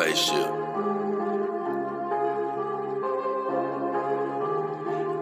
spaceship.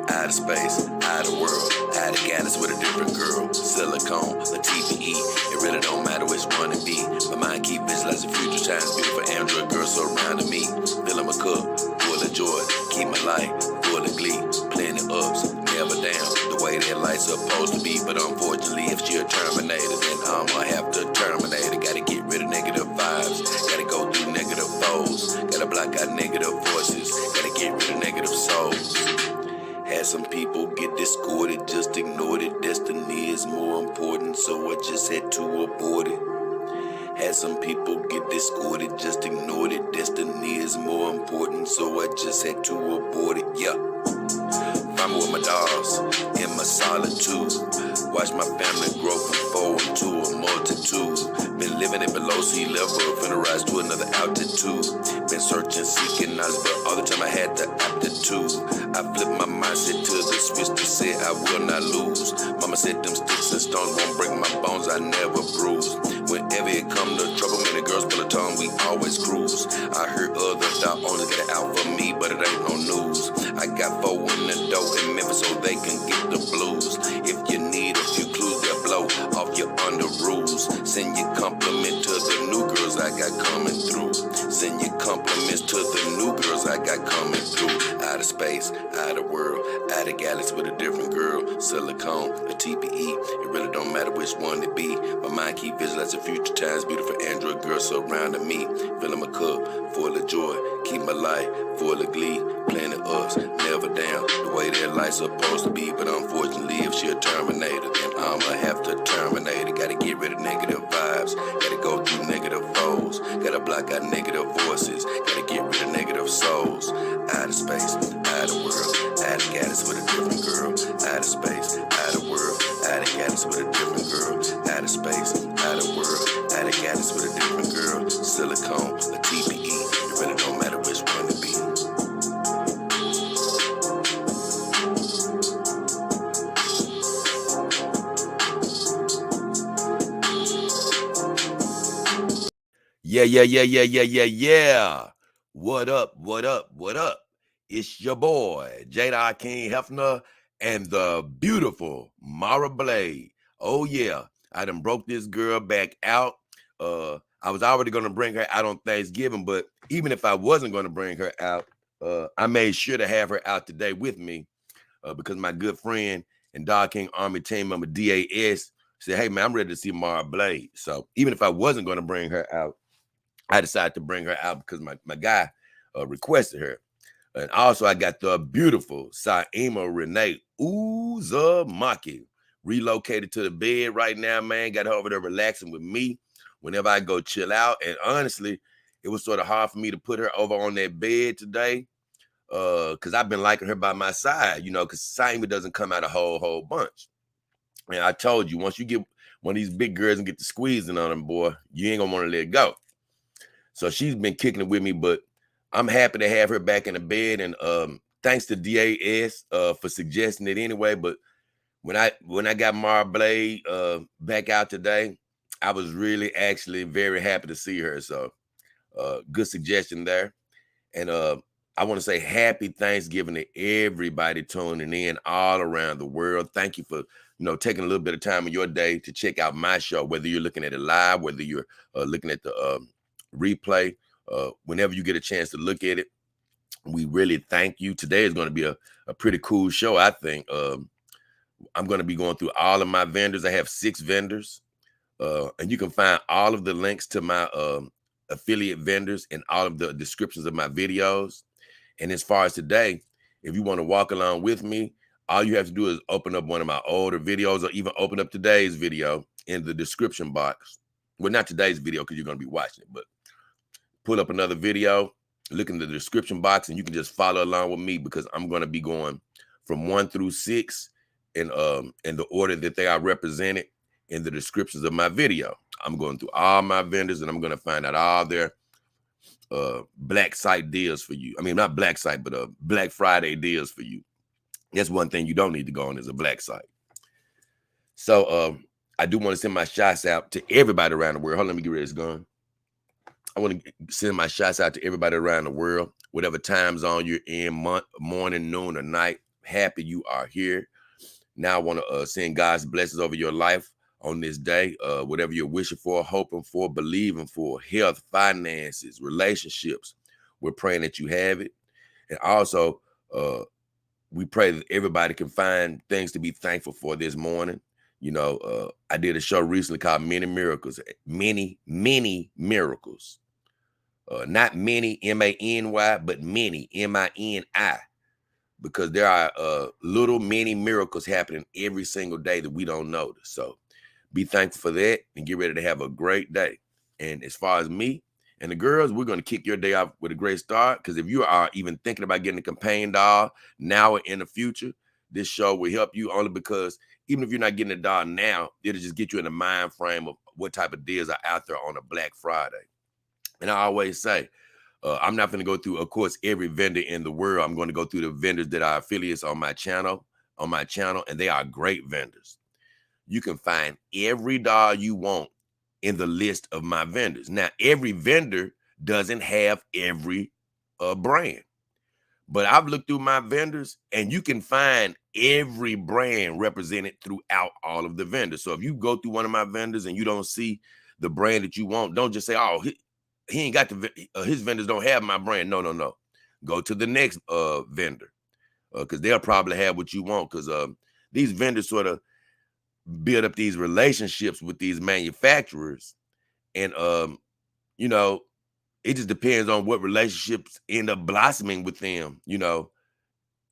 Out of space, out of world, out of galaxy with a different girl. Silicone, a TPE, it really don't matter which one it be. My mind keep visualizing future times, beautiful android girls surrounding me. Filling my cup, full of joy, keep my life full of glee. Plenty ups, never down, the way that life's supposed to be. But unfortunately, if she a Terminator, then I'ma have to terminate it. Gotta get rid of negative vibes, gotta go through negative foes, gotta block out negative voices, gotta get rid of negative souls. Had some people get discorded, just ignored it. Destiny is more important, so I just had to abort it. Had some people get discorded, just ignored it. Destiny is more important, so I just had to abort it. Yeah. Find me with my dogs in my solitude. Watch my family grow from 4 into a multitude. Been living it below sea level, finna rise to another altitude. Been searching, seeking knowledge, but all the time I had the aptitude. I flipped my mindset to the switch to say I will not lose. Mama said them sticks and stones won't break my bones, I never bruise. Whenever it come to trouble, many girls pull a tongue, we always cruise. I heard other dog owners get it out for me, but it ain't no news. I got 4 in the dough in Memphis so they can get the blues. If you need a few clues, they'll blow off your under rules. Send your compliment to the new girls I got coming through. Send your compliments to the new girls I got coming through. Out of space, out of world, out of galaxy with a different girl. Silicone, a TPE, it really don't matter which one it be. My mind keep visualizing future times, beautiful android girls surrounding me. Filling my cup, full of joy, keep my life full of glee. Plenty ups, never down, the way that life's supposed to be. But unfortunately, if she a Terminator, then I'ma have to terminate it. Gotta get rid of negative vibes, gotta go through negative foes, gotta block out negative voices, gotta get rid of negative souls. Out of space, out of world, out of galaxy with a different girl. Out of space, out of world, out of galaxy with a different girl. Out of space, out of world, out of galaxy with a different girl. Silicone, a TPE, it really don't matter which one it be. Yeah. What up, what up, what up? It's your boy, Jada King Hefner, and the beautiful Mara Blade. Oh, yeah. I done broke this girl back out. I was already going to bring her out on Thanksgiving, but even if I wasn't going to bring her out, I made sure to have her out today with me because my good friend and Dog King Army team member, DAS, said, hey, man, I'm ready to see Mara Blade. So even if I wasn't going to bring her out, I decided to bring her out because my guy requested her. And also I got the beautiful Saima Renee Uzumaki relocated to the bed right now, man. Got her over there relaxing with me whenever I go chill out. And honestly, it was sort of hard for me to put her over on that bed today because I've been liking her by my side, you know, because Saima doesn't come out a whole bunch. And I told you, once you get one of these big girls and get the squeezing on them, boy, you ain't going to want to let go. So she's been kicking it with me, but I'm happy to have her back in the bed. And thanks to DAS for suggesting it anyway. But when I got Mara Blade back out today, I was really actually very happy to see her. So good suggestion there. And I want to say happy Thanksgiving to everybody tuning in all around the world. Thank you for taking a little bit of time in your day to check out my show, whether you're looking at it live, whether you're looking at the replay, whenever you get a chance to look at it. We really thank you. Today is going to be a pretty cool show, I think. I'm going to be going through all of my vendors. I have 6 vendors, and you can find all of the links to my affiliate vendors in all of the descriptions of my videos. And as far as today, if you want to walk along with me, all you have to do is open up one of my older videos or even open up today's video in the description box. Well, not today's video because you're going to be watching it, but pull up another video, look in the description box, and you can just follow along with me because I'm going to be going from 1 through 6 in the order that they are represented in the descriptions of my video. I'm going through all my vendors and I'm going to find out all their Black Site deals for you. I mean, not Black Site, but Black Friday deals for you. That's one thing you don't need to go on is a Black Site. So I do want to send my shots out to everybody around the world. Hold on, let me get rid of this gun. I want to send my shots out to everybody around the world, whatever time zone you're in, morning, noon, or night. Happy you are here. Now I want to send God's blessings over your life on this day. Whatever you're wishing for, hoping for, believing for, health, finances, relationships. We're praying that you have it. And also, we pray that everybody can find things to be thankful for this morning. You know, I did a show recently called Many Miracles. Many miracles. Not many, M-A-N-Y, but many, M-I-N-I. Because there are little many miracles happening every single day that we don't notice. So be thankful for that and get ready to have a great day. And as far as me and the girls, we're going to kick your day off with a great start. Because if you are even thinking about getting a companion doll now or in the future, this show will help you, only because even if you're not getting a doll now, it'll just get you in the mind frame of what type of deals are out there on a Black Friday. And I always say, I'm not going to go through, of course, every vendor in the world. I'm going to go through the vendors that are affiliates on my channel, and they are great vendors. You can find every doll you want in the list of my vendors. Now, every vendor doesn't have every brand, but I've looked through my vendors, and you can find every brand represented throughout all of the vendors. So if you go through one of my vendors and you don't see the brand that you want, don't just say, oh, he ain't got his vendors don't have my brand. No. Go to the next vendor, because they'll probably have what you want, because these vendors sort of build up these relationships with these manufacturers. And, you know, it just depends on what relationships end up blossoming with them, you know.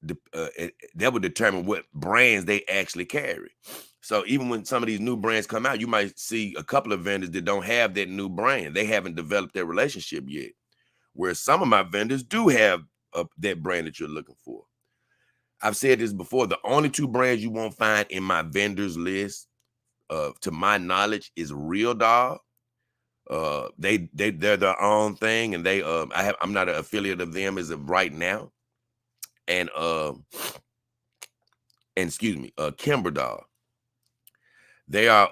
That would determine what brands they actually carry. So even when some of these new brands come out, you might see a couple of vendors that don't have that new brand. They haven't developed their relationship yet. Whereas some of my vendors do have that brand that you're looking for. I've said this before. The only two brands you won't find in my vendors list, to my knowledge, is Real Dog. They're their own thing, and I'm not an affiliate of them as of right now. And excuse me, Kimber Dog. They are,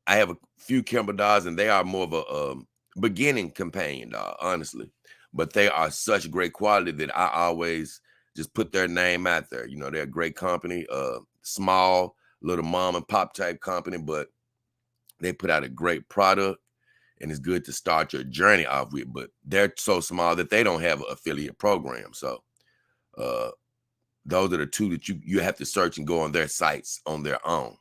I have a few Kimber dogs, and they are more of a beginning companion dog, honestly. But they are such great quality that I always just put their name out there. You know, they're a great company, small, little mom and pop type company, but they put out a great product, and it's good to start your journey off with. But they're so small that they don't have an affiliate program. So those are the two that you have to search and go on their sites on their own.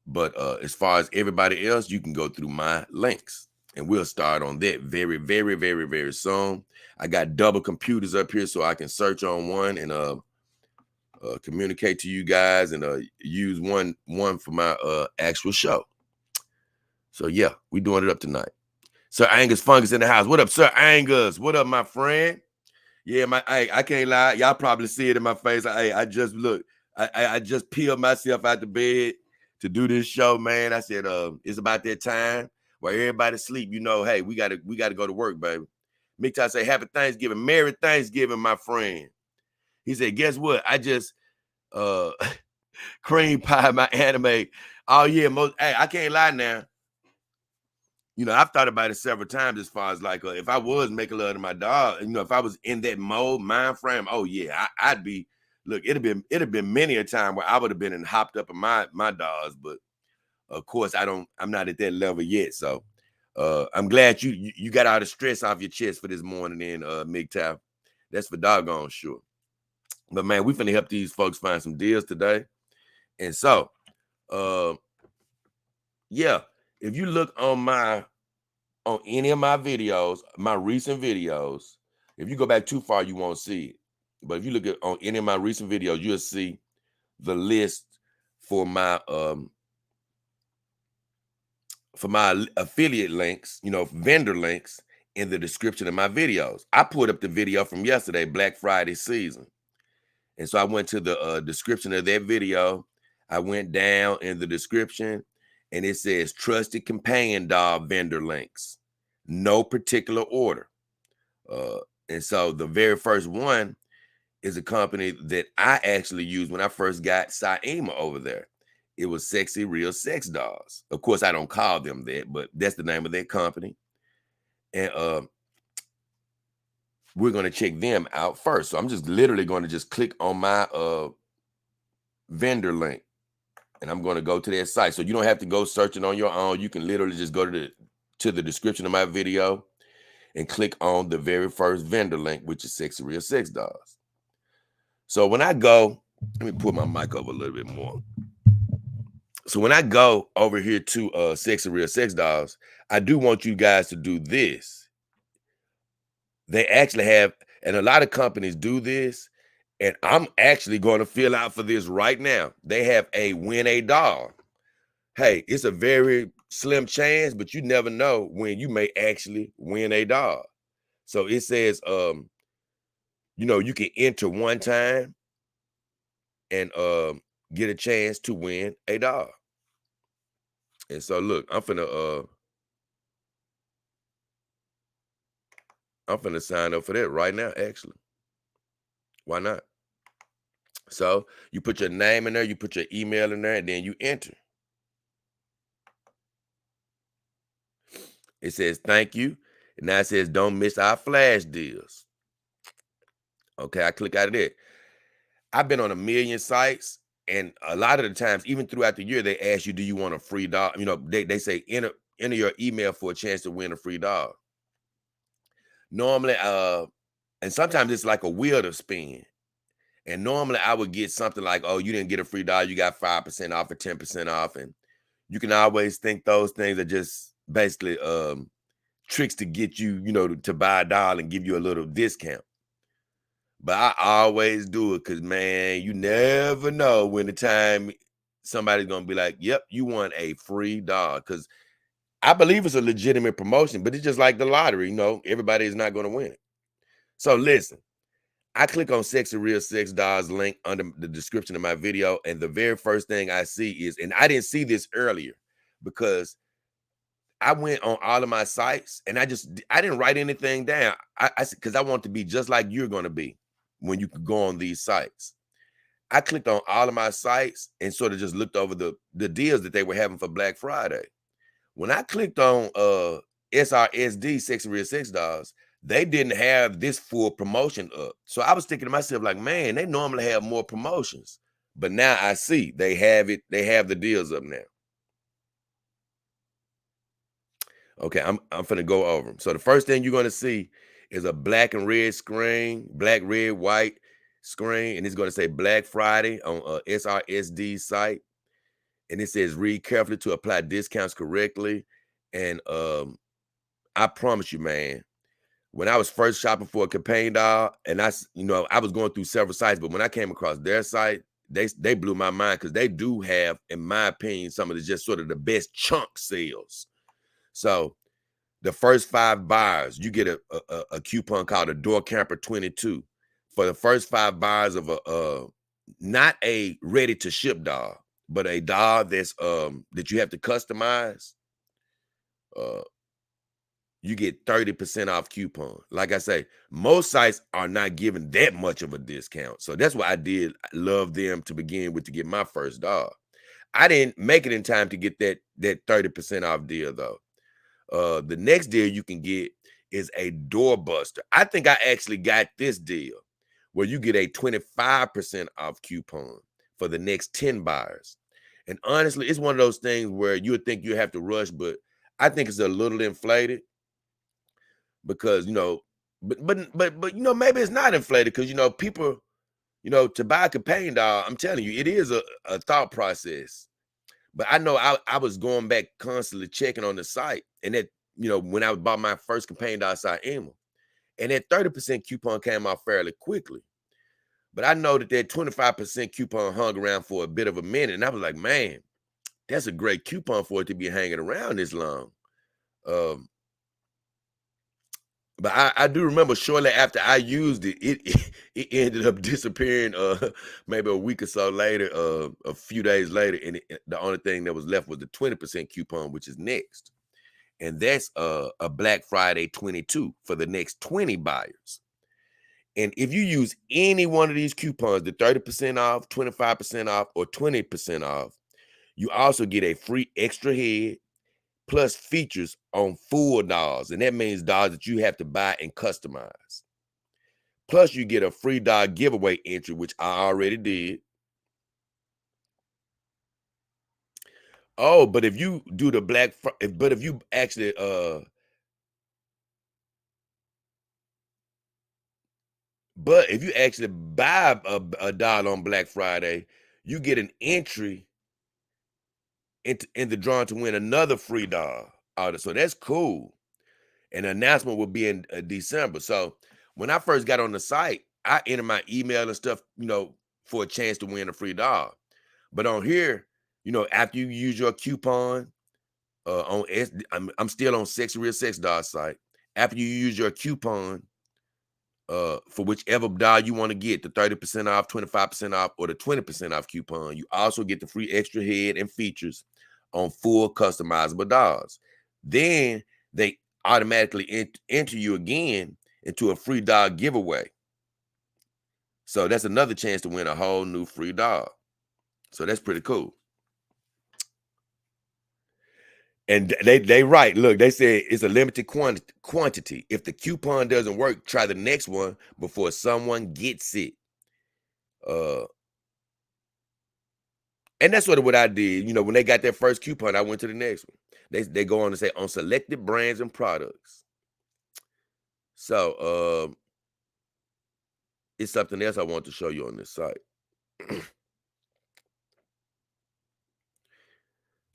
But as far as everybody else, you can go through my links, and we'll start on that very, very, very, very soon. I got double computers up here so I can search on one and communicate to you guys, and use one for my actual show. So yeah, we doing it up tonight. Sir Angus Fungus in the house. What up, Sir Angus? What up, my friend? Yeah, I can't lie. Y'all probably see it in my face. I just look. I just peeled myself out the bed to do this show, man. I said, it's about that time where everybody sleep. You know, hey, we gotta go to work, baby. Mick Ty say, happy Thanksgiving, Merry Thanksgiving, my friend. He said, guess what? I just cream pie my anime. Oh yeah, hey, I can't lie now. You know, I've thought about it several times as far as like, if I was making love to my dog, you know, if I was in that mind frame, oh yeah, I'd be. Look, it'd have been many a time where I would have been and hopped up in my dogs, but of course I'm not at that level yet. So I'm glad you got all the stress off your chest for this morning in MGTOW. That's for doggone sure. But man, we finna help these folks find some deals today. And so yeah, if you look on any of my videos, my recent videos, if you go back too far, you won't see it. But if you look at on any of my recent videos, you'll see the list for my affiliate links, you know, vendor links in the description of my videos. I put up the video from yesterday, Black Friday season. And so I went to the description of that video. I went down in the description, and it says trusted companion dog vendor links, no particular order. And so the very first one is a company that I actually used when I first got Saima over there. It was Sexy Real Sex Dolls. Of course, I don't call them that, but that's the name of that company. And we're going to check them out first. So I'm just literally going to just click on my vendor link, and I'm going to go to their site. So you don't have to go searching on your own. You can literally just go to the description of my video and click on the very first vendor link, which is Sexy Real Sex Dolls. So when I go, let me put my mic over a little bit more. So when I go over here to Sexy Real Sex Dolls, I do want you guys to do this. They actually have, and a lot of companies do this, and I'm actually going to fill out for this right now. They have a win a doll. Hey, it's a very slim chance, but you never know when you may actually win a doll. So it says, you can enter one time and get a chance to win a doll. And so look, I'm finna sign up for that right now, actually. Why not? So you put your name in there, you put your email in there, and then you enter. It says thank you. And now it says don't miss our flash deals. Okay, I click out of it. I've been on a million sites, and a lot of the times, even throughout the year, they ask you, do you want a free dog? They say enter your email for a chance to win a free dog. Normally, and sometimes it's like a wheel to spin. And normally I would get something like, oh, you didn't get a free dog, you got 5% off or 10% off. And you can always think those things are just basically tricks to get you, to buy a doll and give you a little discount. But I always do it because, man, you never know when the time somebody's going to be like, yep, you want a free doll. Because I believe it's a legitimate promotion, but it's just like the lottery. Everybody is not going to win it. So listen, I click on Sexy Real Sex Dolls link under the description of my video, and the very first thing I see is, and I didn't see this earlier because I went on all of my sites and I didn't write anything down. Because I want to be just like you're going to be when you could go on these sites. I clicked on all of my sites and sort of just looked over the deals that they were having for Black Friday. When I clicked on SRSD, Sexy Real Sex Dolls, they didn't have this full promotion up. So I was thinking to myself, like, man, they normally have more promotions. But now I see they have it, they have the deals up now. Okay, I'm finna go over them. So the first thing you're gonna see is a black and red screen, black, red, white screen, and it's gonna say Black Friday on SRSD site. And it says read carefully to apply discounts correctly. And I promise you, man, when I was first shopping for a campaign doll, and I was going through several sites, but when I came across their site, they blew my mind because they do have, in my opinion, some of the just sort of the best chunk sales. So the first 5 buyers, you get a coupon called a Door Camper 22 for the first 5 buyers of a not a ready to ship doll, but a doll that's that you have to customize. You get 30% off coupon. Like I say, most sites are not giving that much of a discount. So that's why I love them to begin with to get my first doll. I didn't make it in time to get that 30% off deal though. The next deal you can get is a doorbuster. I think I actually got this deal where you get a 25% off coupon for the next 10 buyers. And honestly, it's one of those things where you would think you have to rush, but I think it's a little inflated because but maybe it's not inflated because people, to buy a companion doll, I'm telling you, it is a thought process. But I know I was going back constantly checking on the site, and that when I bought my first companion doll site, Emma, and that 30% coupon came out fairly quickly. But I know that 25% coupon hung around for a bit of a minute, and I was like, man, that's a great coupon for it to be hanging around this long. But I do remember shortly after I used it, it ended up disappearing. Maybe a week or so later, a few days later, and the only thing that was left was the 20% coupon, which is next, and that's a Black Friday 22 for the next 20 buyers. And if you use any one of these coupons, the 30% off, 25% off, or 20% off, you also get a free extra head plus features on full dolls. And that means dolls that you have to buy and customize. Plus, you get a free doll giveaway entry, which I already did. Oh, but if you do the but if you actually but if you actually buy a doll on Black Friday, you get an entry in the drawing to win another free doll. So that's cool. And the announcement will be in December. So when I first got on the site, I entered my email and stuff, for a chance to win a free doll. But on here, after you use your coupon I'm still on Sexy Real Sex Doll site. After you use your coupon for whichever doll you want to get, the 30% off, 25% off, or the 20% off coupon, you also get the free extra head and features on full customizable dolls. Then they automatically enter you again into a free doll giveaway. So that's another chance to win a whole new free doll. So that's pretty cool. And they right. Look, they said it's a limited quantity. If the coupon doesn't work, try the next one before someone gets it. And that's sort of what I did. When they got their first coupon, I went to the next one. They go on to say on selected brands and products. So it's something else I want to show you on this site.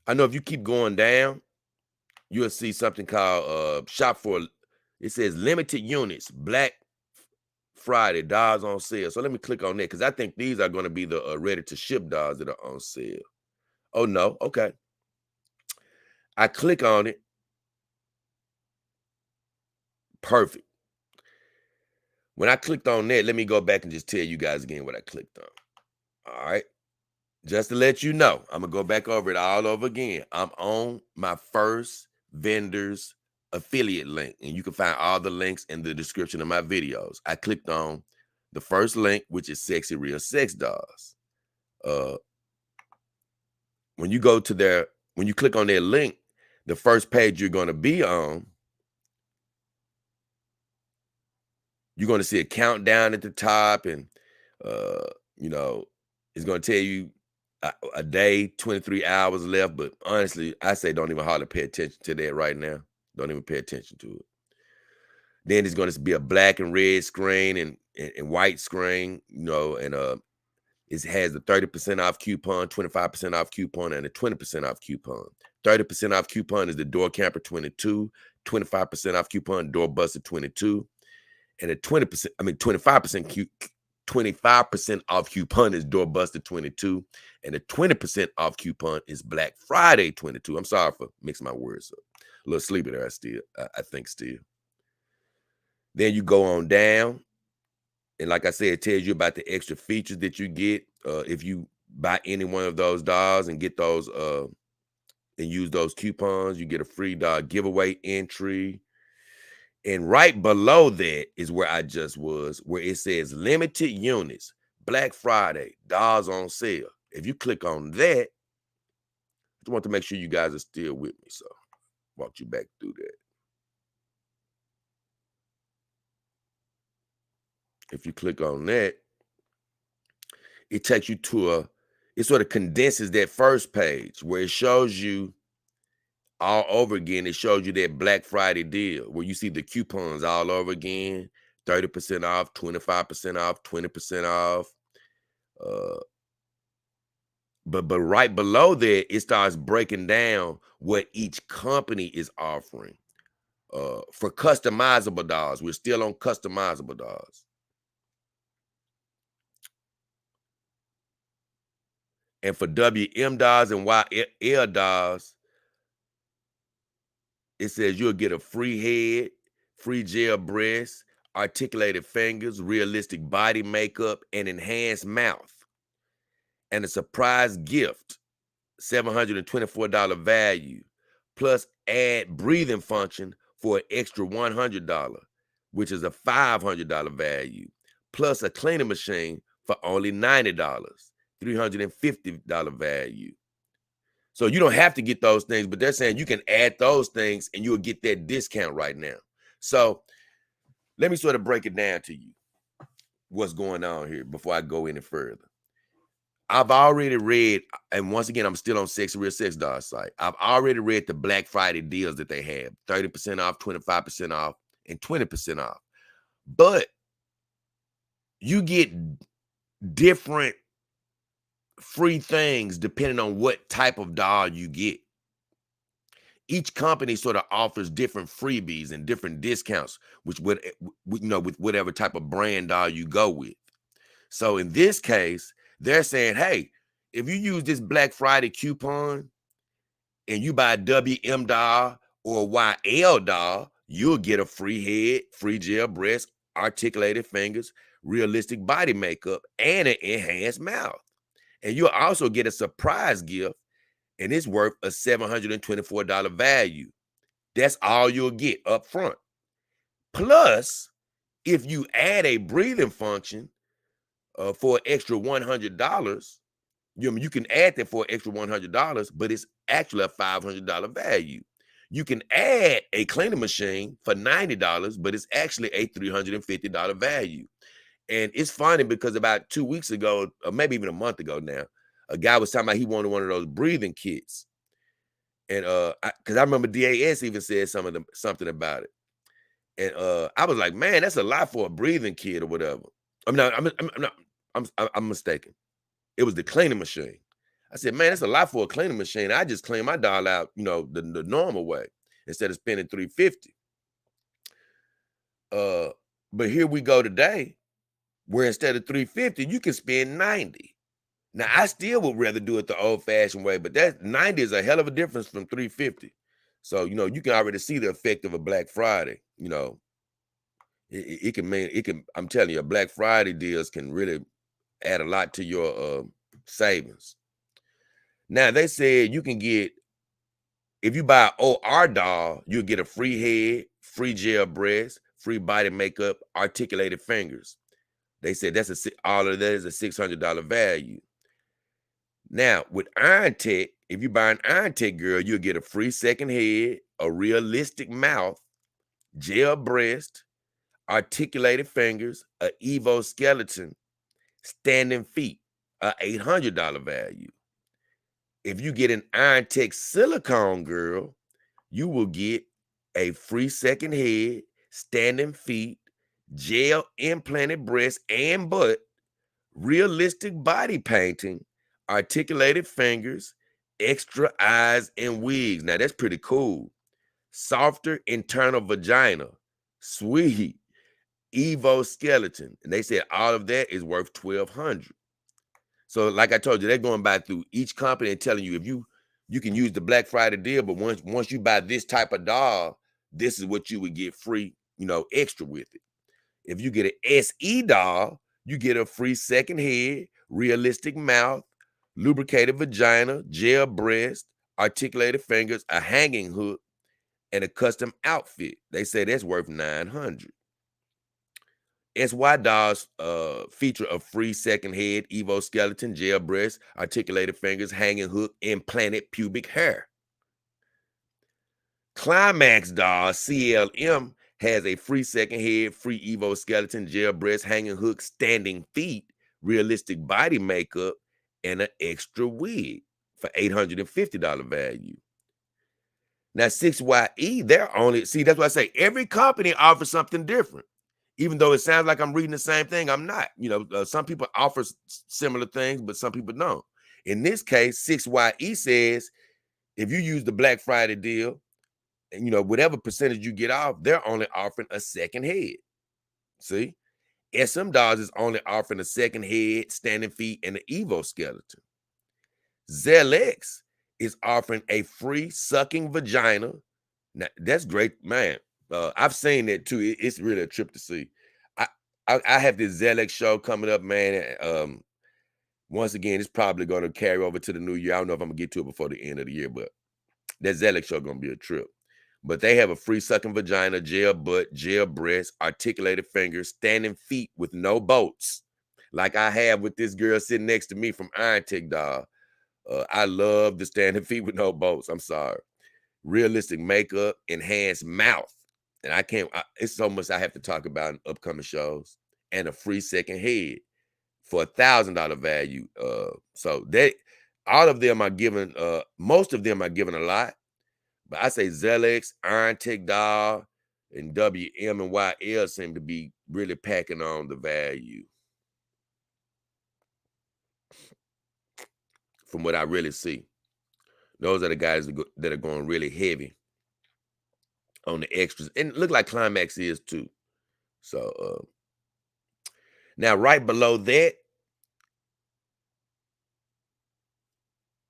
I know if you keep going down, you'll see something called shop for. It says limited units, Black Friday dolls on sale. So let me click on that because I think these are going to be the ready to ship dolls that are on sale. Oh no, okay. I click on it. Perfect. When I clicked on that, let me go back and just tell you guys again what I clicked on. All right. Just to let you know, I'm going to go back over it all over again. I'm on my first vendor's affiliate link, and you can find all the links in the description of my videos. I clicked on the first link, which is Sexy Real Sex Dolls. When you click on their link, the first page you're going to be on, you're going to see a countdown at the top, and it's going to tell you a day, 23 hours left. But honestly, I say don't even hardly pay attention to that right now. Don't even pay attention to it. Then it's going to be a black and red screen and white screen, and it has the 30% off coupon, 25% off coupon, and a 20% off coupon. 30% off coupon is the Door Camper 22, 25% off coupon, Door Buster 22, and a 25% off coupon is Door Buster 22, and the 20% off coupon is Black Friday 22. I'm sorry for mixing my words up. A little sleepy there, I think still. Then you go on down, and like I said, it tells you about the extra features that you get if you buy any one of those dolls and get those and use those coupons. You get a free doll giveaway entry. And right below that is where I just was, where it says limited units, Black Friday, dolls on sale. If you click on that, I just want to make sure you guys are still with me. So walk you back through that. If you click on that, it takes you to it sort of condenses that first page where it shows you all over again. It shows you that Black Friday deal where you see the coupons all over again, 30% off, 25% off, 20% off. But right below that, it starts breaking down what each company is offering. For customizable dolls, we're still on customizable dolls. And for WM dolls and YL dolls, it says you'll get a free head, free gel breasts, articulated fingers, realistic body makeup, and enhanced mouth. And a surprise gift, $724 value, plus add breathing function for an extra $100, which is a $500 value, plus a cleaning machine for only $90, $350 value. So you don't have to get those things, but they're saying you can add those things and you'll get that discount right now. So let me sort of break it down to you what's going on here before I go any further. I've already read, and once again, I'm still on Real Sex Doll site. I've already read the Black Friday deals that they have: 30% off, 25% off, and 20% off. But you get different free things depending on what type of doll you get. Each company sort of offers different freebies and different discounts, which would, with whatever type of brand doll you go with. So in this case, they're saying, hey, if you use this Black Friday coupon and you buy a WM doll or a YL doll, you'll get a free head, free gel breast, articulated fingers, realistic body makeup, and an enhanced mouth. And you'll also get a surprise gift, and it's worth a $724 value. That's all you'll get up front. Plus, if you add a breathing function for an extra $100, you can add that for an extra $100, but it's actually a $500 value. You can add a cleaning machine for $90, but it's actually a $350 value. And it's funny because about 2 weeks ago, or maybe even a month ago now, a guy was talking about he wanted one of those breathing kits. And because I remember DAS even said something about it. And I was like, man, that's a lot for a breathing kit or whatever. I'm mistaken. It was the cleaning machine. I said, man, that's a lot for a cleaning machine. I just clean my doll out, the normal way instead of spending $350. But here we go today, where instead of $350, you can spend $90. Now, I still would rather do it the old-fashioned way, but that $90 is a hell of a difference from $350. So, you can already see the effect of a Black Friday. It can, I'm telling you, Black Friday deals can really add a lot to your savings. Now, they said you can get, if you buy an OR doll, you'll get a free head, free gel breast, free body makeup, articulated fingers. They said all of that is a $600 value. Now, with Iron Tech, if you buy an Iron Tech girl, you'll get a free second head, a realistic mouth, gel breast, articulated fingers, a Evo skeleton, standing feet, a $800 value. If you get an Iron Tech silicone girl, you will get a free second head, standing feet, gel implanted breast and butt, realistic body painting, articulated fingers, extra eyes and wigs. Now that's pretty cool. Softer internal vagina, sweet, Evo skeleton. And they said all of that is worth $1,200. So like I told you, they're going by through each company and telling you if you can use the Black Friday deal, but once you buy this type of doll, this is what you would get free, extra with it. If you get an SE doll, you get a free second head, realistic mouth, lubricated vagina, gel breast, articulated fingers, a hanging hook, and a custom outfit. They say that's worth $900. SY dolls feature a free second head, Evo skeleton, gel breast, articulated fingers, hanging hook, implanted pubic hair. Climax doll CLM has a free second head, free Evo skeleton, gel breast, hanging hook, standing feet, realistic body makeup, and an extra wig for $850 value. Now 6YE, that's why I say every company offers something different. Even though it sounds like I'm reading the same thing, I'm not. Some people offer similar things, but some people don't. In this case, 6YE says if you use the Black Friday deal, and whatever percentage you get off, they're only offering a second head. See, SM Dolls is only offering a second head, standing feet, and an Evo skeleton. ZLX is offering a free sucking vagina. Now that's great, man. I've seen that too. It's really a trip to see. I have this ZLX show coming up, man. Once again, it's probably going to carry over to the new year. I don't know if I'm gonna get to it before the end of the year, but that ZLX show gonna be a trip. But they have a free sucking vagina, gel butt, gel breast, articulated fingers, standing feet with no bolts, like I have with this girl sitting next to me from Iron Tech Doll. I love the standing feet with no bolts. I'm sorry. Realistic makeup, enhanced mouth. And it's so much I have to talk about in upcoming shows. And a free second head for $1,000 value. So all of them are given, most of them are given a lot. But I say Zelix, Iron Tech Doll, and WM and YL seem to be really packing on the value from what I really see. Those are the guys that are going really heavy on the extras. And it look like Climax is too. So now right below that,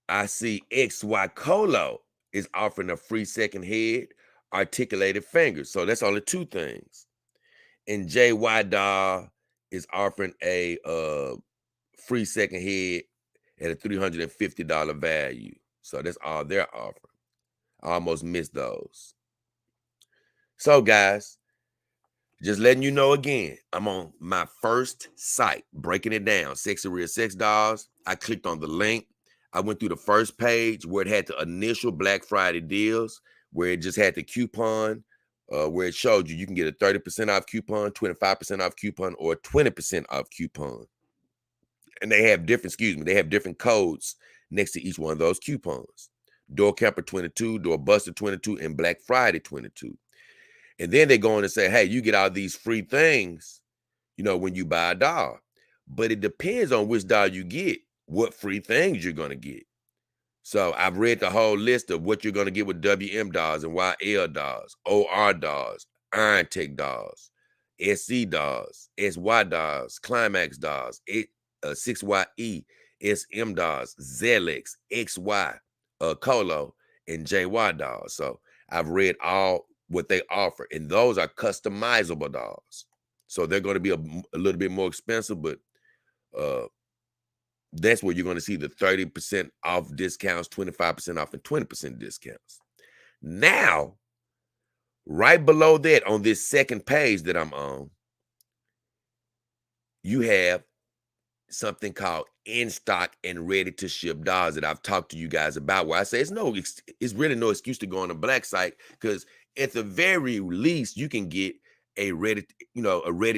I see XY Colo is offering a free second head, articulated fingers. So that's only two things. And JY Doll is offering a free second head at a $350 value. So that's all they're offering. I almost missed those. So guys, just letting you know again, I'm on my first site, breaking it down, Sexy Real Sex Dolls. I clicked on the link. I went through the first page where it had the initial Black Friday deals, where it just had the coupon, where it showed you can get a 30% off coupon, 25% off coupon, or a 20% off coupon. And they have different codes next to each one of those coupons. Door Camper 22, Door Buster 22, and Black Friday 22. And then they go on and say, hey, you get all these free things, when you buy a doll. But it depends on which doll you get, what free things you're going to get. So I've read the whole list of what you're going to get with WM dolls and YL dolls, OR dolls, Iron Tech dolls, SC dolls, SY dolls, Climax dolls, 6YE, SM dolls, Zelix, XY, Colo, and JY dolls. So I've read all what they offer, and those are customizable dolls. So they're going to be a little bit more expensive, but that's where you're going to see the 30% off discounts, 25% off, and 20% discounts. Now, right below that on this second page that I'm on, you have something called in stock and ready to ship dolls that I've talked to you guys about, where I say it's really no excuse to go on a black site, because at the very least you can get a ready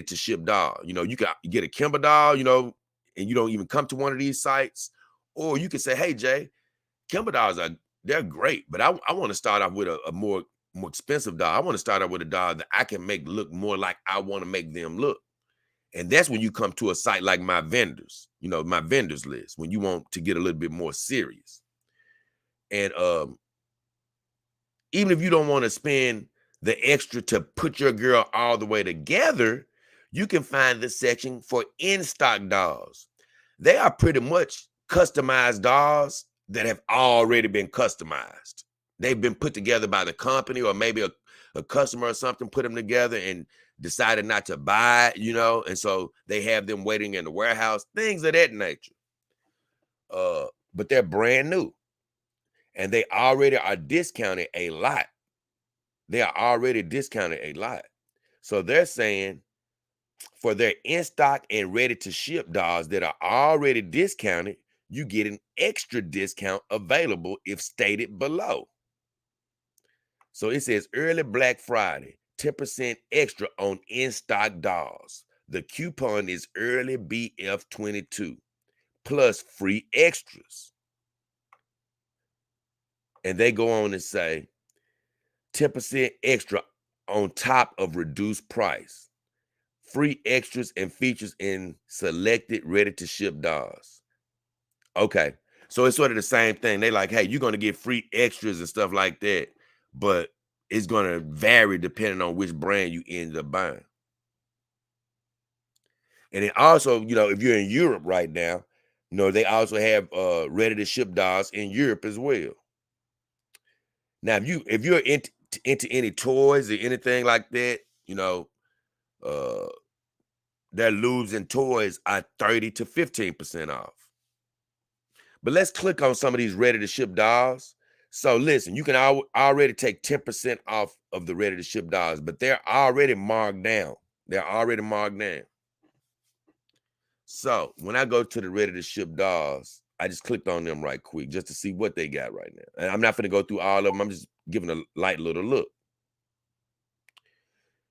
to ship doll. You can get a Kimber doll, and you don't even come to one of these sites. Or you can say, hey Jay, Kimber dolls they're great, but I want to start off with a more expensive doll. I want to start off with a doll that I can make look more like I want to make them look. And that's when you come to a site like my vendors, my vendors list, when you want to get a little bit more serious. And even if you don't want to spend the extra to put your girl all the way together, you can find the section for in-stock dolls. They are pretty much customized dolls that have already been customized. They've been put together by the company, or maybe a customer or something put them together and decided not to buy, and so they have them waiting in the warehouse, things of that nature. But they're brand new, and they already are discounted a lot. They are already discounted a lot. So they're saying for their in-stock and ready-to-ship dolls that are already discounted, you get an extra discount available if stated below. So it says early Black Friday, 10% extra on in-stock dolls. The coupon is early BF22 plus free extras. And they go on and say 10% extra on top of reduced price. Free extras and features in selected ready-to-ship dolls. Okay, so it's sort of the same thing. They like, hey, you're going to get free extras and stuff like that, but it's going to vary depending on which brand you end up buying. And then also, if you're in Europe right now, they also have ready-to-ship dolls in Europe as well. Now, if you're into any toys or anything like that, their lubes and toys are 30 to 15% off. But let's click on some of these ready-to-ship dolls. So listen, you can already take 10% off of the ready-to-ship dolls, but they're already marked down. They're already marked down. So when I go to the ready-to-ship dolls I just clicked on them right quick just to see what they got right now. And I'm not going to go through all of them. I'm just giving a light little look.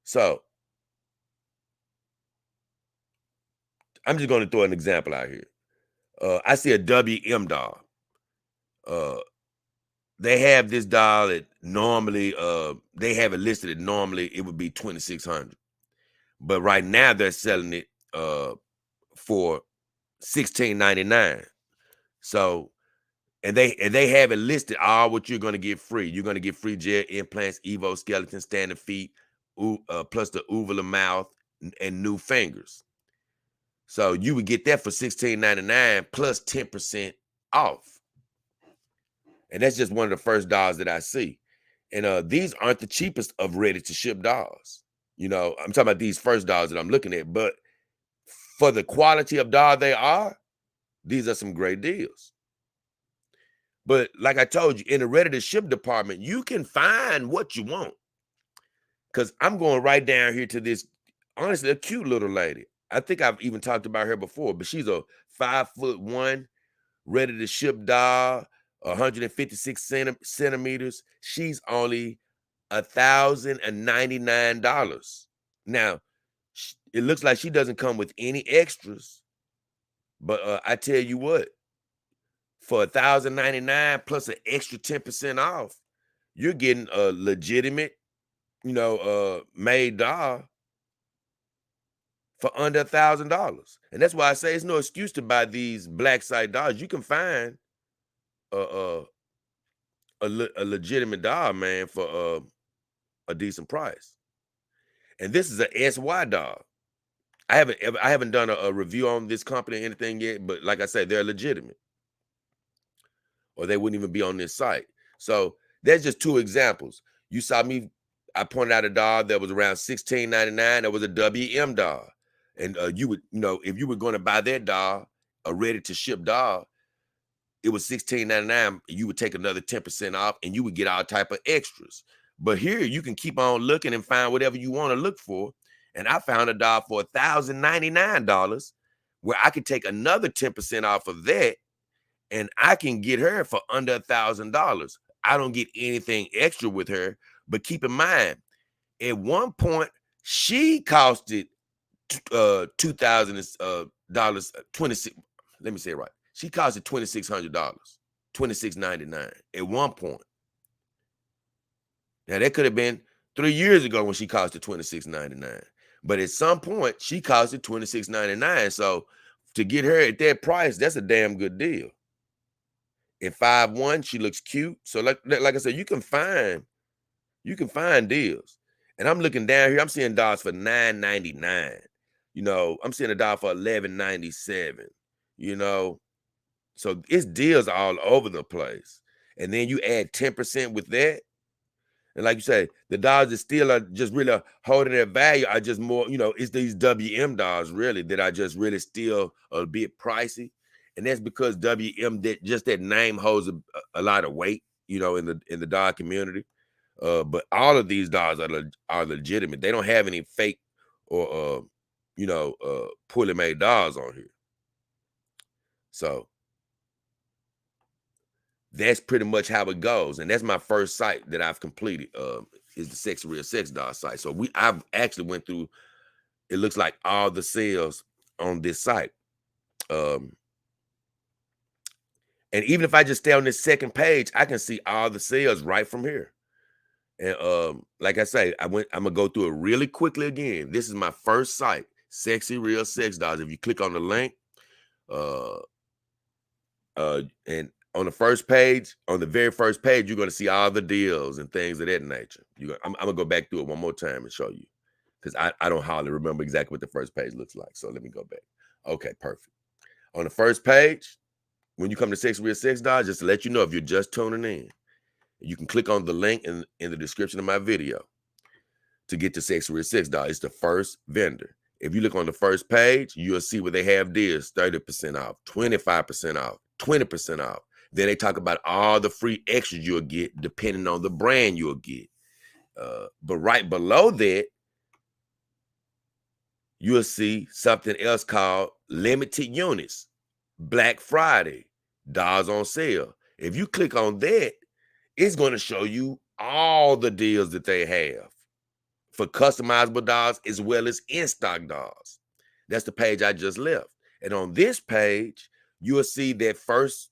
So I'm just going to throw an example out here. I see a WM doll. They have this doll at normally, they have it listed at normally it would be $2,600. But right now they're selling it for $1,699. So and they have it listed all what you're gonna get free. You're gonna get free gel implants, Evo skeleton, standing feet, plus the uvula mouth and new fingers. So you would get that for $1,699 plus 10% off. And that's just one of the first dolls that I see. And these aren't the cheapest of ready to ship dolls. You know, I'm talking about these first dolls that I'm looking at, but for the quality of doll they are, these are some great deals. But like I told you, in the ready to ship department, you can find what you want. Because I'm going right down here to this, honestly, a cute little lady. I think I've even talked about her before, but she's a 5'1", ready to ship doll, 156 centimeters. She's only $1,099. Now, it looks like she doesn't come with any extras, but I tell you what, for $1,099 plus an extra 10% off, you're getting a legitimate, made doll for under $1,000. And that's why I say it's no excuse to buy these black site dolls. You can find a legitimate doll, man, for a decent price. And this is a SY doll. I haven't done a review on this company or anything yet, but like I said, they're legitimate, or they wouldn't even be on this site. So there's just two examples. You saw me, I pointed out a doll that was around $1,699. That was a WM doll. And you would, if you were going to buy that doll, a ready to ship doll, it was $1,699. You would take another 10% off and you would get all type of extras. But here you can keep on looking and find whatever you want to look for. And I found a doll for $1,099 where I could take another 10% off of that and I can get her for under $1,000. I don't get anything extra with her, but keep in mind, at one point she costed $2,000 26. Let me say it right. She costed $2,600, $2,699 at one point. Now that could have been 3 years ago when she costed $2,699, but at some point she costed $2,699. So to get her at that price, that's a damn good deal. At 5'1", she looks cute. So like I said, you can find deals. And I'm looking down here, I'm seeing dolls for $9.99. I'm seeing a doll for $11.97. So it's deals all over the place. And then you add 10% with that. And like you say, the dolls that still are just really holding their value are just more, it's these WM dolls really that are just really still a bit pricey. And that's because WM, that name holds a lot of weight, in the doll community. But all of these dolls are legitimate. They don't have any fake or poorly made dolls on here. So that's pretty much how it goes. And that's my first site that I've completed, is the Sexy Real Sex Doll site. So I've actually went through, it looks like all the sales on this site. And even if I just stay on this second page, I can see all the sales right from here. And like I say, I'm gonna go through it really quickly again. This is my first site, Sexy Real Sex Dolls. If you click on the link, and on the first page, on the very first page, you're gonna see all the deals and things of that nature. I'm gonna go back through it one more time and show you, because I don't hardly remember exactly what the first page looks like. So let me go back. Okay, perfect. On the first page, when you come to Sexy Real Sex Dolls, just to let you know, if you're just tuning in, you can click on the link in the description of my video to get to Sexy Real Sex Doll. It's the first vendor. If you look on the first page, you'll see where they have deals, 30% off, 25% off, 20% off. Then they talk about all the free extras you'll get depending on the brand you'll get. But right below that, you'll see something else called limited units, Black Friday, dollars on sale. If you click on that, it's going to show you all the deals that they have for customizable dollars as well as in-stock dollars. That's the page I just left. And on this page, you'll see that first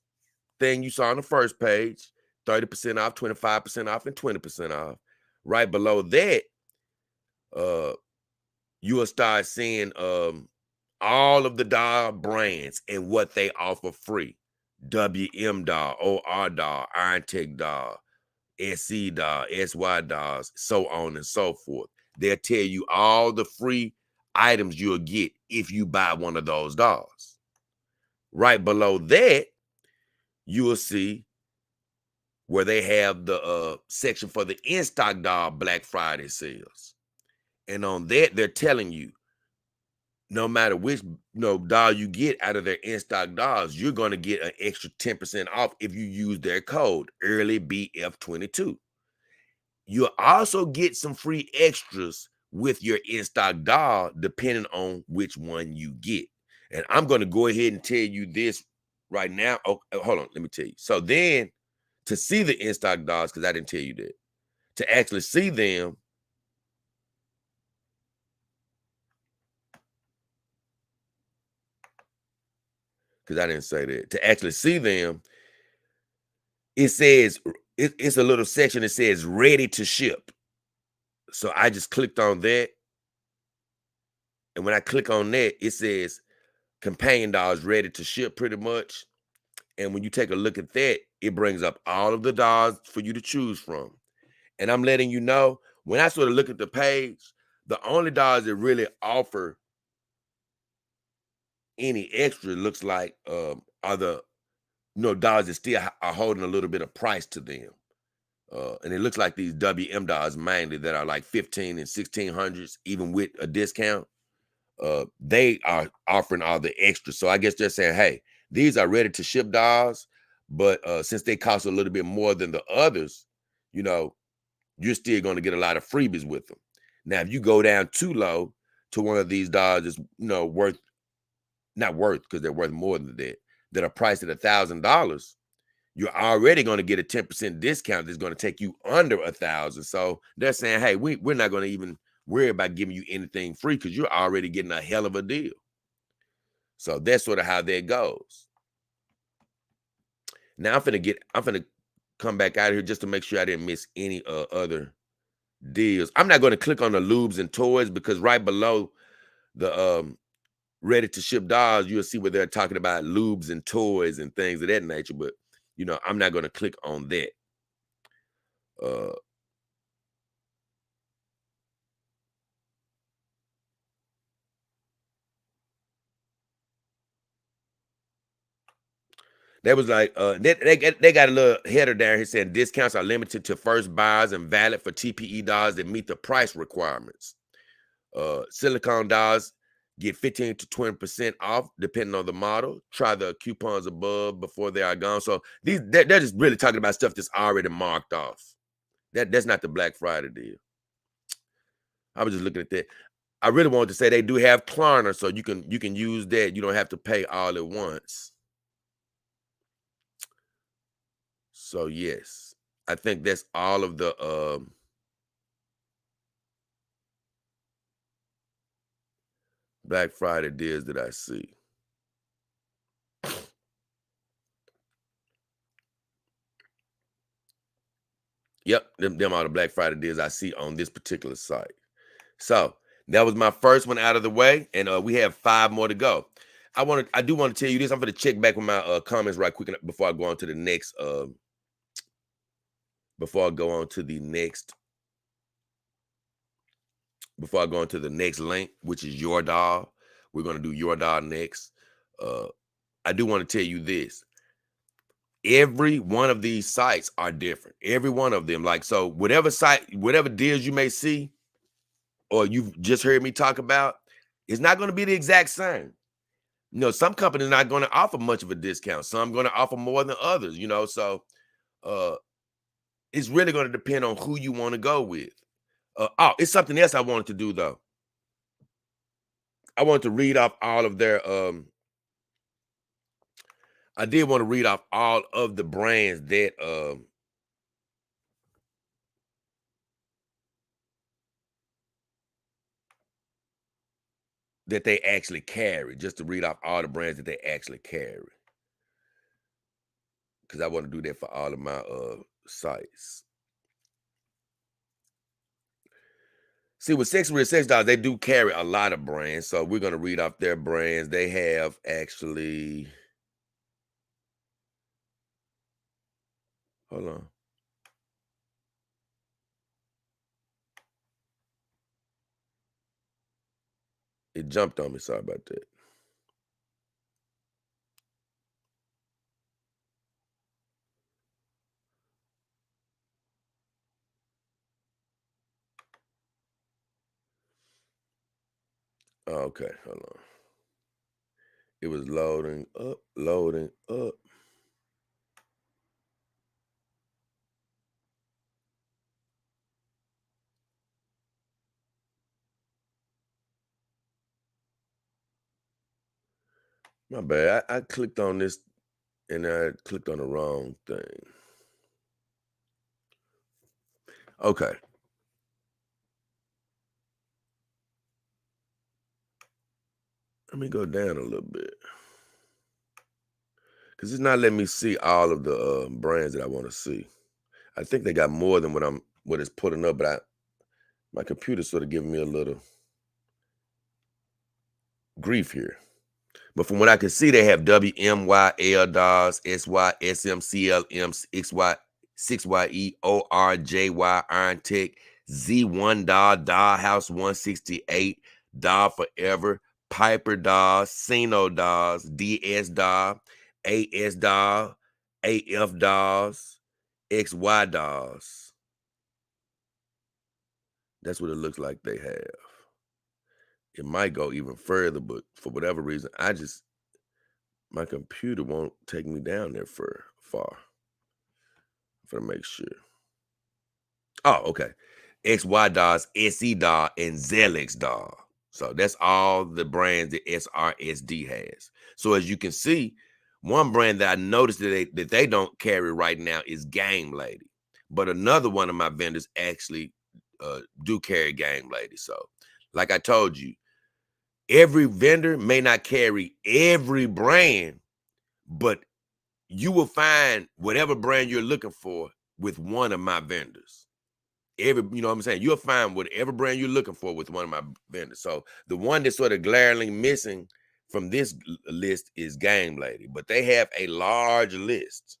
thing you saw on the first page, 30% off, 25% off, and 20% off. Right below that, you will start seeing all of the dollar brands and what they offer free. WM doll, OR doll, Iron Tech doll, SC doll, SY dolls, so on and so forth. They'll tell you all the free items you'll get if you buy one of those dolls. Right below that, you will see where they have the section for the in-stock doll Black Friday sales. And on that, they're telling you, no matter which doll you get out of their in-stock dolls, you're going to get an extra 10% off if you use their code EARLYBF22. You'll also get some free extras with your in-stock doll, depending on which one you get. And I'm going to go ahead and tell you this right now. Oh, hold on, let me tell you. So then, to see the in-stock dolls, because I didn't tell you that, to actually see them, because I didn't say that, to actually see them, it says, it's a little section that says ready to ship. So I just clicked on that. And when I click on that, it says companion dolls ready to ship pretty much. And when you take a look at that, it brings up all of the dolls for you to choose from. And I'm letting you know, when I sort of look at the page, the only dolls that really offer any extra looks like are the dolls that still are holding a little bit of price to them. And it looks like these WM dolls mainly that are like 15 and 1600s, even with a discount. They are offering all the extras. So I guess they're saying, hey, these are ready to ship dolls, but since they cost a little bit more than the others, you're still going to get a lot of freebies with them. Now, if you go down too low to one of these dolls that's worth, not worth, because they're worth more than that are priced at $1,000, you're already going to get a 10% discount that's going to take you under $1,000. So they're saying, hey, we're not going to even worry about giving you anything free because you're already getting a hell of a deal. So that's sort of how that goes. Now I'm finna come back out of here just to make sure I didn't miss any other deals. I'm not going to click on the lubes and toys because right below the ready to ship dolls, you'll see where they're talking about lubes and toys and things of that nature. But I'm not going to click on that. That was like they got a little header down here saying discounts are limited to first buyers and valid for TPE dolls that meet the price requirements. Silicone dolls get 15 to 20% off depending on the model. Try the coupons above before they are gone. So they're just really talking about stuff that's already marked off. That's not the Black Friday deal. I was just looking at that. I really wanted to say they do have Klarna, so you can use that. You don't have to pay all at once. So yes, I think that's all of the Black Friday deals that I see. Yep, them are the Black Friday deals I see on this particular site. So that was my first one out of the way, and we have 5 more to go. I do want to tell you this. I'm going to check back with my comments right quick before I go on to the next. Before I go on to the next link, which is Your Doll. We're going to do Your Doll next. I do want to tell you this. Every one of these sites are different. Every one of them. Like, so whatever site, whatever deals you may see, or you've just heard me talk about, it's not going to be the exact same. Some companies are not going to offer much of a discount. Some going to offer more than others, so it's really going to depend on who you want to go with. It's something else I wanted to do, though. I wanted to read off all of their I did want to read off all of the brands that that they actually carry, just to read off all the brands that they actually carry. Because I want to do that for all of my sites. See, with Sex Real Sex Dolls, they do carry a lot of brands. So we're going to read off their brands. They have actually, hold on. It jumped on me. Sorry about that. Okay, hold on. It was loading up, loading up. My bad. I clicked on this and I clicked on the wrong thing. Okay. Let me go down a little bit. Because it's not letting me see all of the brands that I want to see. I think they got more than what it's putting up, but my computer's sort of giving me a little grief here. But from what I can see, they have WMYL DAWs, SY, SM, CLM, XY, 6YE, ORJY, Iron Tech, Z1 DAW, DAW House 168, DAW Forever, Piper DAWs, Sino DAWs, DS DAW, AS DAW, AF DAWs, XY DAWs. That's what it looks like they have. It might go even further, but for whatever reason, my computer won't take me down there far. For to make sure. Oh, okay. XY DAWs, SE DAW, and Zelix DAW. So that's all the brands that SRSD has. So as you can see, one brand that I noticed that they don't carry right now is Game Lady. But another one of my vendors actually do carry Game Lady. So like I told you, every vendor may not carry every brand, but you will find whatever brand you're looking for with one of my vendors. You know what I'm saying? You'll find whatever brand you're looking for with one of my vendors. So the one that's sort of glaringly missing from this list is Game Lady, but they have a large list.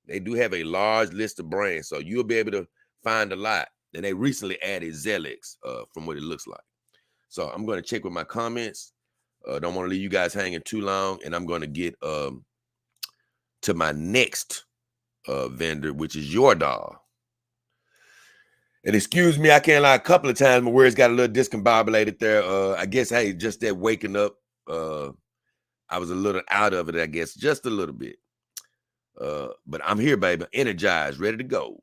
They do have a large list of brands, so you'll be able to find a lot. And they recently added Zelix from what it looks like. So I'm going to check with my comments. Don't want to leave you guys hanging too long, and I'm going to get to my next vendor, which is Your Doll. And excuse me, I can't lie, a couple of times my words got a little discombobulated there. I guess, hey, just that waking up, I was a little out of it, I guess, just a little bit. But I'm here, baby, energized, ready to go.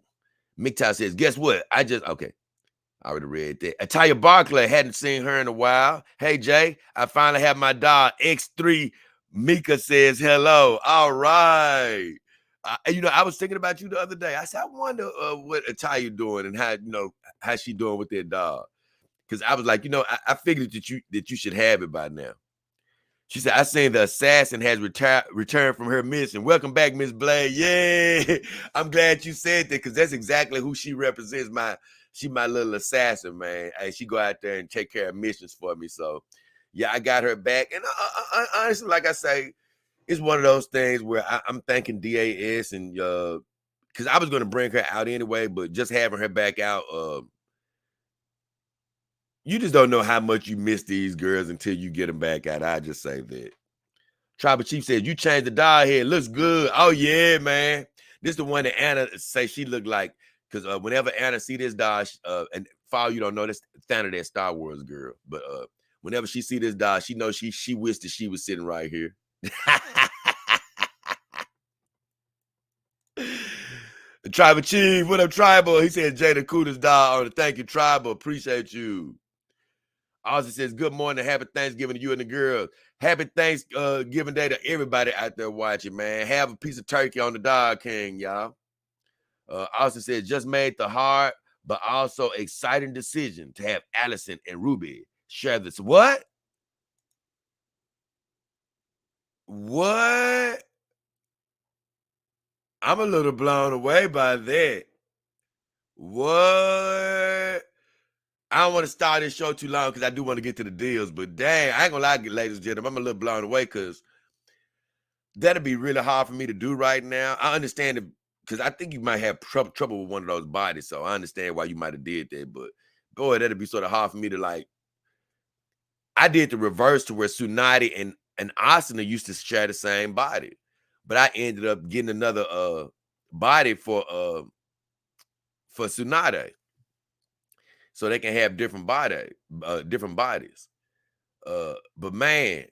MGTOW says, guess what? Okay. I already read that. Atalia Barclay, hadn't seen her in a while. Hey, Jay, I finally have my dog, X3. Mika says hello. All right. I was thinking about you the other day. I said, I wonder what Atalia doing and how she doing with that dog. Because I was like, I figured that you should have it by now. She said, I seen the assassin has returned from her mission. Welcome back, Miss Blade. Yeah. I'm glad you said that because that's exactly who she represents. She my little assassin, man. Hey, she go out there and take care of missions for me. So, yeah, I got her back. And honestly, like I say, it's one of those things where I'm thanking DAS and because I was going to bring her out anyway, but just having her back out, you just don't know how much you miss these girls until you get them back out. I just say that. Tribal Chief says, you changed the dial here. It looks good. Oh, yeah, man. This is the one that Anna say she looked like. Because whenever Anna see this dial, and for all you don't know, that's Thanos, that Star Wars girl. But whenever she see this dial, she knows she wished that she was sitting right here. Tribal Chief, what up, Tribal? He said, Jada Cooter's dial on it. Thank you, Tribal. Appreciate you. Austin says, good morning, happy Thanksgiving to you and the girls. Happy Thanksgiving Day to everybody out there watching, man. Have a piece of turkey on the Dog King, y'all. Austin says, just made the hard but also exciting decision to have Allison and Ruby share this. What? What? I'm a little blown away by that. What? I don't want to start this show too long because I do want to get to the deals, but dang, I ain't gonna lie, ladies and gentlemen, I'm a little blown away because that'd be really hard for me to do right now. I understand it because I think you might have trouble with one of those bodies, so I understand why you might have did that. But boy, that'd be sort of hard for me to like. I did the reverse to where Tsunade and Asuna used to share the same body, but I ended up getting another body for Tsunade, so they can have different bodies. But man,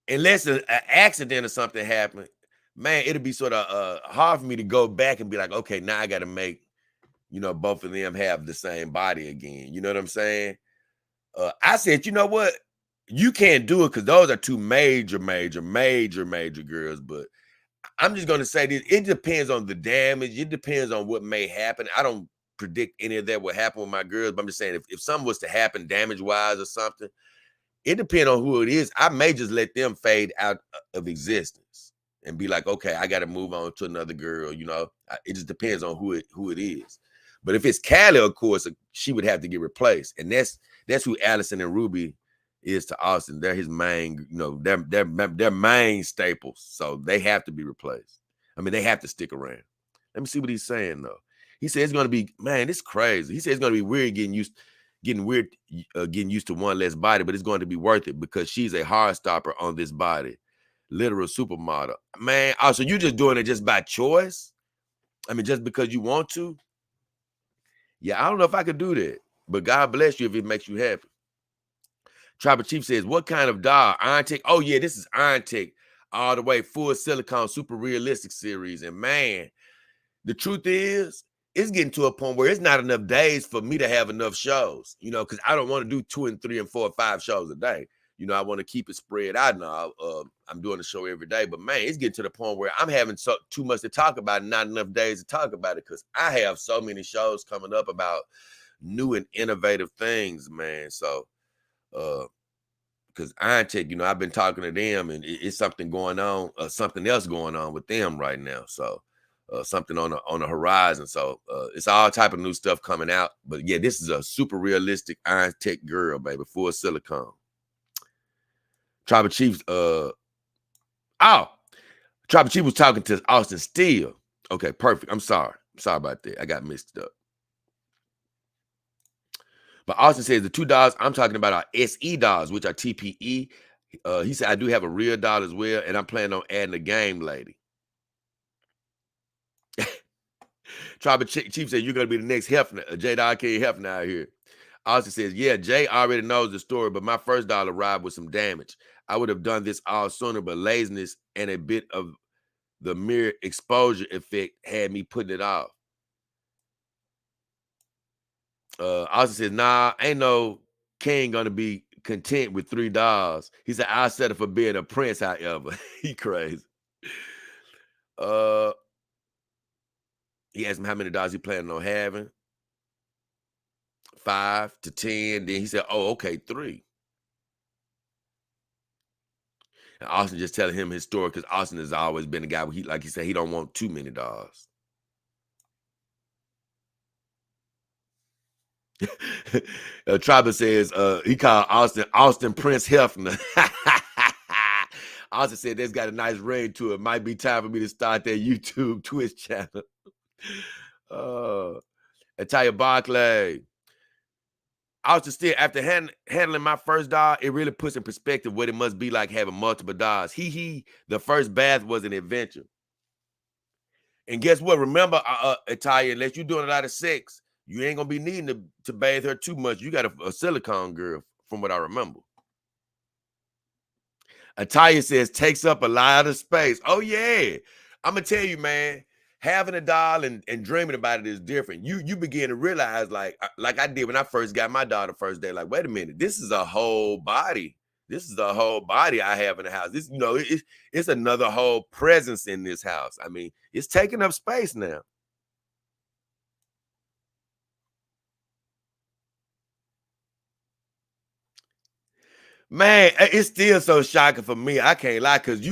unless an accident or something happened, man, it'll be sort of hard for me to go back and be like, okay, now I got to make, both of them have the same body again. You know what I'm saying? I said, you know what? You can't do it because those are two major girls. But I'm just going to say this. It depends on the damage. It depends on what may happen. I don't predict any of that will happen with my girls. But I'm just saying if something was to happen damage-wise or something, it depends on who it is. I may just let them fade out of existence and be like, okay, I got to move on to another girl. It just depends on who it is. But if it's Callie, of course, she would have to get replaced, and that's who Allison and Ruby is to Austin. They're his main, they're main staples, so they have to be replaced. I mean, they have to stick around. Let me see what he's saying though. He says it's going to be, man, it's crazy. He says it's going to be weird getting used to one less body, but it's going to be worth it because she's a hard stopper on this body. Literal supermodel. Man, also, you just doing it just by choice? I mean, just because you want to? Yeah, I don't know if I could do that, but God bless you if it makes you happy. Tribal Chief says, what kind of doll? Iron Tech? Oh, yeah, this is Iron Tech. All the way, full silicone, super realistic series. And man, the truth is, it's getting to a point where it's not enough days for me to have enough shows, because I don't want to do 2 and 3 and 4 or 5 shows a day. I want to keep it spread out now. I'm doing a show every day, but man, it's getting to the point where I'm having too much to talk about and not enough days to talk about it because I have so many shows coming up about new and innovative things, man. So, because Iron Tech, I've been talking to them and it's something going on, something else going on with them right now. So, something on the horizon. So it's all type of new stuff coming out. But yeah, this is a super realistic Iron Tech girl, baby, full silicone. Tribal Chiefs, Tribal Chief was talking to Austin Steele. Okay, perfect. I'm sorry about that. I got mixed up. But Austin says the 2 dolls I'm talking about are SE dolls, which are TPE. He said I do have a real doll as well, and I'm planning on adding a game lady. Tribal Chief said you're gonna be the next Hefner, J.K. Hefner out here. Austin says, yeah, Jay already knows the story, but my first doll arrived with some damage. I would have done this all sooner, but laziness and a bit of the mere exposure effect had me putting it off. Austin says, nah, ain't no king gonna be content with 3 dolls. He said, I'll settle for being a prince, however. He crazy. He asked me how many dolls he planning on having. 5 to 10. Then he said, oh, okay, 3. And Austin just telling him his story because Austin has always been a guy where like he said, he don't want too many dolls. Tribal says he called Austin Prince Hefner. Austin said that's got a nice ring to it. Might be time for me to start that YouTube Twitch channel. Italia Barclay. Austin still, after handling my first doll, it really puts in perspective what it must be like having multiple dolls. The first bath was an adventure. And guess what? Remember, Italia, unless you're doing a lot of sex, you ain't gonna be needing to bathe her too much. You got a silicone girl, from what I remember. Italia says takes up a lot of space. Oh yeah, I'm gonna tell you, man. having a doll and dreaming about it is different. You begin to realize, like I did when I first got my doll the first day, like, wait a minute, this is a whole body. This is a whole body I have in the house. This, it's another whole presence in this house. I mean, it's taking up space now. Man, it's still so shocking for me. I can't lie, because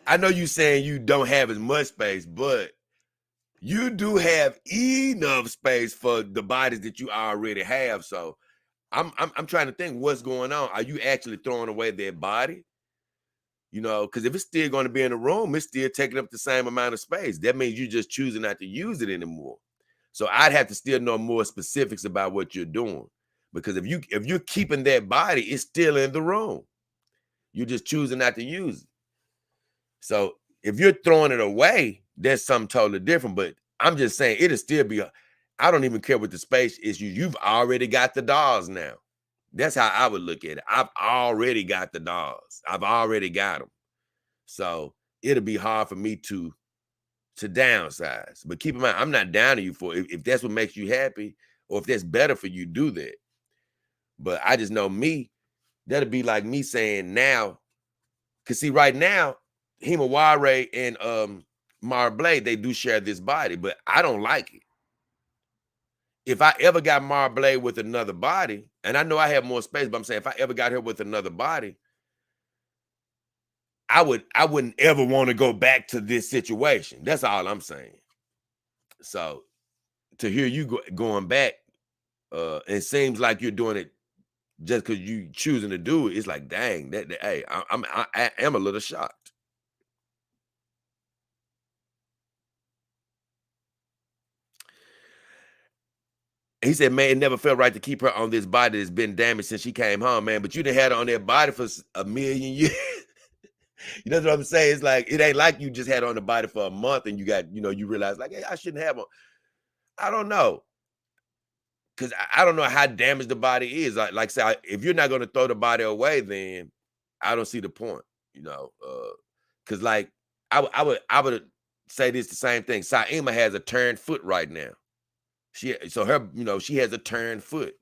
I know you saying you don't have as much space, but you do have enough space for the bodies that you already have. So I'm trying to think what's going on. Are you actually throwing away that body? Because if it's still going to be in the room, it's still taking up the same amount of space. That means you're just choosing not to use it anymore. So I'd have to still know more specifics about what you're doing. Because if you're keeping that body, it's still in the room. You're just choosing not to use it. So if you're throwing it away, that's something totally different. But I'm just saying it'll still be I don't even care what the space issue. You've already got the dolls now. That's how I would look at it. I've already got the dolls. I've already got them. So it'll be hard for me to downsize. But keep in mind, I'm not down to you for if that's what makes you happy, or if that's better for you, do that. But I just know me, that'll be like me saying now, because see, right now, Himawari and Marble, they do share this body, but I don't like it. If I ever got Marble with another body, and I know I have more space, but I'm saying if I ever got her with another body, I wouldn't ever want to go back to this situation. That's all I'm saying. So to hear you going back, it seems like you're doing it just because you choosing to do it. It's like, dang, hey, I am a little shocked. He said, man, it never felt right to keep her on this body that's been damaged since she came home, man. But you done had her on that body for a million years. You know what I'm saying? It's like, it ain't like you just had her on the body for a month and you got, you realize, like, hey, I shouldn't have her. I don't know. Because I don't know how damaged the body is. Like say, if you're not going to throw the body away, then I don't see the point, because like I would say this the same thing. Saima has a turned foot right now. She has a turned foot,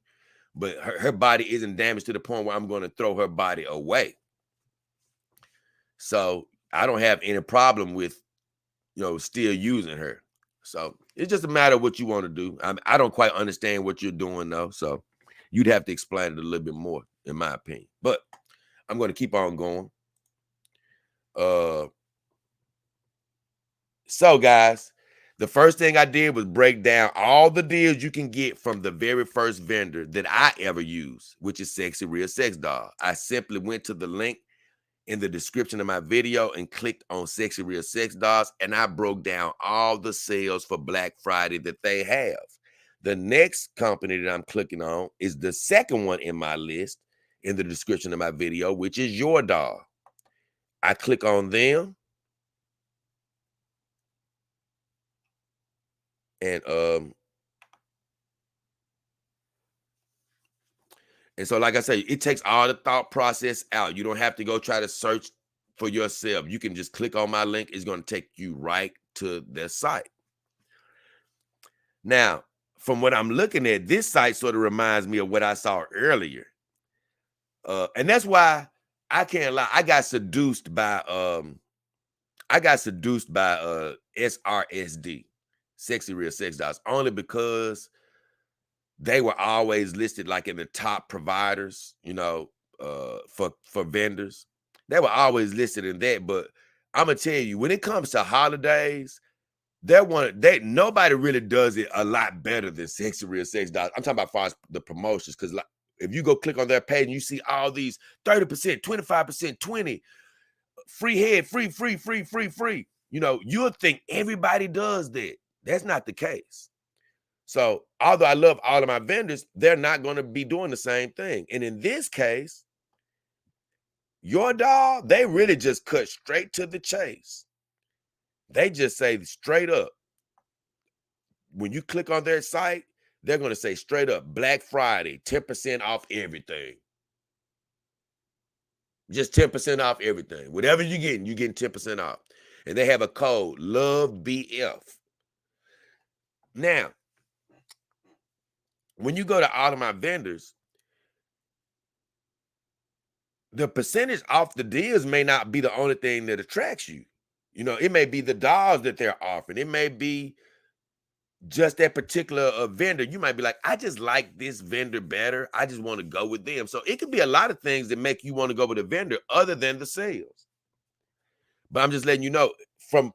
but her body isn't damaged to the point where I'm going to throw her body away. So I don't have any problem with still using her. So it's just a matter of what you want to do. I don't quite understand what you're doing though, so you'd have to explain it a little bit more, in my opinion. But I'm going to keep on going. So guys, the first thing I did was break down all the deals you can get from the very first vendor that I ever used, which is Sexy Real Sex Doll. I simply went to the link in the description of my video and clicked on Sexy Real Sex Dolls, and I broke down all the sales for Black Friday that they have. The next company that I'm clicking on is the second one in my list in the description of my video, which is Your Doll. I click on them, and so, like I say, it takes all the thought process out. You don't have to go try to search for yourself. You can just click on my link. It's going to take you right to their site. Now, from what I'm looking at, this site sort of reminds me of what I saw earlier. And that's why I can't lie. I got seduced by SRSD, Sexy Real Sex Dolls, only because they were always listed like in the top providers, for vendors. They were always listed in that. But I'm gonna tell you, when it comes to holidays, nobody really does it a lot better than Sexy Real Sex Dolls. I'm talking about as far as the promotions, because like, if you go click on their page and you see all these 30%, 25%, 20, free head, free, you'll think everybody does that. That's not the case. So although I love all of my vendors, they're not going to be doing the same thing. And in this case, Your Doll, they really just cut straight to the chase. They just say straight up, when you click on their site, they're going to say straight up, Black Friday, 10% off everything. Just 10% off everything. Whatever you're getting 10% off. And they have a code, LOVEBF. Now, when you go to all of my vendors, the percentage off the deals may not be the only thing that attracts you. You know, it may be the dollars that they're offering. It may be just that particular vendor. You might be like, I just like this vendor better. I just want to go with them. So it could be a lot of things that make you want to go with a vendor other than the sales. But I'm just letting you know from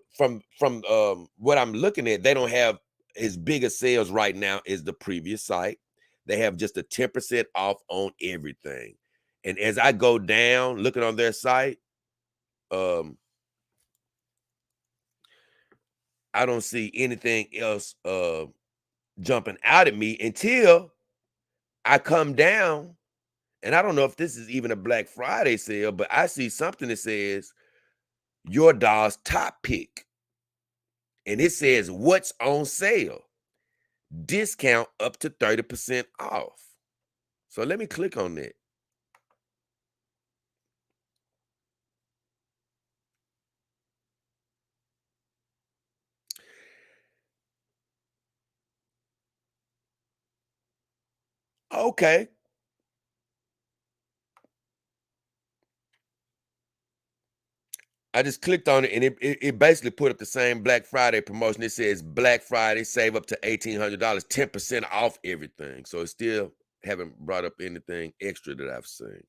what I'm looking at, they don't have as big a sales right now as the previous site. They have just a 10% off on everything. And as I go down looking on their site, I don't see anything else jumping out at me until I come down. And I don't know if this is even a Black Friday sale, but I see something that says your doll's top pick. And it says what's on sale. Discount up to 30% off. So let me click on that. Okay. I just clicked on it and it basically put up the same Black Friday promotion. It says Black Friday, save up to $1,800, 10% off everything. So it still haven't brought up anything extra that I've seen.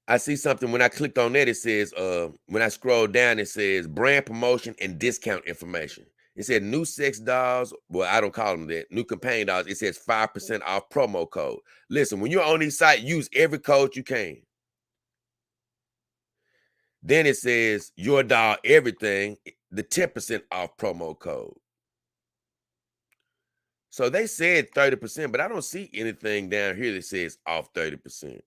I see something when I clicked on that, it says, when I scroll down, it says brand promotion and discount information. It said new sex dolls. Well, I don't call them that. New companion dolls. It says 5% off promo code. Listen, when you're on these sites, use every code you can. Then it says your doll everything, the 10% off promo code. So they said 30%, but I don't see anything down here that says off 30%.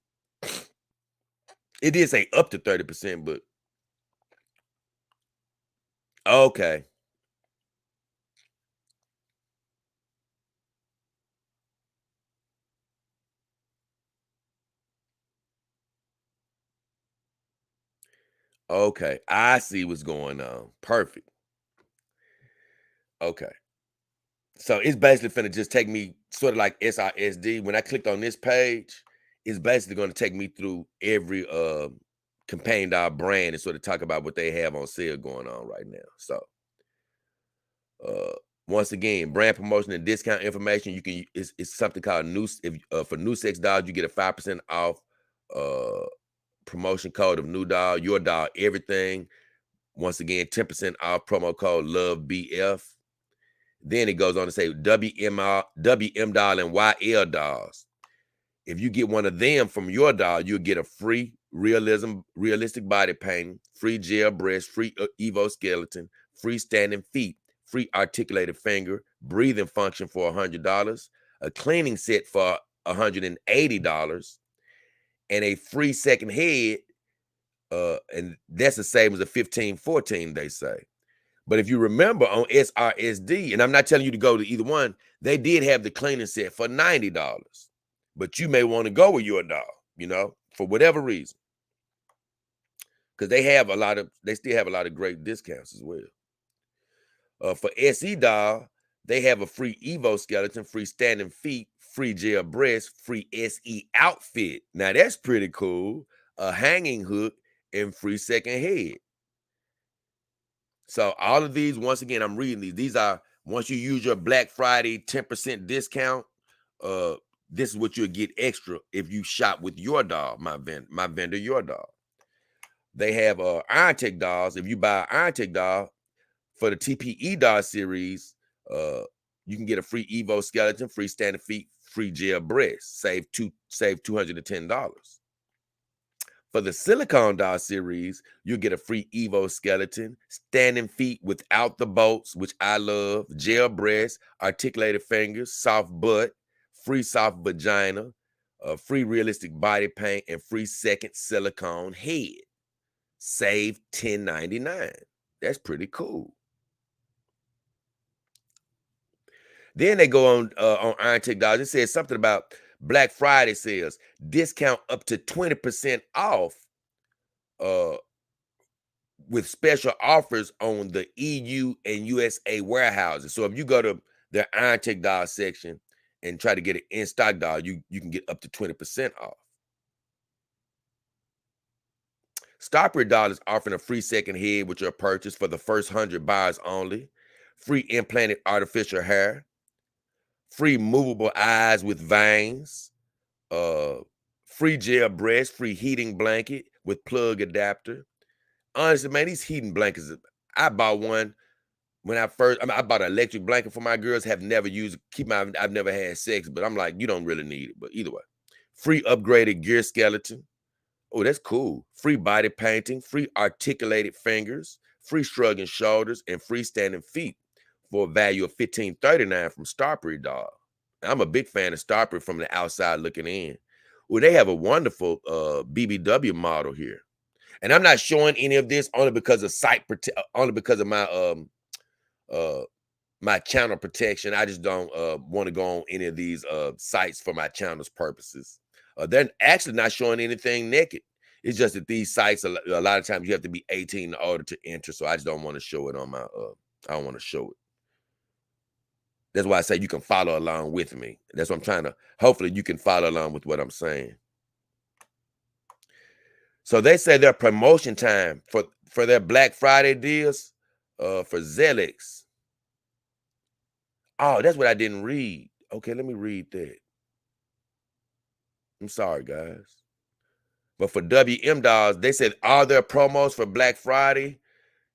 It did say up to 30%, but okay. Okay. I see what's going on. Perfect. Okay. So it's basically finna just take me sort of like SISD. When I clicked on this page, it's basically going to take me through every companion doll brand and sort of talk about what they have on sale going on right now. So uh once again, brand promotion and discount information. You can it's something called new if for new sex dolls, you get a 5% off uh promotion code of new doll, your doll, everything. Once again, 10% off promo code love BF. Then it goes on to say WM doll and YL dolls. If you get one of them from your doll, you'll get a free realistic body painting, free gel breast, free Evo skeleton, free standing feet, free articulated finger, breathing function for $100, a cleaning set for $180, and a free second head. And that's the same as a 15-14, they say. But if you remember on SRSD, and I'm not telling you to go to either one, they did have the cleaning set for $90. But you may want to go with your doll, for whatever reason. Because they still have a lot of great discounts as well. For SE doll, they have a free Evo skeleton, free standing feet, free gel breast, free SE outfit. Now that's pretty cool. A hanging hook and free second head. So all of these, once again, I'm reading these. These are once you use your Black Friday 10% discount. This is what you'll get extra if you shop with your doll, my vendor, your doll. They have Iron Tech dolls. If you buy an Iron Tech doll for the TPE doll series, you can get a free Evo skeleton, free standing feet, free gel breast. Save $210. For the silicone doll series, you'll get a free Evo skeleton, standing feet without the bolts, which I love, gel breast, articulated fingers, soft butt, free soft vagina, free realistic body paint, and free second silicone head. Save $10.99. That's pretty cool. Then they go on Iron Tech Dolls. It says something about Black Friday sales, discount up to 20% off with special offers on the EU and USA warehouses. So if you go to their Iron Tech doll section and try to get an in-stock doll, you can get up to 20% off. Starprint Doll is offering a free second head with your purchase for the first 100 buyers only, free implanted artificial hair, free movable eyes with veins, uh, free gel breast, free heating blanket with plug adapter. Honestly, man, these heating blankets, I bought one when I bought an electric blanket for my girls, have never used, I've never had sex, but I'm like, you don't really need it. But either way, free upgraded gear skeleton. Oh, that's cool. Free body painting, free articulated fingers, free shrugging shoulders, and free standing feet for a value of $15.39 from Starprint Doll. I'm a big fan of Starprint from the outside looking in. Well, they have a wonderful BBW model here. And I'm not showing any of this only because of only because of uh my channel protection. I just don't want to go on any of these sites for my channel's purposes. They're actually not showing anything naked. It's just that these sites, a lot of times you have to be 18 in order to enter. So I just don't want to show it on my, I don't want to show it. That's why I say you can follow along with me. That's what I'm trying to, hopefully you can follow along with what I'm saying. So they say their promotion time for their Black Friday deals for Zelix. Oh, that's what I didn't read. Okay, let me read that. I'm sorry, guys. But for WM Dolls, they said all their promos for Black Friday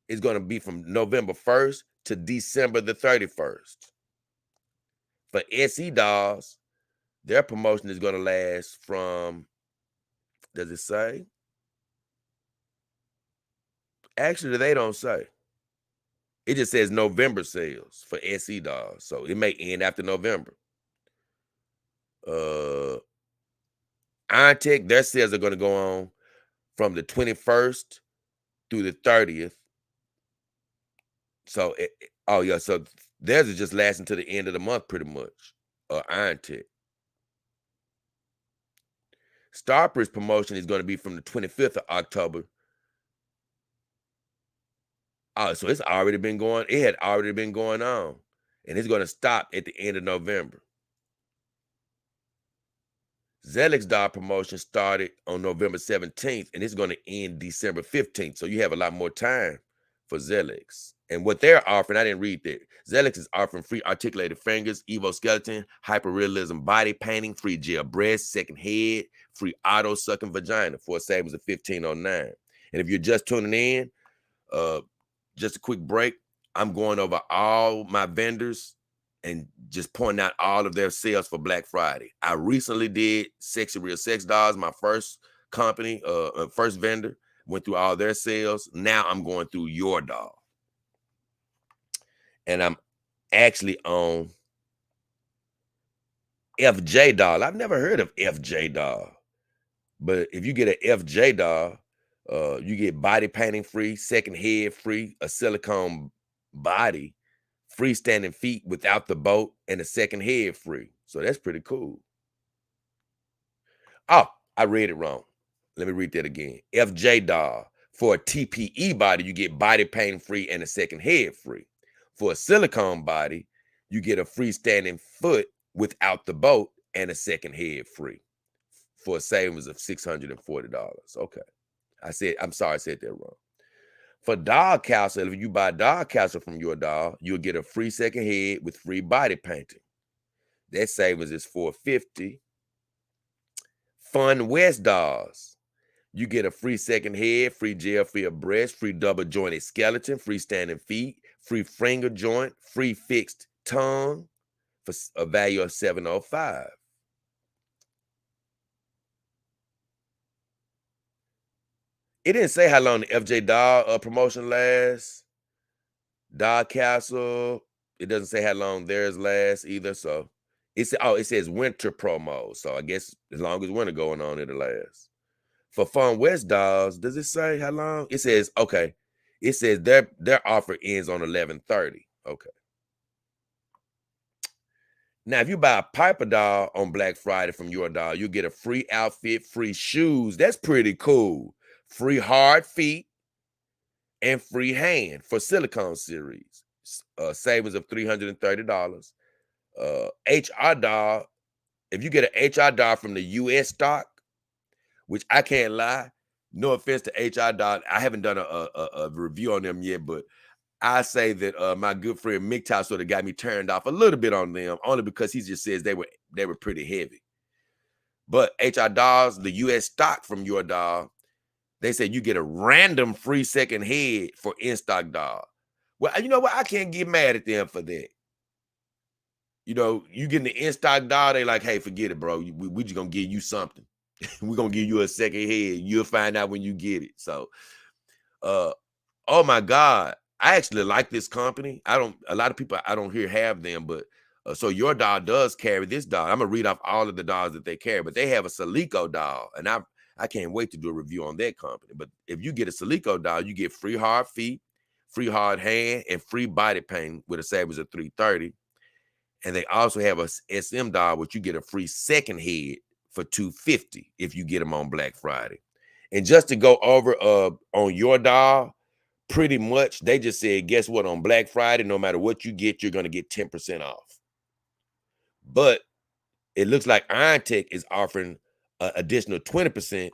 is going to be from November 1st to December the 31st. For SE Dolls, their promotion is going to last from, does it say? Actually, they don't say. It just says November sales for SE Dolls. So it may end after November. Iron Tech, their sales are going to go on from the 21st through the 30th. So, oh yeah, so theirs is just lasting to the end of the month pretty much. Iron Tech. Starprint's promotion is going to be from the 25th of October. Oh, so it's already been going, it had already been going on. And it's going to stop at the end of November. Zelix doll promotion started on November 17th, and it's going to end December 15th. So you have a lot more time for Zelix. And what they're offering, I didn't read that. Zelix is offering free articulated fingers, Evo skeleton, hyperrealism body painting, free gel breast, second head, free auto sucking vagina for a savings of $15.09. And if you're just tuning in, just a quick break, I'm going over all my vendors and just pointing out all of their sales for Black Friday. I recently did Sexy Real Sex Dolls, my first company, first vendor, went through all their sales. Now I'm going through Your Doll. And I'm actually on FJ Doll. I've never heard of FJ Doll. But if you get an FJ Doll, you get body painting free, second head free, a silicone body, freestanding feet without the boat, and a second head free. So that's pretty cool. Oh, I read it wrong. Let me read that again. FJ Doll. For a TPE body, you get body painting free and a second head free. For a silicone body, you get a freestanding foot without the boat and a second head free for a savings of $640. Okay. I'm sorry, I said that wrong. For Doll Castle, if you buy Doll Castle from Your Doll, you'll get a free second head with free body painting. That savings is $450. Fun West Dolls. You get a free second head, free gel for your breast, free double jointed skeleton, free standing feet, free finger joint, free fixed tongue for a value of $705. It didn't say how long the FJ Doll promotion lasts. Doll Castle, it doesn't say how long theirs lasts either. So it says winter promo. So I guess as long as winter going on, it'll last. For Fun West Dolls, does it say how long? It says, okay. It says their offer ends on 11/30. Okay. Now, if you buy a Piper doll on Black Friday from Your Doll, you get a free outfit, free shoes. That's pretty cool. Free hard feet, and free hand for silicone series. Savings of $330. HR Doll, if you get an HR Doll from the US stock, which I can't lie, no offense to HR Doll, I haven't done a review on them yet, but I say that my good friend MGTOW sort of got me turned off a little bit on them, only because he just says they were pretty heavy. But HR Dolls, the US stock from your doll, they said you get a random free second head for in-stock doll. Well, you know what? I can't get mad at them for that. You know, you getting the in-stock doll, they like, hey, forget it, bro. We just gonna give you something. We're gonna give you a second head. You'll find out when you get it. So oh my God. I actually like this company. A lot of people I don't hear have them, but so your doll does carry this doll. I'm gonna read off all of the dolls that they carry, but they have a Celeco doll, and I can't wait to do a review on that company. But if you get a Celeco doll, you get free hard feet, free hard hand, and free body paint with a savings of $330. And they also have a SM doll, which you get a free second head for $250 if you get them on Black Friday. And just to go over on your doll, pretty much they just said, guess what? On Black Friday, no matter what you get, you're gonna get 10% off. But it looks like Iron Tech is offering an additional 20%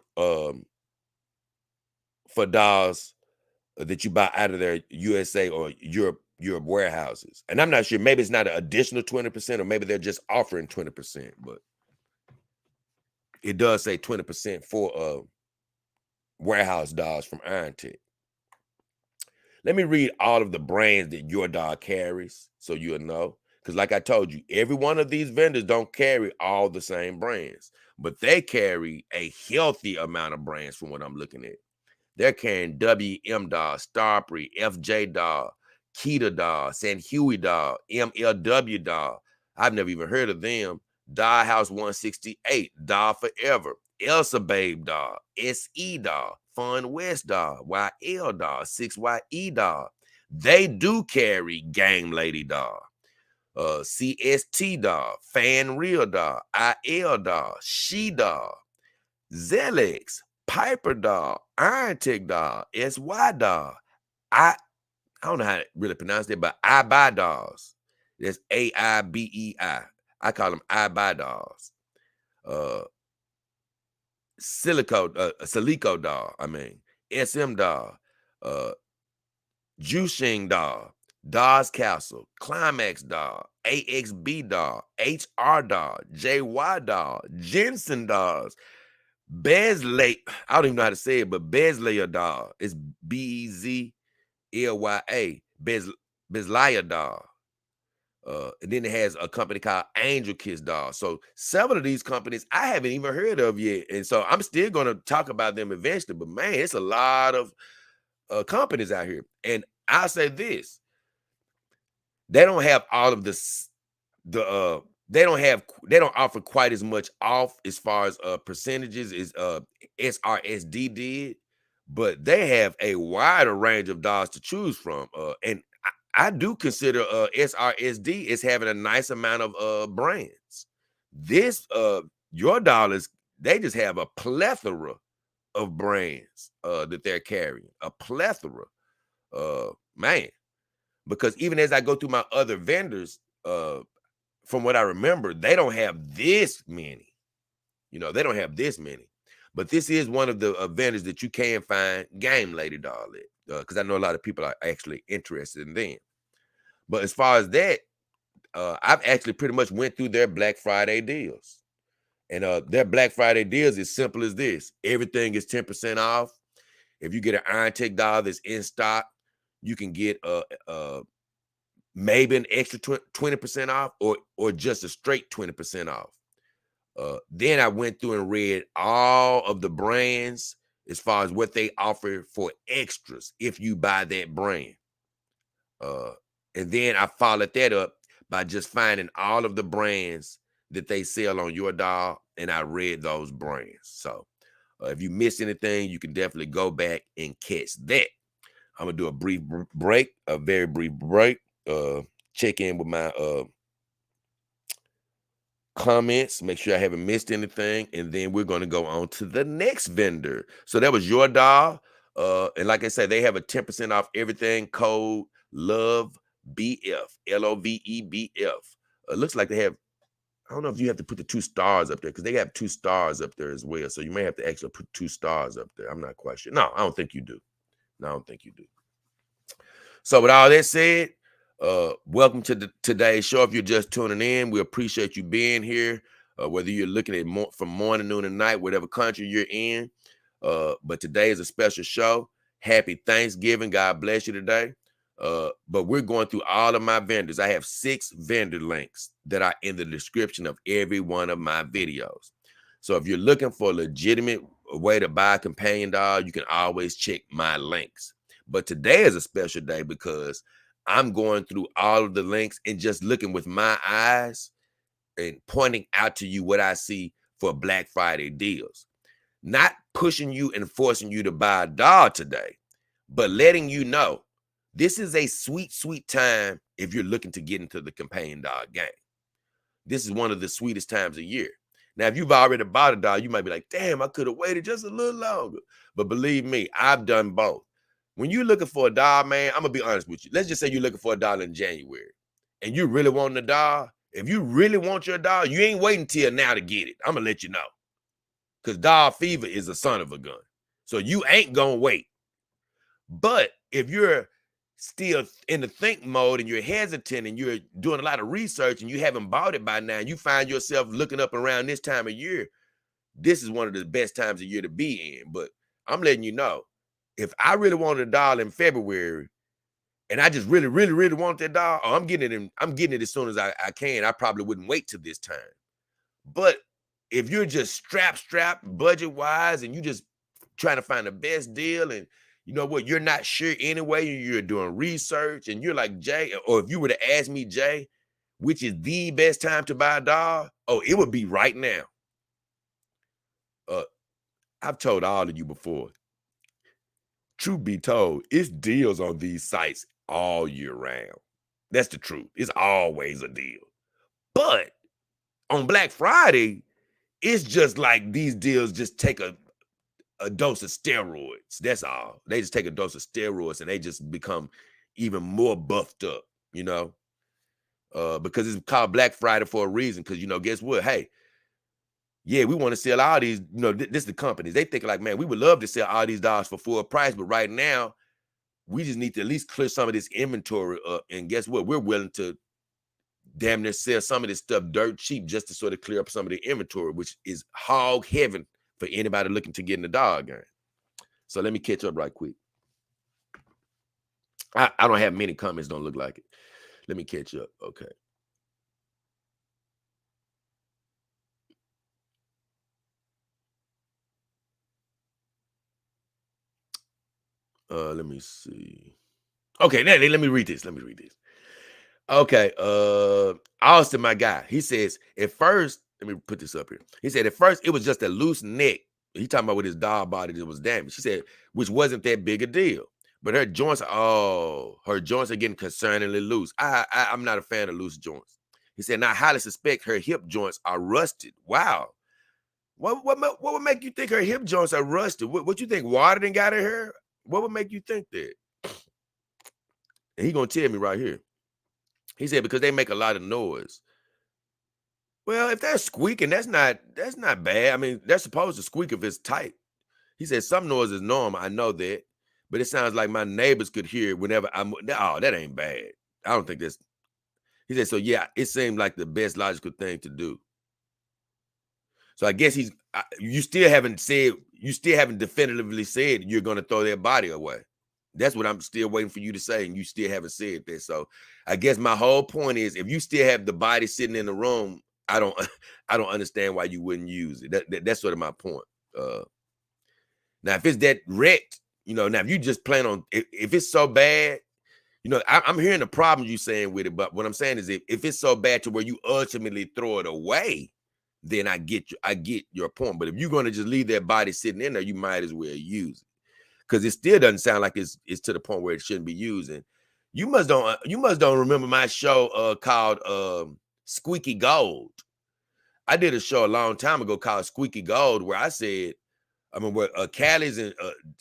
for dolls that you buy out of their USA or Europe warehouses. And I'm not sure, maybe it's not an additional 20%, or maybe they're just offering 20%, but it does say 20% for warehouse dolls from Iron Tech. Let me read all of the brands that your doll carries so you'll know. Because like I told you, every one of these vendors don't carry all the same brands, but they carry a healthy amount of brands from what I'm looking at. They're carrying WM Doll, Starprey, FJ Doll, Kita Doll, San Huey Doll, MLW Doll. I've never even heard of them. Doll House 168, Doll Forever, Elsa Babe Doll, SE Doll, Fun West Doll, YL Doll, 6YE Doll. They do carry Game Lady Doll, CST Doll, Fan Real Doll, IL Doll, She Doll, Zelex, Piper Doll, Iron Tech Doll, SY Doll. I don't know how to really pronounce it, but I Buy Dolls. That's AIBEI. I call them I Buy Dolls. Celeco Doll, SM Doll, Jushing Doll, Dolls Castle, Climax Doll, AXB Doll, HR Doll, JY Doll, Jensen Dolls, Bezlay, I don't even know how to say it, but Bezlaya Doll. It's BEZLYA, Bezlaya Doll. And then it has a company called Angel Kiss Doll. So several of these companies I haven't even heard of yet. And so I'm still going to talk about them eventually. But man, it's a lot of companies out here. And I'll say this. They don't have all of they don't offer quite as much off as far as percentages as SRSD did, but they have a wider range of dolls to choose from. And I do consider SRSD as having a nice amount of brands. This your dollars, they just have a plethora of brands that they're carrying. A plethora. Man. Because even as I go through my other vendors, from what I remember, they don't have this many. You know, they don't have this many. But this is one of the vendors that you can find Game Lady Doll at, because I know a lot of people are actually interested in them. But as far as that, I've actually pretty much went through their Black Friday deals. And their Black Friday deals is simple as this. Everything is 10% off. If you get an Iron Tech doll that's in stock, you can get maybe an extra 20% off or just a straight 20% off. Then I went through and read all of the brands as far as what they offer for extras if you buy that brand. And then I followed that up by just finding all of the brands that they sell on your doll, and I read those brands. So if you miss anything, you can definitely go back and catch that. I'm gonna do a brief break, a very brief break. Check in with my comments, make sure I haven't missed anything, and then we're going to go on to the next vendor. So that was your doll. And like I said, they have a 10% off everything code love BF, LOVEBF. It looks like they have, I don't know if you have to put the 2 stars up there because they have 2 stars up there as well. So you may have to actually put 2 stars up there. I'm not quite sure. No, I don't think you do. No, I don't think you do. So with all that said, welcome to today's show. If you're just tuning in, we appreciate you being here. Whether you're looking at from morning, noon, and night, whatever country you're in. But today is a special show. Happy Thanksgiving. God bless you today. But we're going through all of my vendors. I have 6 vendor links that are in the description of every one of my videos. So if you're looking for a legitimate way to buy a companion dog, you can always check my links. But today is a special day because I'm going through all of the links and just looking with my eyes and pointing out to you what I see for Black Friday deals. Not pushing you and forcing you to buy a dog today, but letting you know this is a sweet, sweet time if you're looking to get into the companion dog game. This is one of the sweetest times of year. Now, if you've already bought a dog, you might be like, damn, I could have waited just a little longer. But believe me, I've done both. When you're looking for a dog, man, I'm going to be honest with you. Let's just say you're looking for a dog in January and you really want a dog. If you really want your dog, you ain't waiting till now to get it. I'm going to let you know. Because dog fever is a son of a gun. So you ain't going to wait. But if you're still in the think mode and you're hesitant and you're doing a lot of research and you haven't bought it by now, and you find yourself looking up around this time of year, this is one of the best times of year to be in. But I'm letting you know, if I really wanted a dog in February and I just really, really, really want that dog, I'm getting it as soon as I can. I probably wouldn't wait till this time. But if you're just strapped budget-wise and you just trying to find the best deal, and you know what, you're not sure anyway, you're doing research and you're like, Jay, or if you were to ask me, Jay, which is the best time to buy a dog? Oh, it would be right now. I've told all of you before, truth be told, it's deals on these sites all year round. That's the truth. It's always a deal. But on Black Friday, it's just like these deals just take a dose of steroids. That's all. They just take a dose of steroids and they just become even more buffed up, you know, because it's called Black Friday for a reason. Because, you know, guess what? Hey, yeah, we want to sell all these, you know, this is the companies. They think like, man, we would love to sell all these dogs for full price. But right now, we just need to at least clear some of this inventory up. And guess what? We're willing to damn near sell some of this stuff dirt cheap just to sort of clear up some of the inventory, which is hog heaven for anybody looking to get in the dog game. So let me catch up right quick. I don't have many comments, don't look like it. Let me catch up. Okay. Let me see. Okay, let me read this. Okay, Austin, my guy, he says, at first, let me put this up here. He said, at first, it was just a loose neck. He talking about with his dog body that was damaged. He said, which wasn't that big a deal. But her joints are getting concerningly loose. I'm not a fan of loose joints. He said, now I highly suspect her hip joints are rusted. Wow. What would make you think her hip joints are rusted? What you think, water done got in her? What would make you think that? And he gonna tell me right here. He said, because they make a lot of noise. Well, if they're squeaking, that's not bad. I mean, they're supposed to squeak if it's tight. He said, some noise is normal. I know that. But it sounds like my neighbors could hear it whenever I'm, oh, that ain't bad. I don't think that's, he said, so yeah, it seemed like the best logical thing to do. So I guess you still haven't definitively said you're going to throw their body away. That's what I'm still waiting for you to say, and you still haven't said that. So I guess my whole point is, if you still have the body sitting in the room, I don't understand why you wouldn't use it. That's sort of my point. Now, if it's that wrecked, you know, now if you just plan on, if it's so bad, you know, I'm hearing the problems you're saying with it, but what I'm saying is, if it's so bad to where you ultimately throw it away, then I get your point. But if you're going to just leave that body sitting in there, you might as well use it, because it still doesn't sound like it's to the point where it shouldn't be used. And you must don't remember my show called Squeaky Gold. I did a show a long time ago called Squeaky Gold, where I said I mean, what Callie's and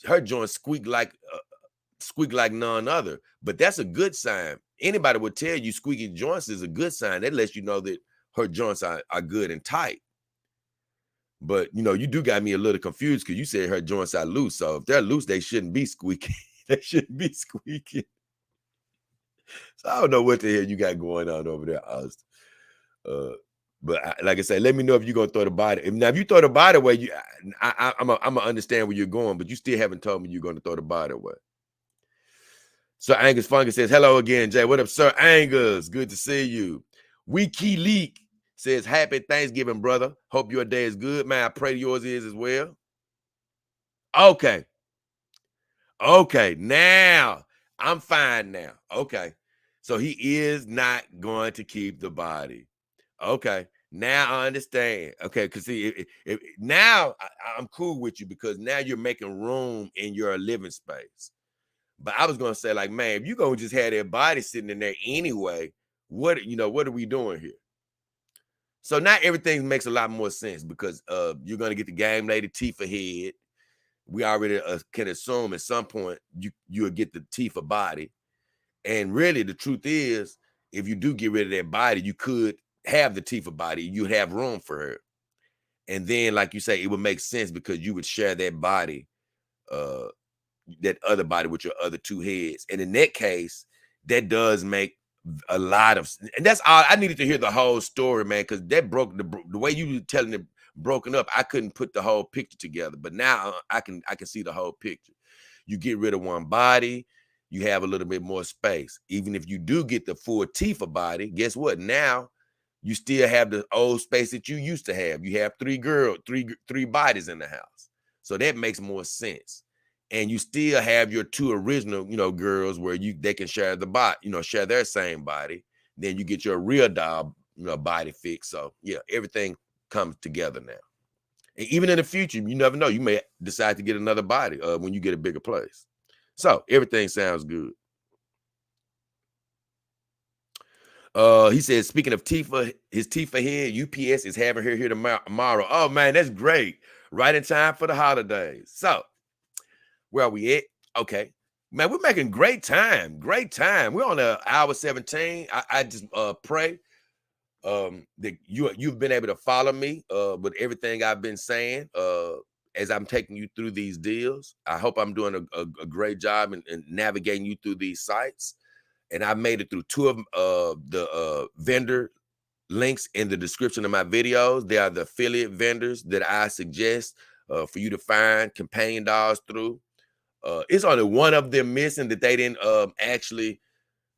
her joints squeak like none other. But that's a good sign. Anybody would tell you squeaky joints is a good sign. That lets you know that her joints are good and tight. But you do got me a little confused because you said her joints are loose. So if they're loose, they shouldn't be squeaky. They shouldn't be squeaky. So I don't know what the hell you got going on over there, Austin. But like I said, let me know if you're gonna throw the body. Now, if you throw the body away, I'm gonna understand where you're going, but you still haven't told me you're gonna throw the body away. Sir Angus Fungus says, hello again, Jay. What up, Sir Angus? Good to see you. Wiki Leak says, happy Thanksgiving, brother. Hope your day is good, man. I pray yours is as well. Okay. Now I'm fine now. Okay. So he is not going to keep the body. Okay. Now I understand. Okay. Because see, now I'm cool with you because now you're making room in your living space. But I was gonna say, like, man, if you gonna just have that body sitting in there anyway, what are we doing here? So now everything makes a lot more sense because you're gonna get the game lady Tifa head. We already can assume at some point you'll get the Tifa body. And really, the truth is, if you do get rid of that body, you could have the Tifa body. You'd have room for her. And then, like you say, it would make sense because you would share that body, that other body with your other two heads. And in that case, that does make a lot of, and that's all I needed to hear the whole story, man, because that broke the way you were telling it broken up. I couldn't put the whole picture together, but now I can see the whole picture. You get rid of one body, you have a little bit more space. Even if you do get the full Tifa body, guess what? Now you still have the old space that you used to have. You have three bodies in the house, so that makes more sense. And you still have your two original, girls where they can share the body, share their same body. Then you get your real doll, body fix. So yeah, everything comes together now. And even in the future, you never know. You may decide to get another body when you get a bigger place. So everything sounds good. He says, speaking of Tifa, his Tifa head, UPS is having her here tomorrow. Oh man, that's great. Right in time for the holidays. So where are we at? Okay. Man, we're making great time. Great time. We're on hour 17. I just pray that you've been able to follow me with everything I've been saying as I'm taking you through these deals. I hope I'm doing a great job in navigating you through these sites. And I made it through two of the vendor links in the description of my videos. They are the affiliate vendors that I suggest for you to find companion dolls through. It's only one of them missing that they didn't actually.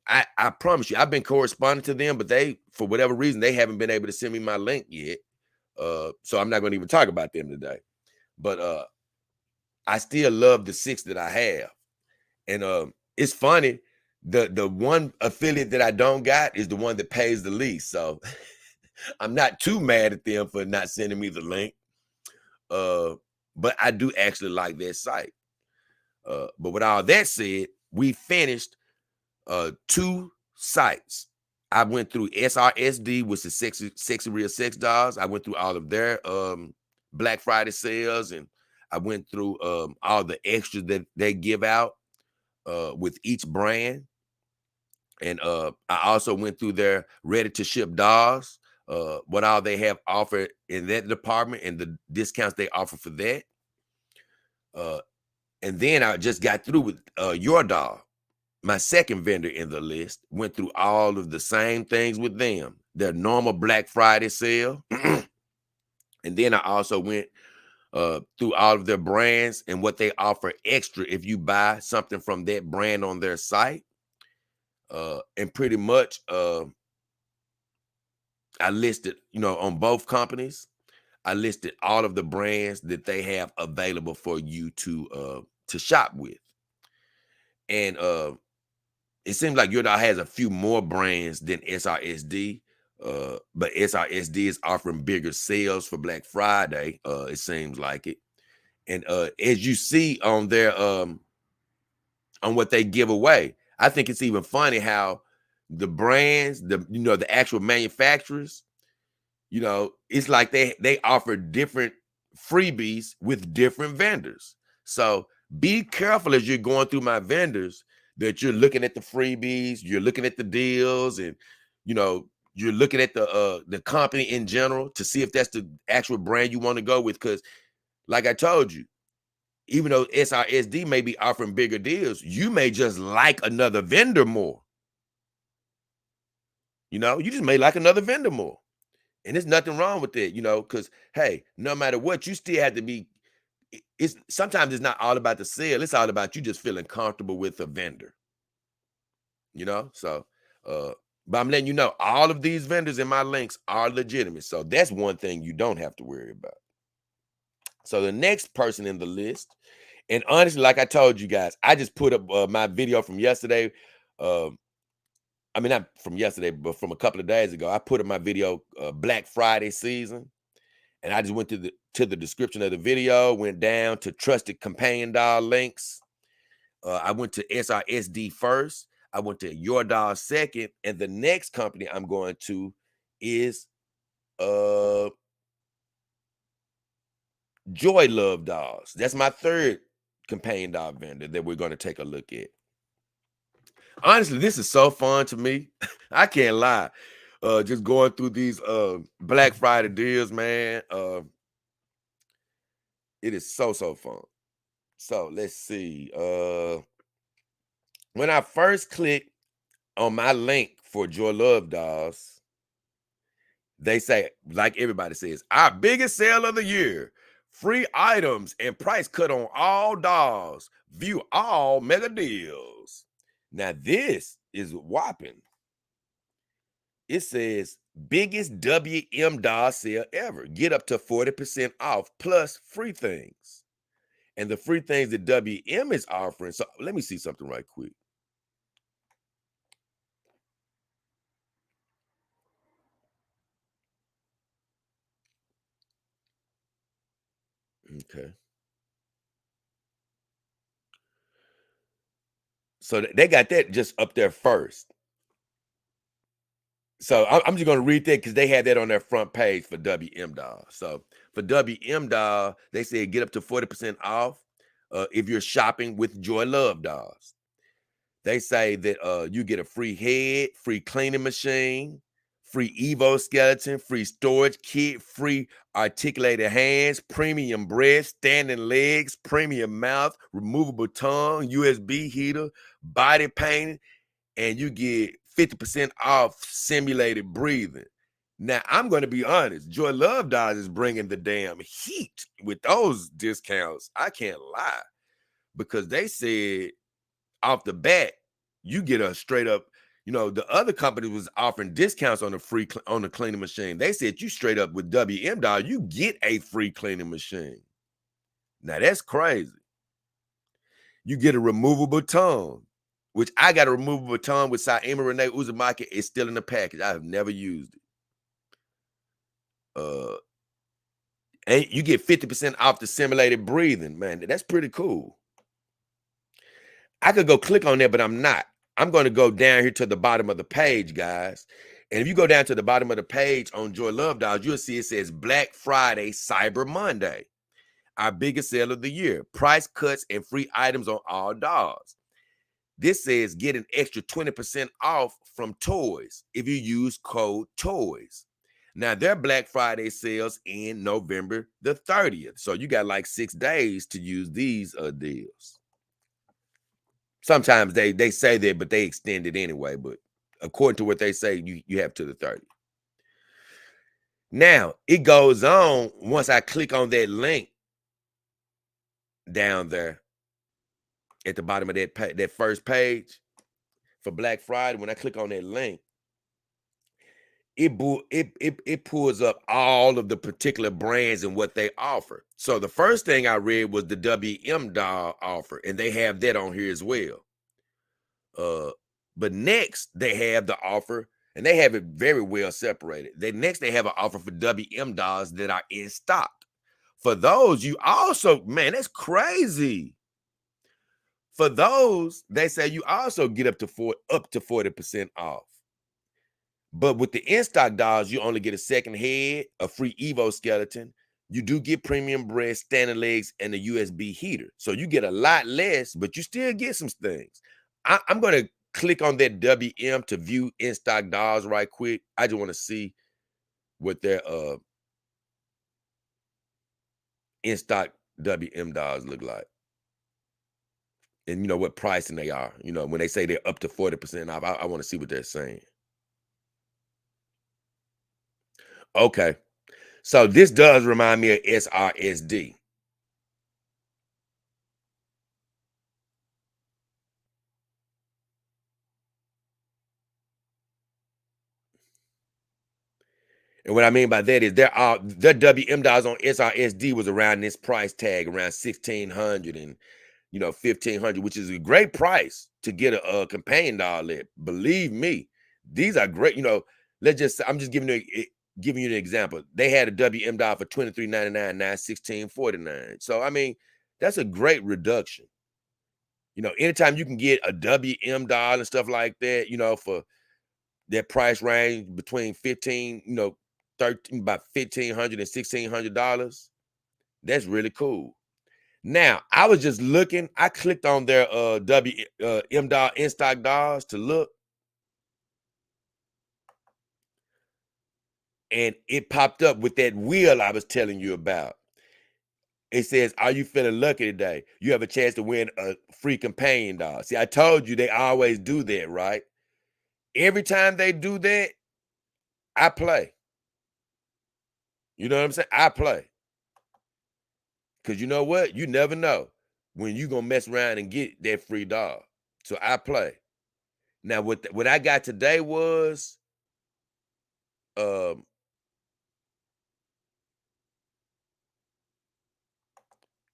I promise you, I've been corresponding to them, but they, for whatever reason, they haven't been able to send me my link yet. So I'm not going to even talk about them today. But I still love the 6 that I have. And it's funny, the one affiliate that I don't got is the one that pays the least. So I'm not too mad at them for not sending me the link. But I do actually like that site. But with all that said, we finished 2 sites. I went through SRSD, which is Sexy Real Sex Dolls. I went through all of their Black Friday sales, and I went through all the extras that they give out with each brand. And I also went through their ready to ship dolls, what all they have offered in that department and the discounts they offer for that. And then I just got through with Your Doll, my second vendor in the list. Went through all of the same things with them, their normal Black Friday sale. And then I also went through all of their brands and what they offer extra if you buy something from that brand on their site. And pretty much I listed, on both companies, I listed all of the brands that they have available for you to shop with. And it seems like Your Doll has a few more brands than SRSD, but SRSD is offering bigger sales for Black Friday. It seems like it. And as you see on their on what they give away, I think it's even funny how the brands, the actual manufacturers, it's like they offer different freebies with different vendors. So be careful as you're going through my vendors that you're looking at the freebies, you're looking at the deals, and you know, you're looking at the company in general to see if that's the actual brand you want to go with. Because, like I told you, even though SRSD may be offering bigger deals, you may just like another vendor more. You know, you just may like another vendor more. And there's nothing wrong with it, you know, because hey, no matter what, you still have to be. It's sometimes it's not all about the sale, it's all about you just feeling comfortable with a vendor, you know. So but I'm letting you know all of these vendors in my links are legitimate. So that's one thing you don't have to worry about. So the next person in the list, and honestly, like I told you guys, I just put up my video from yesterday. Um, I mean, not from yesterday, but from a couple of days ago. I put up my video Black Friday season, and I just went to the description of the video, went down to trusted companion doll links. I went to SRSD first. I went to Your Doll second, and the next company I'm going to is uh Joy Love Dolls. That's my third companion doll vendor that we're going to take a look at. Honestly, this is so fun to me. I can't lie. Just going through these Black Friday deals, man. It is so fun. So let's see. When I first clicked on my link for Joy Love Dolls, they say, like everybody says, our biggest sale of the year. Free items and price cut on all dolls. View all mega deals. Now, this is whopping. It says biggest WM doll sale ever. Get up to 40% off plus free things. And the free things that WM is offering. So let me see something right quick. Okay. So they got that just up there first. So I'm just going to read that because they had that on their front page for WM Doll. So for WM Doll, they said get up to 40% off if you're shopping with Joy Love Dolls. They say that you get a free head, free cleaning machine, free Evo skeleton, free storage kit, free articulated hands, premium breast, standing legs, premium mouth, removable tongue, USB heater, body painting, and you get 50% off simulated breathing. Now, I'm going to be honest, Joy Love Dolls is bringing the damn heat with those discounts. I can't lie because they said off the bat, you get a straight up, you know, the other company was offering discounts on the on the cleaning machine. They said you straight up with WM Doll, you get a free cleaning machine. Now that's crazy. You get a removable tongue, which I got a removable tongue with Saima Renee Uzumaki. It's still in the package. I have never used it. And you get 50% off the simulated breathing, man. That's pretty cool. I could go click on that, but I'm not. I'm going to go down here to the bottom of the page, guys. And if you go down to the bottom of the page on Joy Love Dolls, you'll see it says Black Friday, Cyber Monday, our biggest sale of the year. Price cuts and free items on all dolls. This says get an extra 20% off from toys if you use code TOYS. Now, their Black Friday sales end November the 30th. So you got like 6 days to use these deals. Sometimes they say that, but they extend it anyway. But according to what they say, you have to the 30th. Now, it goes on once I click on that link down there at the bottom of that first page for Black Friday. When I click on that link, it pulls up all of the particular brands and what they offer. So the first thing I read was the WM Doll offer, and they have that on here as well. But next they have the offer, and they have it very well separated. They have an offer for WM dolls that are in stock. For those, you also, man, that's crazy. For those, they say you also get up to 40% off. But with the in-stock dolls, you only get a second head, a free Evo skeleton, you do get premium breast, standing legs, and a USB heater. So you get a lot less, but you still get some things. I'm going to click on that WM to view in stock dolls right quick. I just want to see what their in stock WM dolls look like. And you know what pricing they are. You know, when they say they're up to 40% off, I want to see what they're saying. Okay. So this does remind me of SRSD. And what I mean by that is the WM dolls on SRSD was around this price tag, around 1600 and 1500, which is a great price to get a companion doll at. Believe me, these are great. Let's just I'm just giving you an example. They had a WM doll for $23.99, now $16.49. So I mean, that's a great reduction. Anytime you can get a WM doll and stuff like that, for that price range between 13 about $1,500 and $1,600, that's really cool. Now, I was just looking. I clicked on their M doll in stock dolls to look, and it popped up with that wheel I was telling you about. It says, "Are you feeling lucky today? You have a chance to win a free companion doll." See, I told you they always do that, right? Every time they do that, I play. You know what I'm saying? I play. Because you know what? You never know when you gonna mess around and get that free doll. So I play. Now, what I got today was um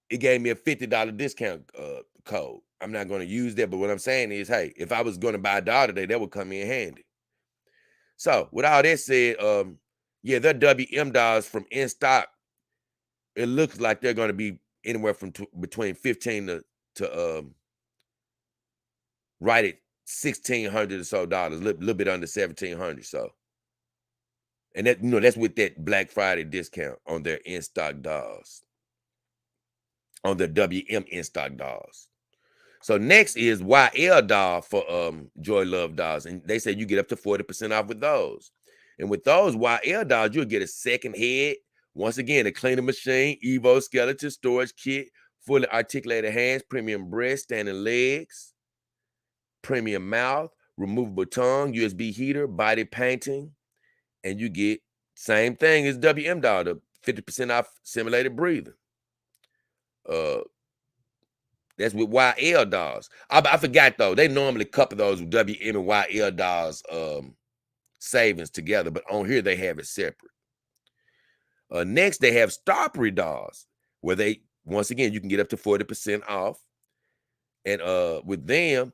it gave me a $50 discount code. I'm not going to use that, but what I'm saying is, hey, if I was going to buy a doll today, that would come in handy. So, with all that said, yeah, their WM dolls from in stock, it looks like they're going to be anywhere from between 15 to right at 1,600 or so dollars, a little bit under 1,700. So, and that's with that Black Friday discount on their in stock dolls, on their WM in stock dolls. So next is YL doll for Joy Love dolls, and they said you get up to 40% off with those. And with those YL dolls, you'll get a second head. Once again, a cleaning machine, Evo skeleton storage kit, fully articulated hands, premium breast, standing legs, premium mouth, removable tongue, USB heater, body painting, and you get same thing as WM doll, the 50% off simulated breathing. That's with YL dolls. I forgot though. They normally couple those with WM and YL dolls savings together, but on here they have it separate. Next, they have Starbury dolls, where they once again you can get up to 40% off. And with them,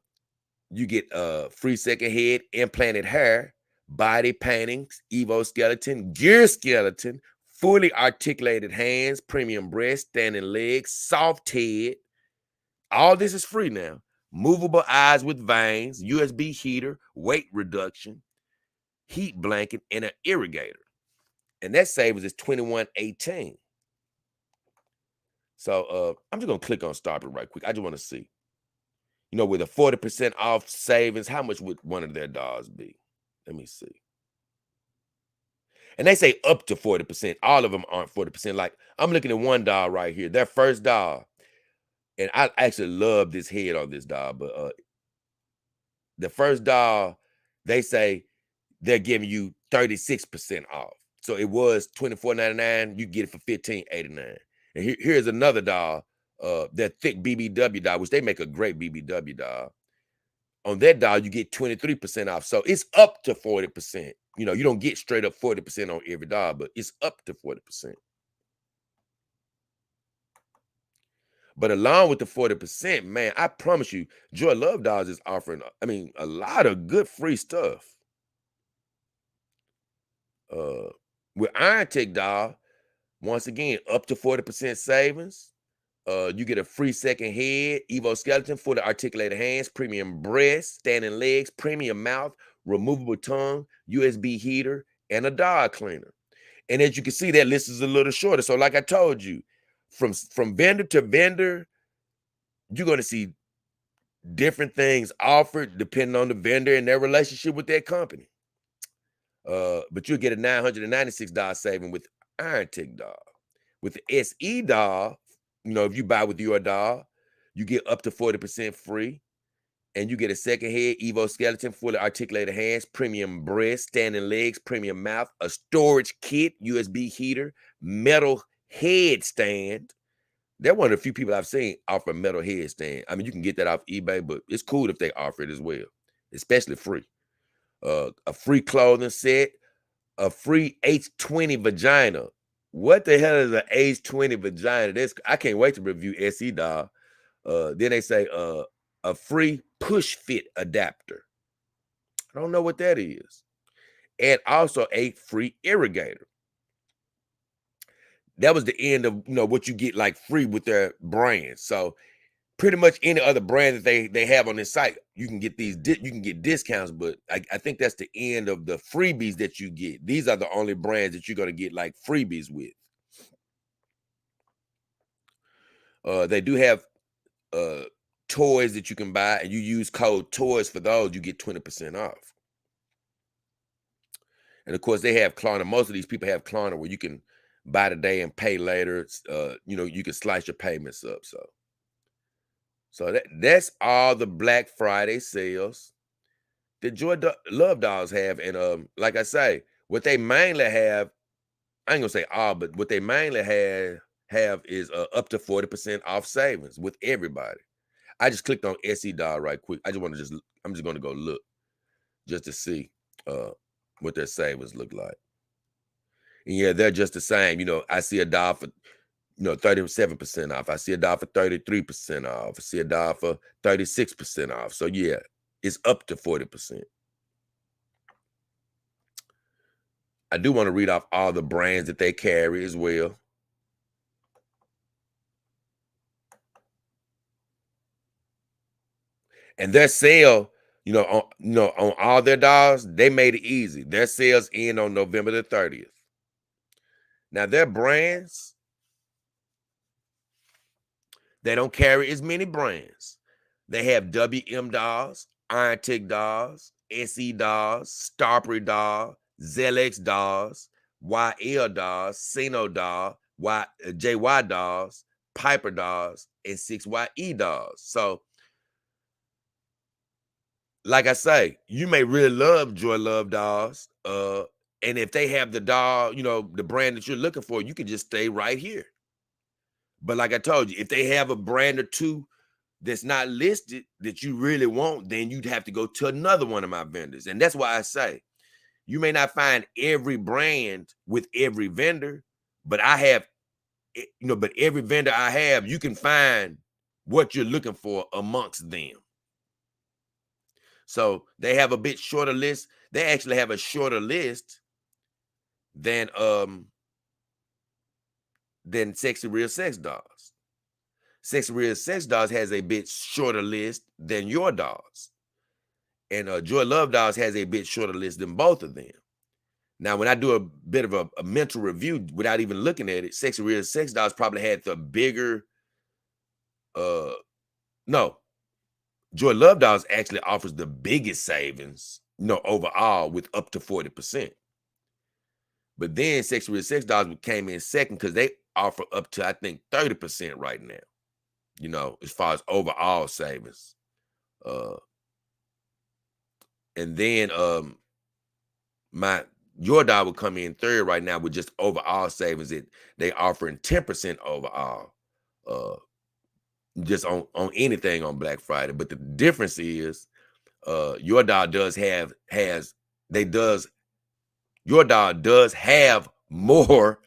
you get free second head, implanted hair, body paintings, Evo skeleton, gear skeleton, fully articulated hands, premium breast, standing legs, soft head. All this is free now. Movable eyes with veins, USB heater, weight reduction, heat blanket, and an irrigator. And that savings is $21.18. So I'm just gonna click on Starbury right quick. I just want to see. With a 40% off savings, how much would one of their dolls be? Let me see. And they say up to 40%. All of them aren't 40%. Like I'm looking at one doll right here, their first doll. And I actually love this head on this doll, but the first doll, they say they're giving you 36% off. So it was $24.99. You get it for $15.89. And here's another doll, that thick BBW doll, which they make a great BBW doll. On that doll, you get 23% off. So it's up to 40%. You don't get straight up 40% on every doll, but it's up to 40%. But along with the 40%, man, I promise you, Joy Love Dolls is offering, a lot of good free stuff. Uh, with Iron Tech Doll, once again, up to 40% savings. You get a free second head, Evo skeleton, fully articulated hands, premium breast, standing legs, premium mouth, removable tongue, USB heater, and a doll cleaner. And as you can see, that list is a little shorter. So like I told you, from vendor to vendor, you're going to see different things offered depending on the vendor and their relationship with that company. But you'll get a $996 saving with Iron Tick doll. With the SE doll, if you buy with your doll, you get up to 40% free. And you get a second head, Evo skeleton, fully articulated hands, premium breast, standing legs, premium mouth, a storage kit, USB heater, metal headstand. They're one of the few people I've seen offer a metal headstand. I mean, you can get that off eBay, but it's cool if they offer it as well, especially free. A free clothing set, a free H20 vagina. What the hell is an H20 vagina? I can't wait to review SE doll. Then they say a free push fit adapter. I don't know what that is. And also a free irrigator. That was the end of what you get like free with their brand. So pretty much any other brand that they have on this site, you can get you can get discounts, but I think that's the end of the freebies that you get. These are the only brands that you're gonna get like freebies with. They do have toys that you can buy, and you use code TOYS for those, you get 20% off. And of course, they have Klarna. Most of these people have Klarna where you can buy today and pay later. You can slice your payments up. So that's all the Black Friday sales that Joy Love Dolls have. And like I say, what they mainly have, I ain't gonna say all, but what they mainly have is up to 40% off savings with everybody. I just clicked on SE doll right quick. I'm just gonna go look just to see what their savings look like. And yeah, they're just the same. I see a doll for 37% off. I see a doll for 33% off. I see a doll for 36% off. So yeah, it's up to 40%. I do want to read off all the brands that they carry as well. And their sale, on all their dolls, they made it easy. Their sales end on November the 30th. Now their brands, they don't carry as many brands. They have WM dolls, Iron Tick dolls, SE dolls, Starprey doll, ZLX dolls, YL dolls, Sino doll, JY dolls, Piper dolls, and 6YE dolls. So, like I say, you may really love Joy Love Dolls. And if they have the doll, the brand that you're looking for, you can just stay right here. But like I told you, if they have a brand or two that's not listed that you really want, then you'd have to go to another one of my vendors. And that's why I say you may not find every brand with every vendor, but I have, but every vendor I have, you can find what you're looking for amongst them. So they have a bit shorter list. They actually have a shorter list than Sexy Real Sex Dolls. Sexy Real Sex Dolls has a bit shorter list than your dolls. And Joy Love Dolls has a bit shorter list than both of them. Now, when I do a bit of a mental review without even looking at it, Sexy Real Sex Dolls probably had the bigger, no, Joy Love Dolls actually offers the biggest savings, overall with up to 40%. But then Sexy Real Sex Dolls came in second because they offer up to, I think, 30% right now, as far as overall savings. And then your doll will come in third right now with just overall savings. They offering 10% overall, just on anything on Black Friday. But the difference is, your doll your doll does have more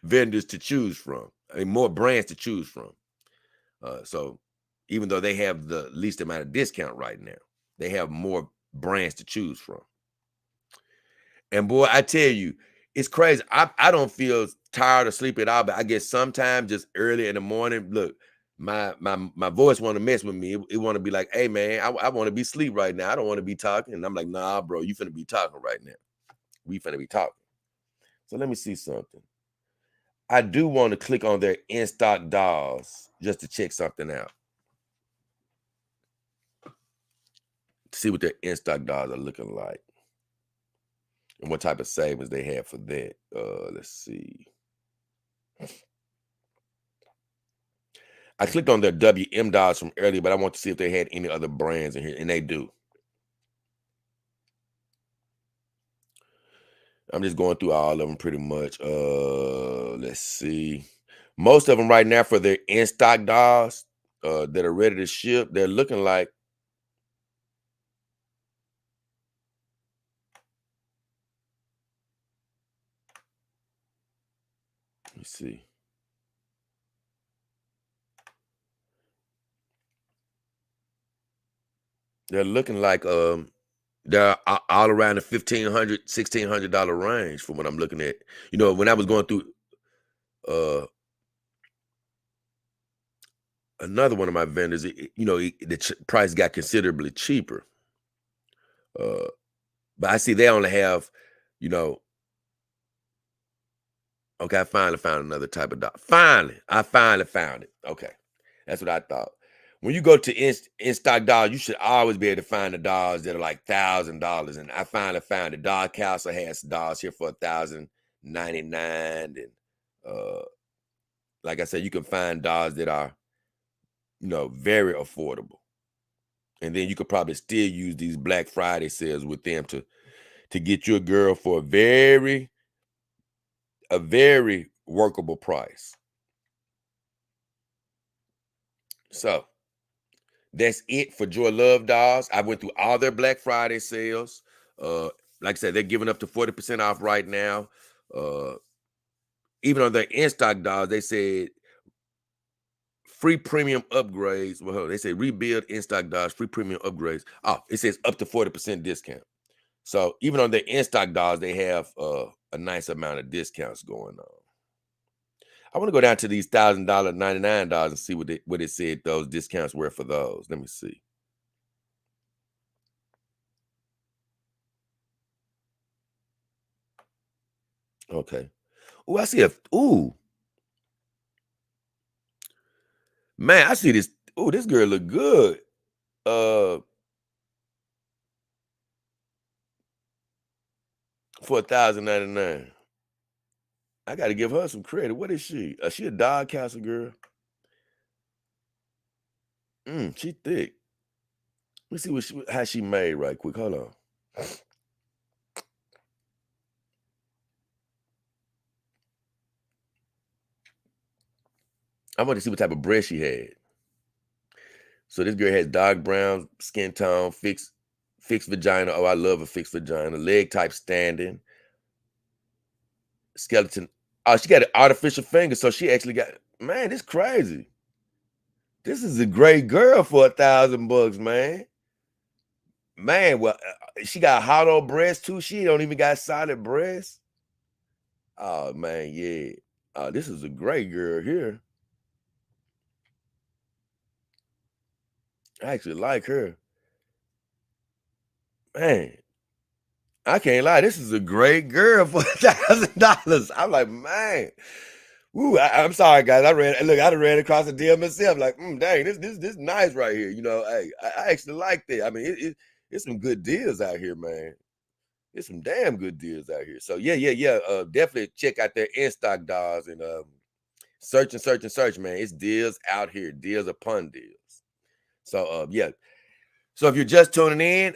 vendors to choose from, more brands to choose from. So even though they have the least amount of discount right now, they have more brands to choose from. And boy, I tell you, it's crazy. I don't feel tired or sleepy at all, but I guess sometimes just early in the morning, look, my voice want to mess with me. It want to be like, hey man, I want to be asleep right now. I don't want to be talking. And I'm like, nah, bro, you finna be talking right now. We finna be talking. So let me see something. I do want to click on their in-stock dolls just to check something out. To see what their in-stock dolls are looking like. And what type of savings they have for that. Let's see. I clicked on their WM dolls from earlier, but I want to see if they had any other brands in here, and they do. I'm just going through all of them pretty much. Let's see. Most of them right now for their in-stock dolls that are ready to ship, they're looking like. Let me see. They're looking like they're all around the $1,500, $1,600 range from what I'm looking at. You know, when I was going through another one of my vendors, the price got considerably cheaper. But I see they only have, you know, okay, I finally found another type of dog. I finally found it. Okay, that's what I thought. When you go to in-stock dolls, you should always be able to find the dolls that are like $1,000. And I finally found it. Dog Castle has dolls here for $1,099. And like I said, you can find dolls that are, very affordable. And then you could probably still use these Black Friday sales with them to get your girl for a very workable price. So that's it for Joy Love Dolls. I went through all their Black Friday sales. Like I said, they're giving up to 40% off right now. Even on their in-stock dolls, they said free premium upgrades. Well, they say rebuild in-stock dolls, free premium upgrades. Oh, it says up to 40% discount. So even on their in-stock dolls, they have a nice amount of discounts going on. I want to go down to these $1,000, $99 and see what it said those discounts were for those. Let me see. Okay. Oh, I see man, I see this. Oh, this girl look good. For $1,099. I got to give her some credit. What is she? She a Dog Castle girl. She thick. Let me see how she made right quick. Hold on. I want to see what type of breast she had. So this girl has dark brown skin tone, fixed vagina. Oh, I love a fixed vagina. Leg type standing. Skeleton. Oh, she got an artificial finger, so she actually got. Man, this crazy. This is a great girl for $1,000, man. Man, well, she got hollow breasts too. She don't even got solid breasts. Oh man, yeah. This is a great girl here. I actually like her. Man, I can't lie. This is a great girl for $1,000. I'm like, man. Woo, I'm sorry, guys. I done ran across the deal myself. Like, dang, this nice right here. Hey, I actually like that. I mean, it's some good deals out here, man. It's some damn good deals out here. So yeah. Definitely check out their in-stock dolls and search, man. It's deals out here, deals upon deals. So yeah. So if you're just tuning in,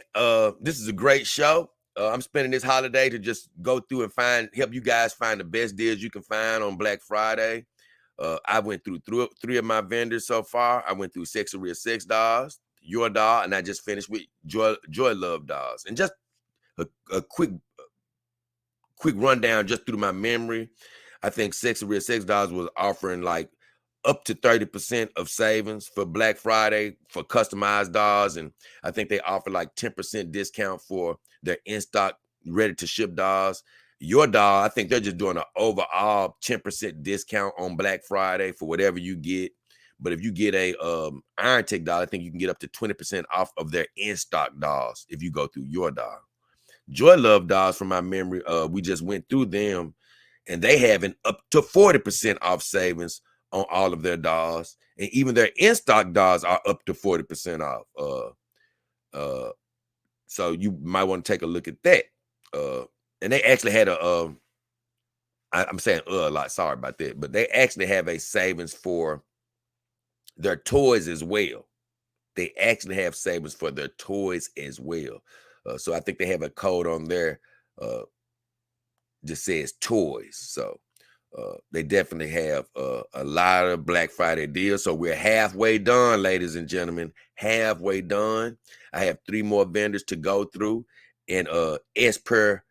this is a great show. I'm spending this holiday to just go through and help you guys find the best deals you can find on Black Friday. I went through three of my vendors so far. I went through Sexaria Sex Dolls, Your Doll, and I just finished with Joy Love Dolls. And just a quick rundown just through my memory. I think Sexaria Sex Dolls was offering like up to 30% of savings for Black Friday for customized dolls. And I think they offer like 10% discount for their in-stock ready to ship dolls. Your Doll, I think they're just doing an overall 10% discount on Black Friday for whatever you get. But if you get a Iron Tech doll, I think you can get up to 20% off of their in-stock dolls if you go through Your Doll. Joy Love Dolls, from my memory, we just went through them, and they having up to 40% off savings on all of their dolls, and even their in-stock dolls are up to 40% off. So you might want to take a look at that. And they actually had I'm saying a lot, sorry about that, but they actually have a savings for their toys as well. They actually have savings for their toys as well. So I think they have a code on there just says toys. So they definitely have a lot of Black Friday deals. So we're halfway done, ladies and gentlemen, halfway done. I have 3 more vendors to go through, and as per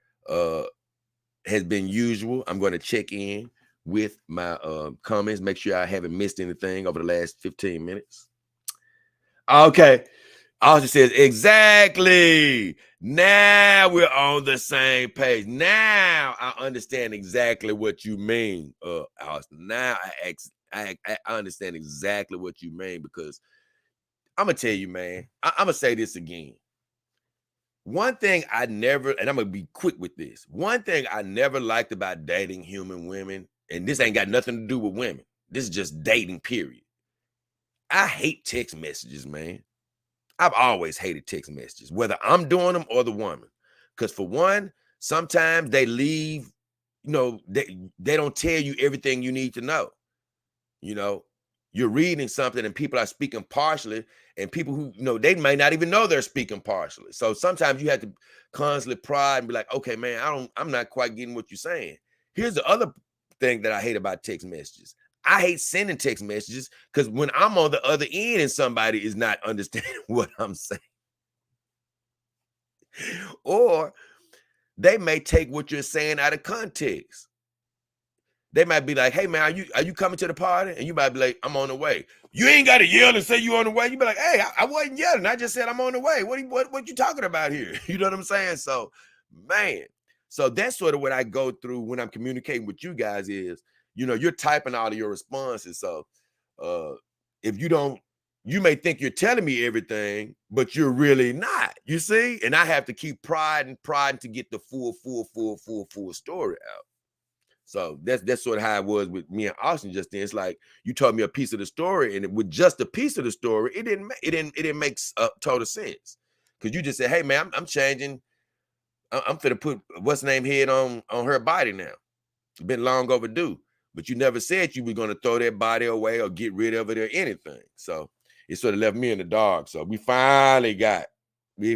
has been usual, I'm going to check in with my comments, make sure I haven't missed anything over the last 15 minutes. Okay. Austin says, exactly. Now we're on the same page. Now I understand exactly what you mean, Austin. Now I understand exactly what you mean, because I'm going to tell you, man, I'm going to say this again. One thing I never, and I'm going to be quick with this. One thing I never liked about dating human women, and this ain't got nothing to do with women. This is just dating, period. I hate text messages, man. I've always hated text messages, whether I'm doing them or the woman. Because for one, sometimes they leave, they don't tell you everything you need to know. You're reading something and people are speaking partially, and people who, they may not even know they're speaking partially. So sometimes you have to constantly prod and be like, okay, man, I'm not quite getting what you're saying. Here's the other thing that I hate about text messages. I hate sending text messages, because when I'm on the other end and somebody is not understanding what I'm saying, or they may take what you're saying out of context. They might be like, hey man, are you coming to the party? And you might be like, I'm on the way. You ain't got to yell and say you on the way. You be like, hey, I wasn't yelling. I just said I'm on the way. What you talking about here? You know what I'm saying? So, man, so that's sort of what I go through when I'm communicating with you guys is, you're typing all of your responses. So if you may think you're telling me everything, but you're really not, you see? And I have to keep prodding to get the full story out. So that's sort of how it was with me and Austin just then. It's like you told me a piece of the story, and with just a piece of the story, it didn't make total sense. Because you just said, hey man, I'm changing. I'm finna put what's name head on her body now. It's been long overdue. But you never said you were going to throw that body away or get rid of it or anything. So it sort of left me in the dark. So we finally got to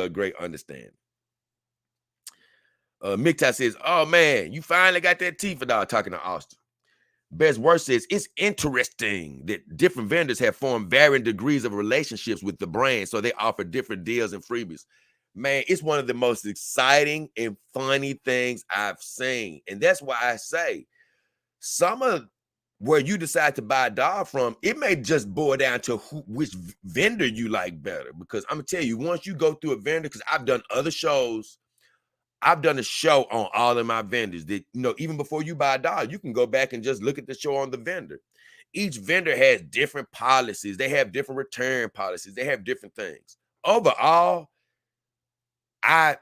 a great understanding. Mikta says, oh man, you finally got that Tifa doll, talking to Austin. Best Worst says, it's interesting that different vendors have formed varying degrees of relationships with the brand, so they offer different deals and freebies. Man, it's one of the most exciting and funny things I've seen. And that's why I say some of where you decide to buy a doll from, it may just boil down to which vendor you like better. Because I'm going to tell you, once you go through a vendor, because I've done other shows, I've done a show on all of my vendors that, even before you buy a doll, you can go back and just look at the show on the vendor. Each vendor has different policies. They have different return policies. They have different things. Overall, I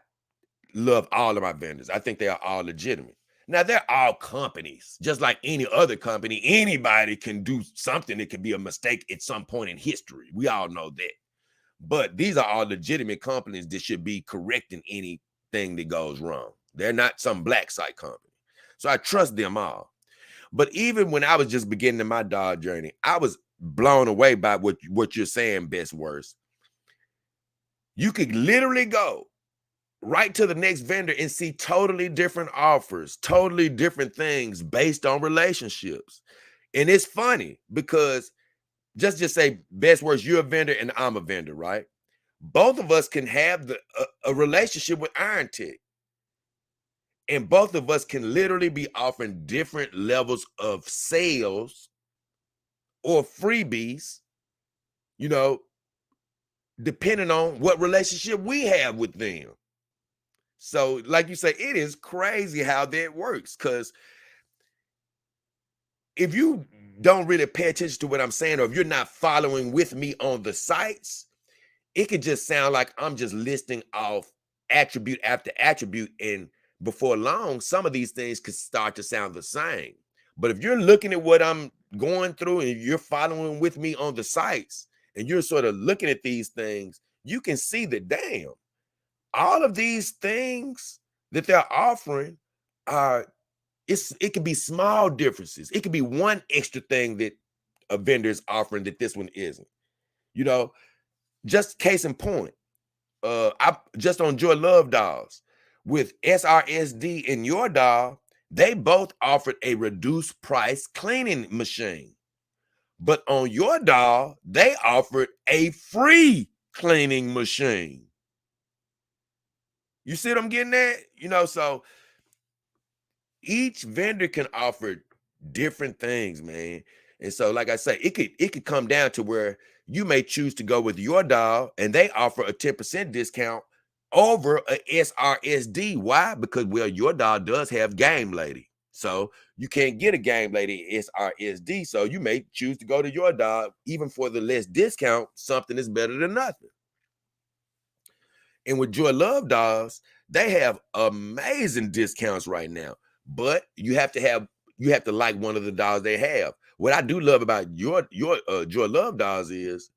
love all of my vendors. I think they are all legitimate. Now, they're all companies. Just like any other company, anybody can do something. It could be a mistake at some point in history. We all know that. But these are all legitimate companies that should be correcting anything that goes wrong. They're not some black site company. So I trust them all. But even when I was just beginning my dog journey, I was blown away by what you're saying, Best Worst. You could literally go right to the next vendor and see totally different offers, totally different things based on relationships. And it's funny because just say, Best Worst, you're a vendor and I'm a vendor, right? Both of us can have a relationship with Iron Tech. And both of us can literally be offering different levels of sales or freebies, depending on what relationship we have with them. So, like you say, it is crazy how that works. Because if you don't really pay attention to what I'm saying, or if you're not following with me on the sites, it could just sound like I'm just listing off attribute after attribute and before long, some of these things could start to sound the same. But if you're looking at what I'm going through and you're following with me on the sites and you're sort of looking at these things, you can see that, damn, all of these things that they're offering are, it can be small differences. It could be one extra thing that a vendor is offering that this one isn't. You know, just case in point, I just on Joy Love dolls with SRSD and Your Doll, they both offered a reduced price cleaning machine. But on Your Doll, they offered a free cleaning machine. You see what I'm getting at? You know, so each vendor can offer different things, man. And so, like I say, it could come down to where you may choose to go with Your Doll and they offer a 10% discount over a SRSD. Why? Because, well, Your Doll does have Game Lady. So you can't get a Game Lady SRSD. So you may choose to go to Your Doll, even for the less discount. Something is better than nothing. And with Joy Love dolls, they have amazing discounts right now. But you have to like one of the dolls they have. What I do love about your Joy Love dolls is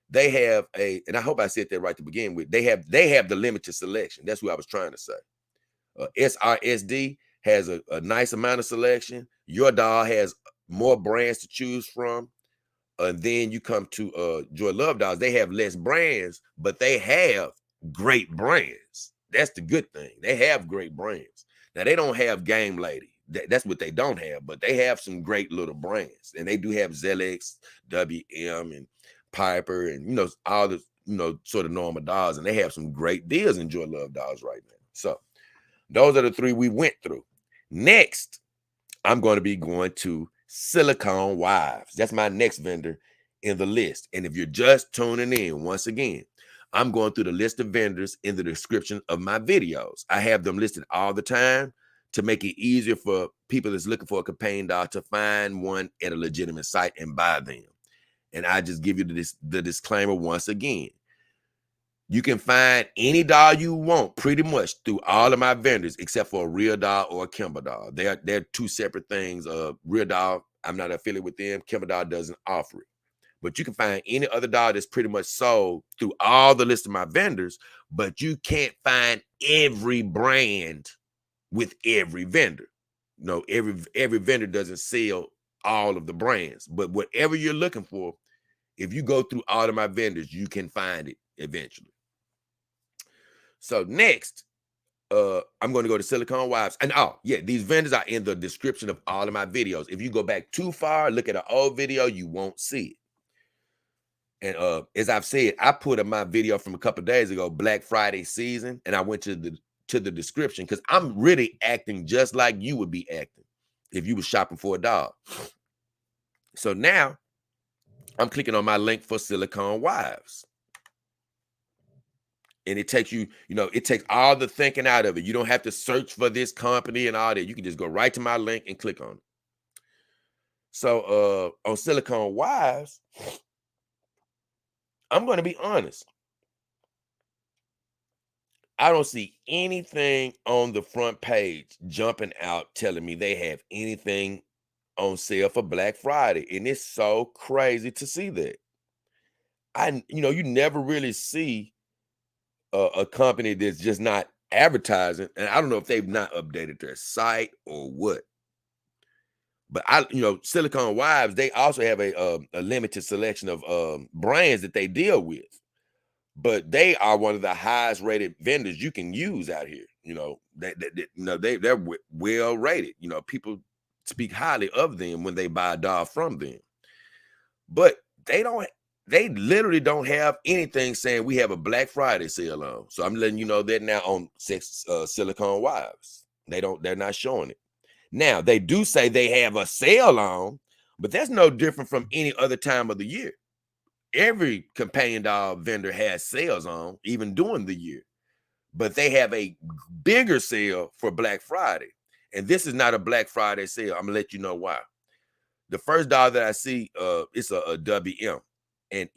they have and I hope I said that right to begin with. They have the limited selection. That's what I was trying to say. SRSD has a nice amount of selection. Your doll has more brands to choose from. And then you come to Joy Love dolls. They have less brands, but they have great brands. That's the good thing. They have great brands. Now, they don't have Game Lady. That's what they don't have, but they have some great little brands. And they do have Zelix, WM, and Piper, and, you know, all the, you know, sort of normal dolls. And they have some great deals in Joy Love dolls right now. So those are the three we went through. Next, I'm going to be going to Silicone Wives. That's my next vendor in the list. And if you're just tuning in, once again, I'm going through the list of vendors in the description of my videos. I have them listed all the time to make it easier for people that's looking for a companion doll to find one at a legitimate site and buy them. And I just give you the disclaimer once again. You can find any doll you want pretty much through all of my vendors, except for a Real Doll or a Kimber Doll. They're two separate things. Real Doll, I'm not affiliated with them. Kimber Doll doesn't offer it. But you can find any other doll that's pretty much sold through all the list of my vendors, but you can't find every brand with every vendor. No, every vendor doesn't sell all of the brands. But whatever you're looking for, if you go through all of my vendors, you can find it eventually. So next, I'm going to go to Silicone Wives. And oh, yeah, these vendors are in the description of all of my videos. If you go back too far, look at an old video, you won't see it. And as I've said, I put in my video from a couple of days ago, Black Friday season, and I went to the description because I'm really acting just like you would be acting if you were shopping for a doll. So now I'm clicking on my link for Silicone Wives. And it takes you, it takes all the thinking out of it. You don't have to search for this company and all that. You can just go right to my link and click on it. So on Silicone Wives, I'm going to be honest. I don't see anything on the front page jumping out telling me they have anything on sale for Black Friday. And it's so crazy to see that. You never really see a company that's just not advertising, and I don't know if they've not updated their site or what. But Silicone Wives, they also have a limited selection of brands that they deal with, but they are one of the highest rated vendors you can use out here. They're well rated. People speak highly of them when they buy a doll from them, but they literally don't have anything saying we have a Black Friday sale on. So I'm letting you know that now on Silicone Wives. They're not showing it. Now, they do say they have a sale on, but that's no different from any other time of the year. Every companion doll vendor has sales on, even during the year. But they have a bigger sale for Black Friday. And this is not a Black Friday sale. I'm going to let you know why. The first doll that I see, it's a WM. And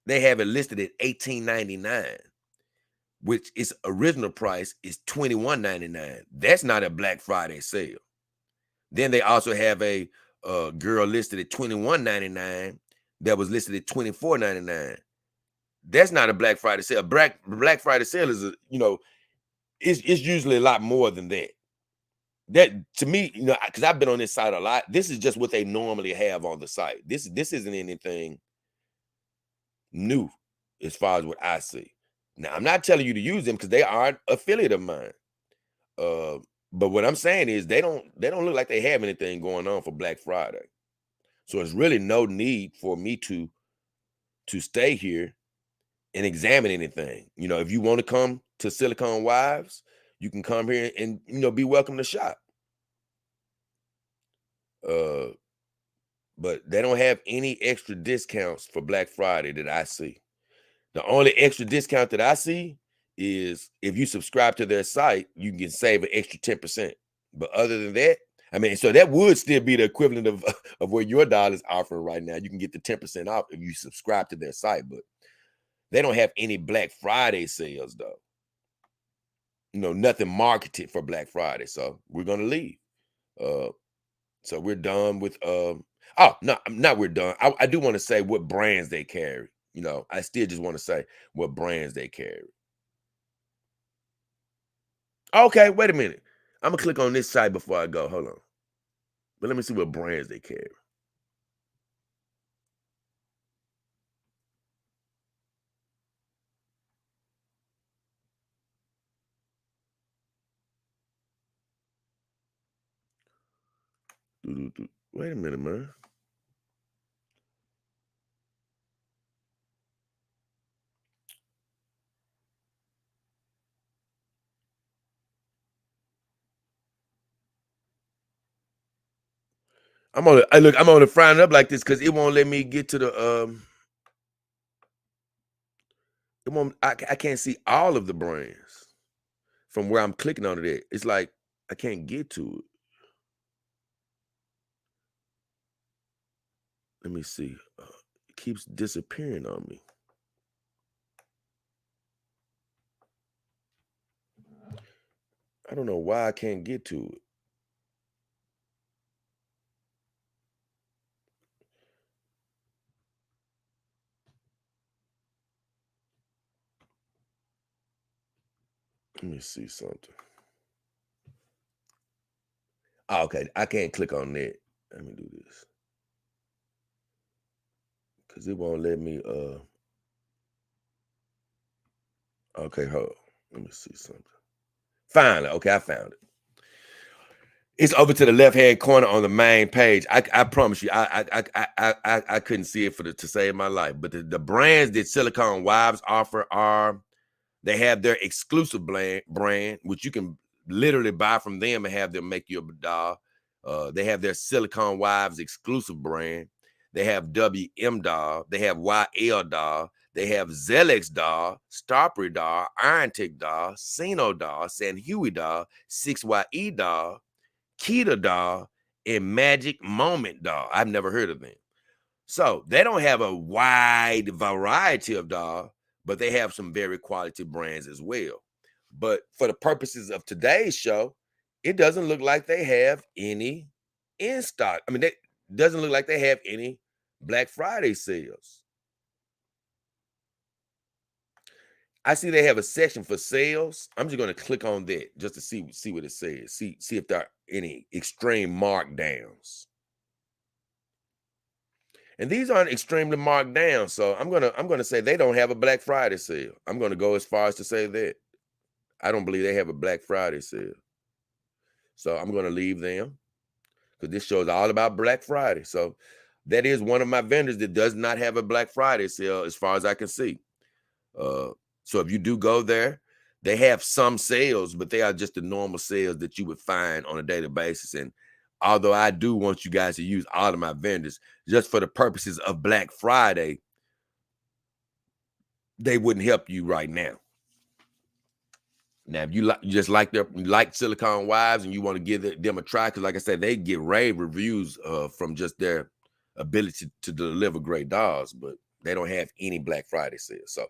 they have it listed at $18.99. which its original price is $21.99. That's not a Black Friday sale. Then they also have a girl listed at $21.99 that was listed at $24.99. That's not a Black Friday sale. Black Friday sale is it's usually a lot more than that. That to me, because I've been on this site a lot. This is just what they normally have on the site. This isn't anything new as far as what I see. Now, I'm not telling you to use them because they are an affiliate of mine. But what I'm saying is they don't look like they have anything going on for Black Friday. So it's really no need for me to stay here and examine anything. If you want to come to Silicon Wives, you can come here and be welcome to shop. But they don't have any extra discounts for Black Friday that I see. The only extra discount that I see is if you subscribe to their site, you can save an extra 10%. But other than that, so that would still be the equivalent of what your dollar's offering right now. You can get the 10% off if you subscribe to their site, but they don't have any Black Friday sales though. Nothing marketed for Black Friday. So we're gonna leave. So we're done with we're done. I do want to say what brands they carry. I still just want to say what brands they carry. Okay, wait a minute. I'm gonna click on this site before I go. Hold on. But let me see what brands they carry. Wait a minute, man. I'm on the frying up like this because it won't let me get to the it won't. I can't see all of the brands from where I'm clicking on it at. It's like I can't get to it. Let me see. It keeps disappearing on me. I don't know why I can't get to it. Let me see something. Oh, okay, I can't click on that. Let me do this. Because it won't let me okay, hold on. Let me see something. Finally, okay, I found it. It's over to the left-hand corner on the main page. I promise you, I couldn't see it to save my life. But the brands that Silicon Wives offer are, they have their exclusive brand, which you can literally buy from them and have them make you a doll. They have their Silicon Wives exclusive brand. They have WM doll. They have YL doll. They have Zelex doll, Starprey doll, Iron Tech doll, Sino doll, San Huey doll, 6YE doll, Kita doll, and Magic Moment doll. I've never heard of them. So they don't have a wide variety of doll, but they have some very quality brands as well. But for the purposes of today's show, it doesn't look like they have any in stock. It doesn't look like they have any Black Friday sales. I see they have a section for sales. I'm just going to click on that just to see what it says. See if there are any extreme markdowns. And these aren't extremely marked down, so I'm gonna say they don't have a Black Friday sale. I'm gonna go as far as to say that I don't believe they have a Black Friday sale. So I'm gonna leave them because this show is all about Black Friday. So that is one of my vendors that does not have a Black Friday sale, as far as I can see. So if you do go there, they have some sales, but they are just the normal sales that you would find on a daily basis. And although I do want you guys to use all of my vendors just for the purposes of Black Friday, they wouldn't help you right now. Now, if you just like Silicon Wives and you want to give them a try, because like I said, they get rave reviews from just their ability to deliver great dolls, but they don't have any Black Friday sales. So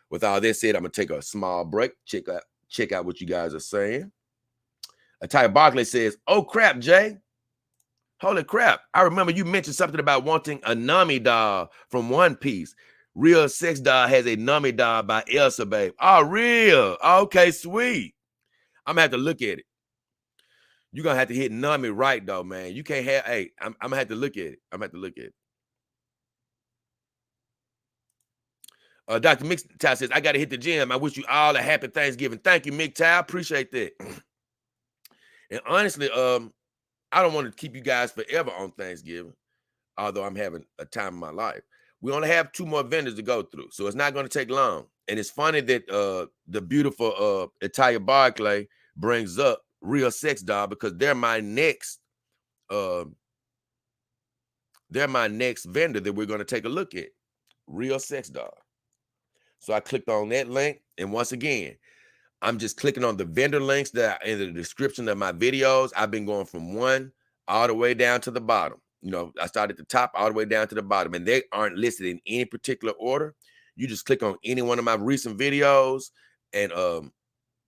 With all this said, I'm gonna take a small break. Check out what you guys are saying. Ty Barkley says, "Oh crap, Jay! Holy crap! I remember you mentioned something about wanting a Nami doll from One Piece. Real Sex Doll has a Nami doll by Elsa, babe. Oh, real? Okay, sweet. I'm gonna have to look at it. You're gonna have to hit Nami right though, man. You can't have. Hey, I'm gonna have to look at it. I'm gonna have to look at it." Dr. McTow says, "I got to hit the gym. I wish you all a happy Thanksgiving." Thank you, McTow. Appreciate that. And honestly, I don't want to keep you guys forever on Thanksgiving, although I'm having a time of my life. We only have 2 more vendors to go through, so it's not going to take long. And it's funny that the beautiful Italia Barclay brings up Real Sex Doll because they're my next vendor that we're going to take a look at, Real Sex Doll. So I clicked on that link, and once again, I'm just clicking on the vendor links that are in the description of my videos. I've been going from one all the way down to the bottom. You know, I started at the top all the way down to the bottom, and they aren't listed in any particular order. You just click on any one of my recent videos, and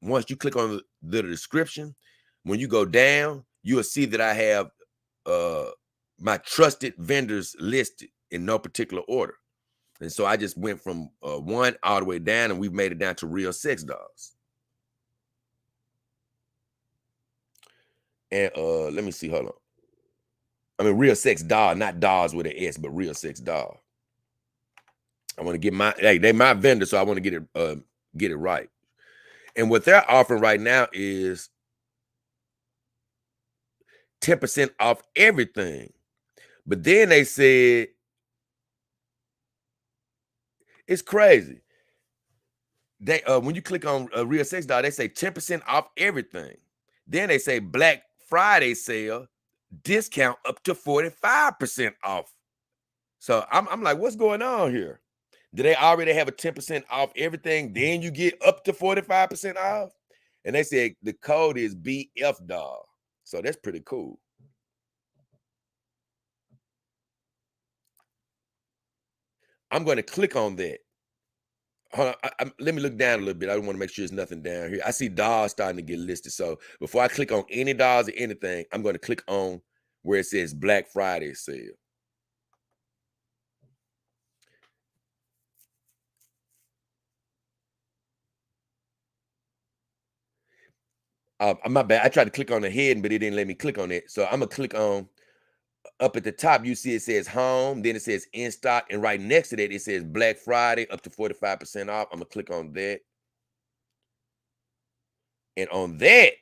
once you click on the description, when you go down, you will see that I have my trusted vendors listed in no particular order. And so I just went from 1 all the way down, and we've made it down to Real Sex Dolls. And let me see, hold on. I mean, Real Sex Doll, not dolls with an S, but Real Sex Doll. I want to get they my vendor, so I want to get it right. And what they're offering right now is 10% off everything. But then they said, it's crazy. They when you click on Real Sex Doll, they say 10% off everything. Then they say Black Friday sale, discount up to 45% off. So I'm like, what's going on here? Do they already have a 10% off everything? Then you get up to 45% off? And they said the code is BF Doll. So that's pretty cool. I'm going to click on that. Hold on, let me look down a little bit. I want to make sure there's nothing down here. I see dolls starting to get listed. So before I click on any dolls or anything, I'm going to click on where it says Black Friday sale. My bad. I tried to click on the head, but it didn't let me click on it. So I'm going to click on up at the top. You see it says home, then it says in stock, and right next to that, it says Black Friday up to 45% off. I'm going to click on that. And on that,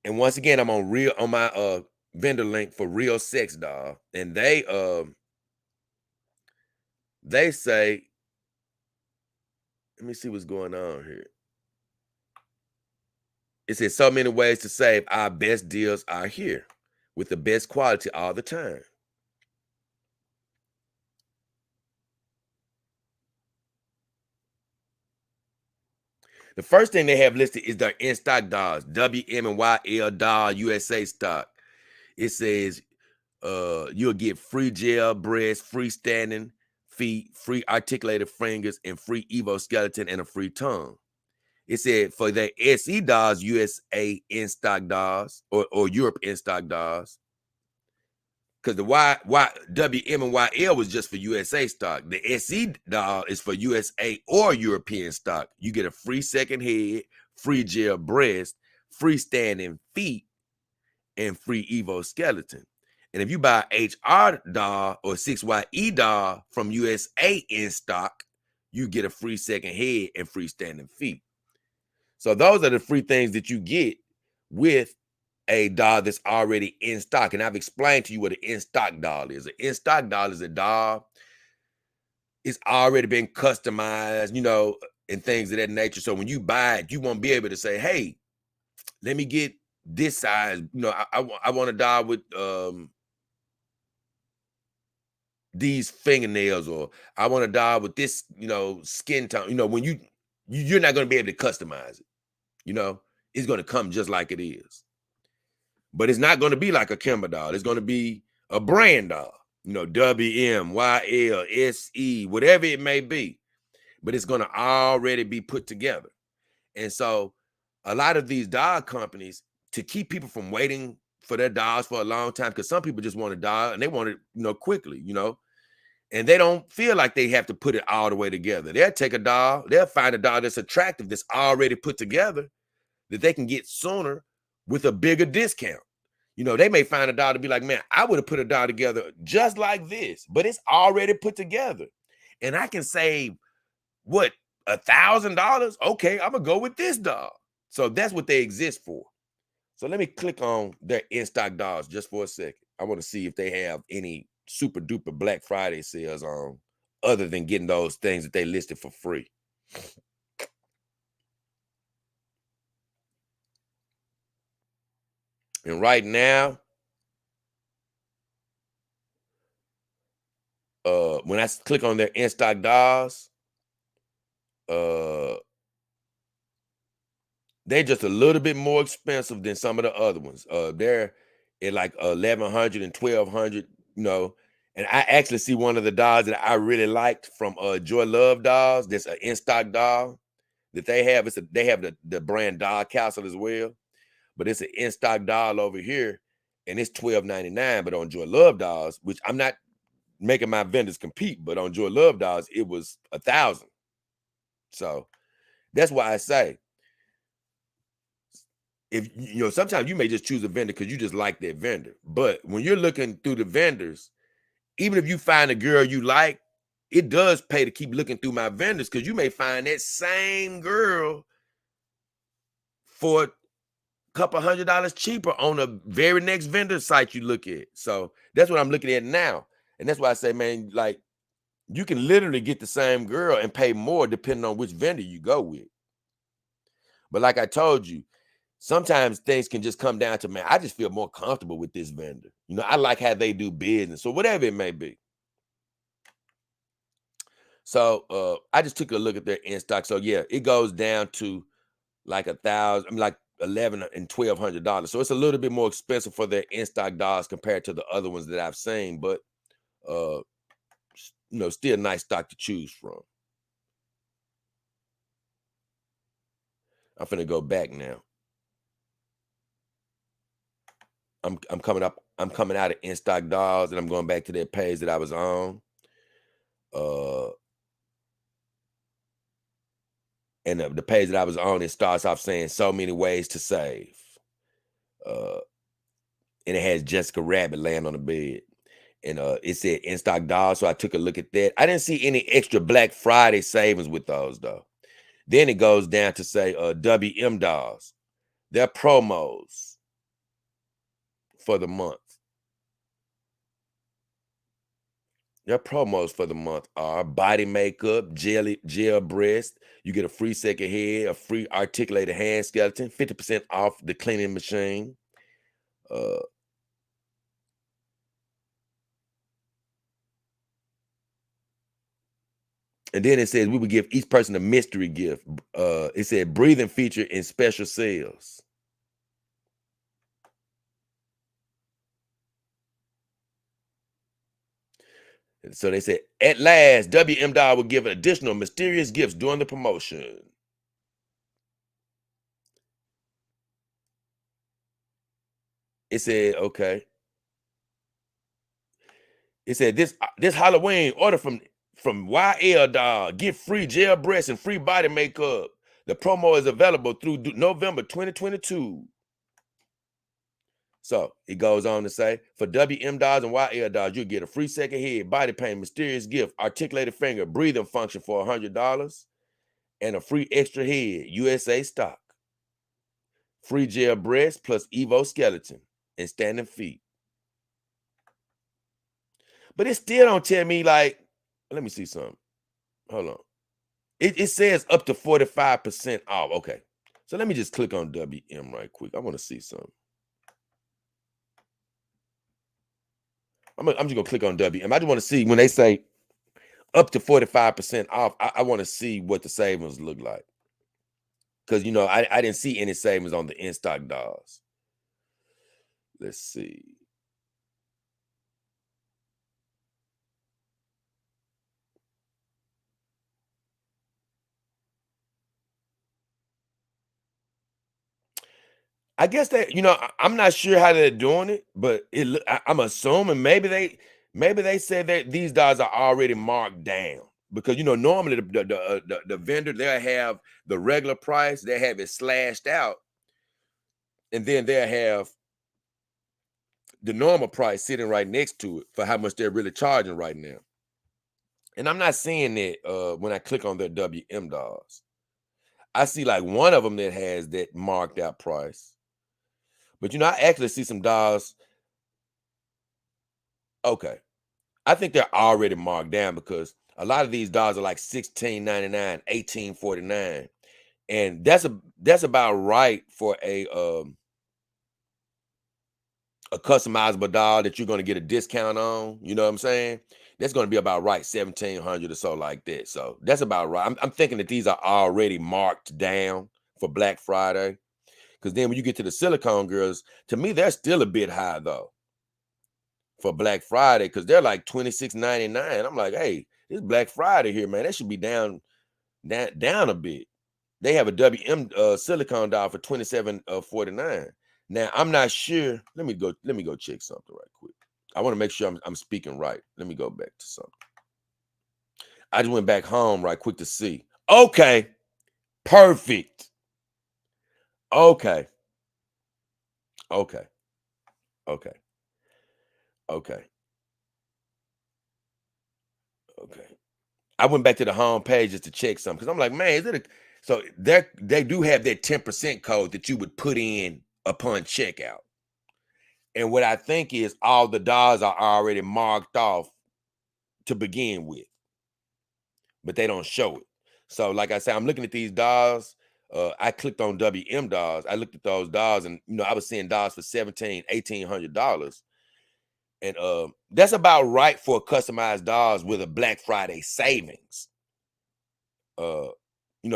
and once again, I'm on my vendor link for Real Sex Doll, and they say, let me see what's going on here. It says so many ways to save. Our best deals are here with the best quality all the time. The first thing they have listed is their in-stock dolls, WM and YL doll USA stock. It says you'll get free gel breasts, freestanding feet, free articulated fingers, and free Evo skeleton, and a free tongue. It said for the SE dolls, USA in-stock dolls, or Europe in-stock dolls, because the WM and YL was just for USA stock. The SE doll is for USA or European stock. You get a free second head, free gel breast, freestanding feet, and free Evo skeleton. And if you buy HR doll or 6YE doll from USA in stock, you get a free second head and freestanding feet. So those are the free things that you get with a doll that's already in stock. And I've explained to you what an in-stock doll is. An in-stock doll is a doll. It's already been customized, you know, and things of that nature. So when you buy it, you won't be able to say, hey, let me get this size. You know, I want a doll with these fingernails, or I want a doll with this, you know, skin tone. You know, when you're not going to be able to customize it. You know, it's going to come just like it is. But it's not going to be like a Kimber doll. It's going to be a brand doll. WM, YL, SE, whatever it may be, but it's going to already be put together. And so a lot of these dog companies, to keep people from waiting for their dogs for a long time, because some people just want a dog and they want it, quickly, and they don't feel like they have to put it all the way together. They'll take a dog, they'll find a dog that's attractive, that's already put together, that they can get sooner with a bigger discount. They may find a dog to be like, man, I would have put a dog together just like this, but it's already put together. And I can save what, $1,000? Okay, I'm gonna go with this dog. So that's what they exist for. So let me click on their in-stock dogs just for a second. I want to see if they have any super duper Black Friday sales on, other than getting those things that they listed for free. And right now, when I click on their in-stock dogs, they're just a little bit more expensive than some of the other ones. They're at like 1,100 and 1,200, And I actually see one of the dogs that I really liked from Joy Love Dolls. That's an in-stock dog that they have. They have the brand Dog Castle as well, but it's an in-stock doll over here, and it's $12.99. But on Joy Love Dolls, which I'm not making my vendors compete, but on Joy Love Dolls, it was $1,000. So that's why I say, if sometimes you may just choose a vendor because you just like that vendor. But when you're looking through the vendors, even if you find a girl you like, it does pay to keep looking through my vendors, because you may find that same girl for a couple $100 cheaper on the very next vendor site you look at. So that's what I'm looking at now. And that's why I say, man, like, you can literally get the same girl and pay more depending on which vendor you go with. But like I told you, sometimes things can just come down to, man, I just feel more comfortable with this vendor. I like how they do business, or whatever it may be. So I just took a look at their in stock. So yeah, it goes down to like $1,000, like $1,100 and $1,200. So it's a little bit more expensive for their in stock dogs compared to the other ones that I've seen, but still nice stock to choose from. I'm finna go back now. I'm coming out of in stock dogs, and I'm going back to that page that I was on. And the page that I was on, it starts off saying so many ways to save. And it has Jessica Rabbit laying on the bed. And it said in stock dogs. So I took a look at that. I didn't see any extra Black Friday savings with those though. Then it goes down to say WM dolls. Their promos for the month. Their promos for the month are body makeup, gel breast. You get a free second head, a free articulated hand skeleton, 50% off the cleaning machine. And then it says we would give each person a mystery gift. It said breathing feature in special sales. So they said, at last, WM Doll will give additional mysterious gifts during the promotion. It said, okay. It said this Halloween, order from YL Doll, get free gel breasts and free body makeup. The promo is available through November 2022. So it goes on to say, for WM Dolls and YL Dolls, you get a free second head, body paint, mysterious gift, articulated finger, breathing function for $100, and a free extra head, USA stock. Free gel breast plus Evo skeleton and standing feet. But it still don't tell me, like, let me see something. Hold on. It says up to 45% off. Okay. So let me just click on WM right quick. I want to see something. I'm just gonna click on WM. I just want to see when they say up to 45% off. I want to see what the savings look like. Because I didn't see any savings on the in-stock dolls. Let's see. I guess that I'm not sure how they're doing it, but I'm assuming maybe they said that these dollars are already marked down because normally the vendor they'll have the regular price, they have it slashed out, and then they'll have the normal price sitting right next to it for how much they're really charging right now. And I'm not seeing that when I click on their WM dollars. I see like one of them that has that marked out price. But I actually see some dollars. Okay. I think they're already marked down because a lot of these dollars are like 16.99, 18.49. And that's about right for a customizable doll that you're going to get a discount on. You know what I'm saying? That's going to be about right, 1,700 or so like that. So that's about right. I'm thinking that these are already marked down for Black Friday. Because then when you get to the silicone girls, to me, they're still a bit high though for Black Friday because they're like 26.99. I'm like, hey, it's Black Friday here, man. That should be down a bit. They have a WM silicone doll for 27.49. Now I'm not sure. Let me go check something right quick. I want to make sure I'm speaking right. Let me go back to something. I just went back home right quick to see. Okay, perfect. Okay, okay, okay, okay, okay. I went back to the home page just to check something because I'm like, man, is it so they do have that 10% code that you would put in upon checkout. And what I think is all the dollars are already marked off to begin with, but they don't show it. So, like I said, I'm looking at these dollars. I clicked on WM dollars. I looked at those dollars, and I was seeing dollars for $1,800, and that's about right for customized dollars with a Black Friday savings. Uh,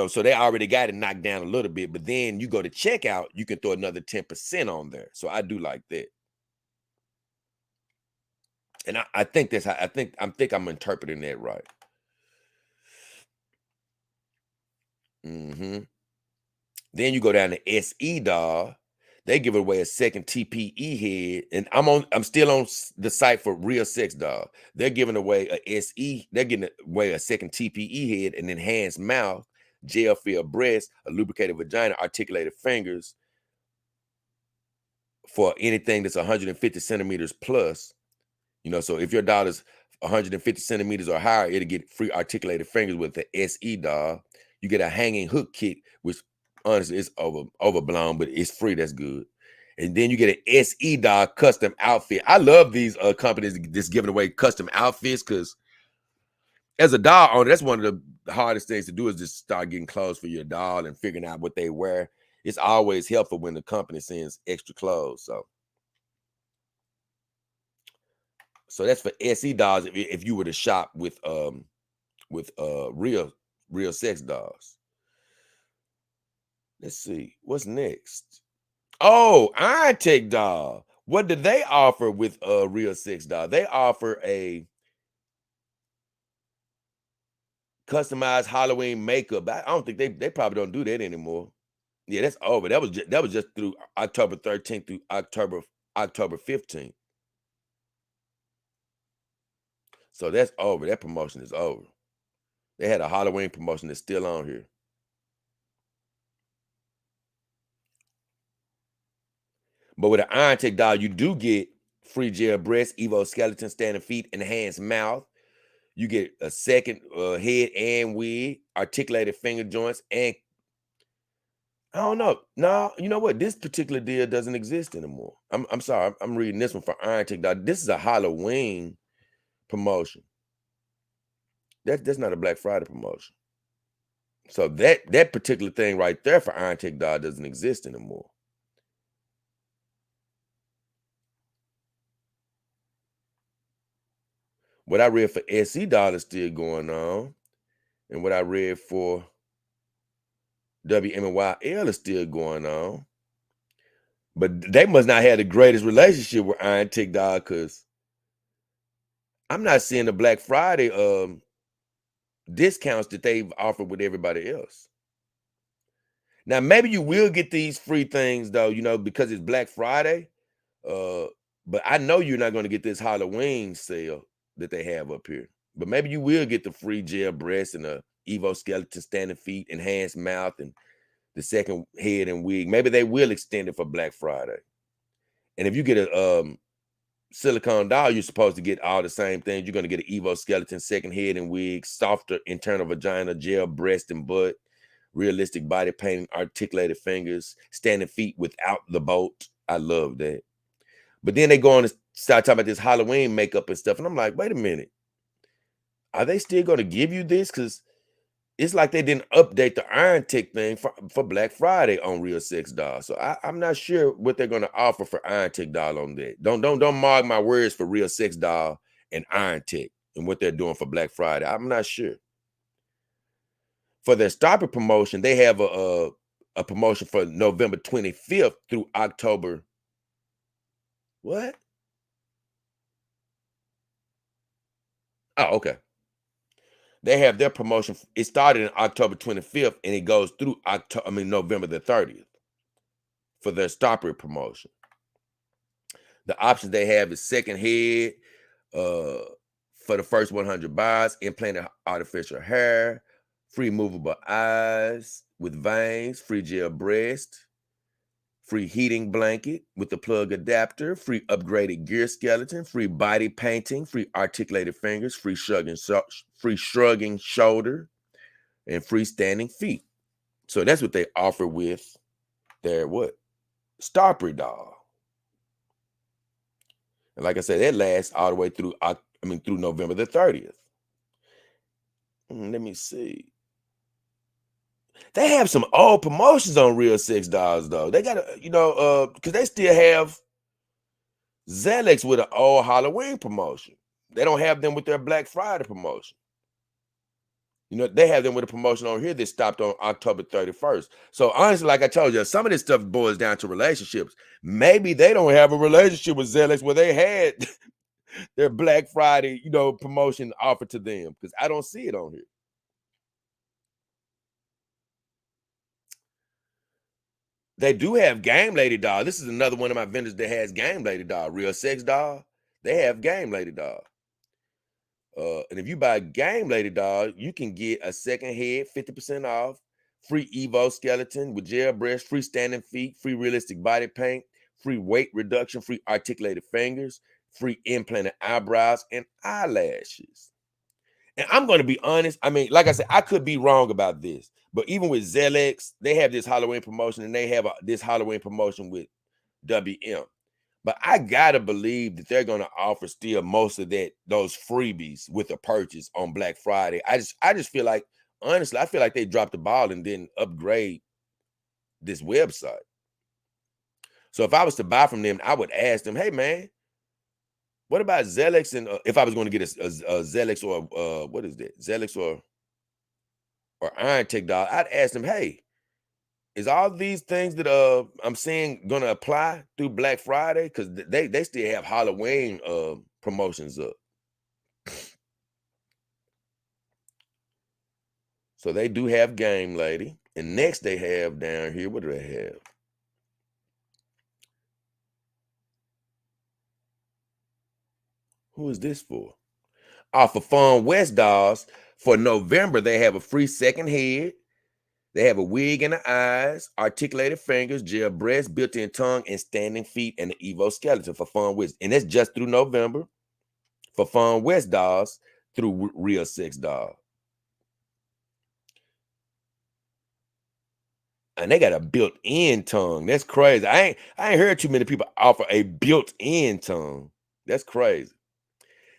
so they already got it knocked down a little bit, but then you go to checkout, you can throw another 10% on there. So I do like that. And I think that's how I'm interpreting that right. Then you go down to SE doll. They give away a second TPE head, and I'm still on the site for Real Sex Doll. They're giving away a SE. They're giving away a second TPE head, an enhanced mouth, gel-filled breast, a lubricated vagina, articulated fingers for anything that's 150 centimeters plus. So if your doll is 150 centimeters or higher, it'll get free articulated fingers with the SE doll. You get a hanging hook kit, which honestly is overblown, but it's free. That's good. And then you get an SE doll custom outfit. I love these companies that's giving away custom outfits because as a doll owner, that's one of the hardest things to do is just start getting clothes for your doll and figuring out what they wear. It's always helpful when the company sends extra clothes. So that's for SE dolls if you were to shop with real sex dolls. Let's see what's next. Oh, Iron Tech doll. What do they offer with real sex doll? They offer a customized Halloween makeup. I don't think they probably don't do that anymore. Yeah, that's over. That was just through October 13th through October 15th. So that's over. That promotion is over. They had a Halloween promotion that's still on here. But with an Iron Tech doll, you do get free gel breast, Evo skeleton, standing feet, enhanced mouth. You get a second head and wig, articulated finger joints, and I don't know. No, you know what? This particular deal doesn't exist anymore. I'm sorry. I'm reading this one for Iron Tech doll. This is a Halloween promotion. That's not a Black Friday promotion. So that particular thing right there for Iron Tech doll doesn't exist anymore. What I read for SE doll is still going on, and what I read for WMYL is still going on. But they must not have the greatest relationship with Iron Tech doll because I'm not seeing the Black Friday discounts that they've offered with everybody else. Now, maybe you will get these free things though, because it's Black Friday. Uh, but I know you're not going to get this Halloween sale that they have up here. But maybe you will get the free gel breast and a Evo skeleton standing feet, enhanced mouth, and the second head and wig. Maybe they will extend it for Black Friday. And if you get a silicone doll, you're supposed to get all the same things. You're going to get an Evo skeleton, second head and wig, softer internal vagina, gel breast and butt, realistic body painting, articulated fingers, standing feet without the bolt. I love that. But then they go on and start talking about this Halloween makeup and stuff. And I'm like, wait a minute. Are they still going to give you this? Because it's like they didn't update the Iron Tech thing for Black Friday on Real Sex Doll. So I'm not sure what they're going to offer for Iron Tech Doll on that. Don't mark my words for Real Sex Doll and Iron Tech and what they're doing for Black Friday. I'm not sure. For their Stop It promotion, they have a promotion for November 25th through October. What? Oh, okay. They have their promotion. It started in October 25th and it goes through November the 30th for their Stop It promotion. The options they have is second head for the first 100 buys, implanted artificial hair, free movable eyes with veins, free gel breast, free heating blanket with the plug adapter, free upgraded gear skeleton, free body painting, free articulated fingers, free shrugging shoulder, and freestanding feet. So that's what they offer with their what? Stop It doll. And like I said, that lasts all the way through through November the 30th. Let me see. They have some old promotions on Real Sex Dolls though. They got because they still have Zelix with an old Halloween promotion. They don't have them with their Black Friday promotion. They have them with a promotion on here that stopped on October 31st. So honestly, like I told you, some of this stuff boils down to relationships. Maybe they don't have a relationship with Zelix where they had their Black Friday, promotion offered to them, because I don't see it on here. They do have Game Lady doll. This is another one of my vendors that has Game Lady doll. Real Sex Doll. They have Game Lady doll. And if you buy Game Lady doll, you can get a second head, 50% off, free Evo skeleton with gel breast, free standing feet, free realistic body paint, free weight reduction, free articulated fingers, free implanted eyebrows and eyelashes. And I'm going to be honest. Like I said, I could be wrong about this, but even with Zelix, they have this Halloween promotion, and they have this Halloween promotion with WM. But I gotta believe that they're gonna offer still most of those freebies with a purchase on Black Friday. I just feel like, honestly, I feel like they dropped the ball and didn't upgrade this website. So if I was to buy from them, I would ask them, hey man, what about Zelix? And if I was going to get a Zelix or what is that? Zelix or Iron Tech doll, I'd ask them, hey, is all these things that I'm seeing gonna apply through Black Friday? Because they still have Halloween promotions up. So they do have Game Lady. And next they have down here, what do they have? Who is this for? For Fun West dolls, for November, they have a free second head. They have a wig in the eyes, articulated fingers, gel breast, built-in tongue, and standing feet, and the Evo skeleton for Fun West. And that's just through November. For Fun West dolls through Real Sex Doll. And they got a built-in tongue. That's crazy. I ain't heard too many people offer a built-in tongue. That's crazy.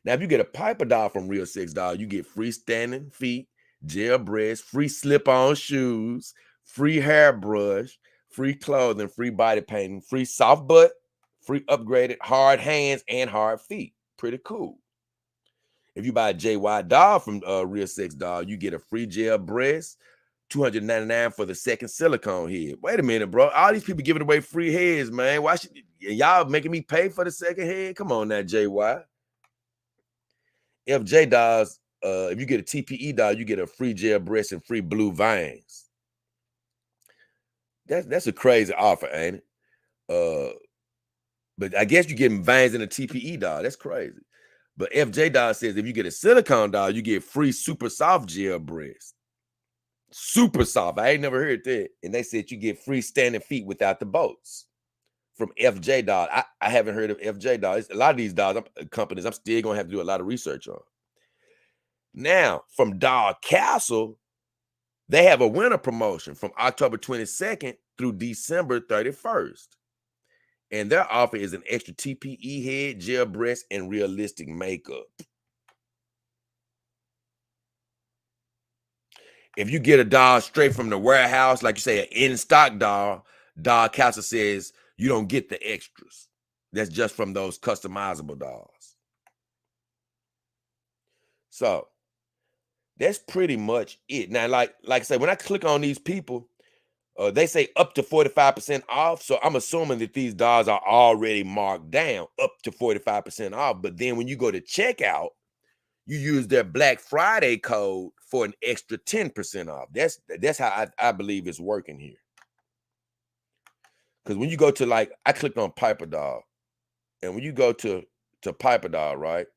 Now, if you get a Piper doll from Real Sex Doll, you get freestanding feet, gel breast, free slip-on shoes, free hairbrush, free clothing, free body painting, free soft butt, free upgraded hard hands and hard feet. Pretty cool. If you buy a JY doll from Real Sex Doll, you get a free gel breast, $299 for the second silicone head. Wait a minute, bro. All these people giving away free heads, man. Why should y'all making me pay for the second head? Come on now, JY. FJ dolls, if you get a TPE doll, you get a free gel breast and free blue veins. That's a crazy offer, ain't it? But I guess you're getting veins in a TPE doll. That's crazy. But FJ doll says if you get a silicone doll, you get free super soft gel breast. Super soft. I ain't never heard that. And they said you get free standing feet without the bolts from FJ doll. I haven't heard of FJ doll. A lot of these dolls companies, I'm still gonna have to do a lot of research on. Now, from Doll Castle, they have a winter promotion from October 22nd through December 31st. And their offer is an extra TPE head, gel breast, and realistic makeup. If you get a doll straight from the warehouse, like you say, an in-stock doll, Doll Castle says you don't get the extras. That's just from those customizable dolls. So that's pretty much it. Now, like I say, when I click on these people, they say up to 45% off. So I'm assuming that these dolls are already marked down up to 45% off. But then when you go to checkout, you use their Black Friday code for an extra 10% off. That's how I believe it's working here. Because when you go to, like, I clicked on Piper Doll, and when you go to Piper Doll, right?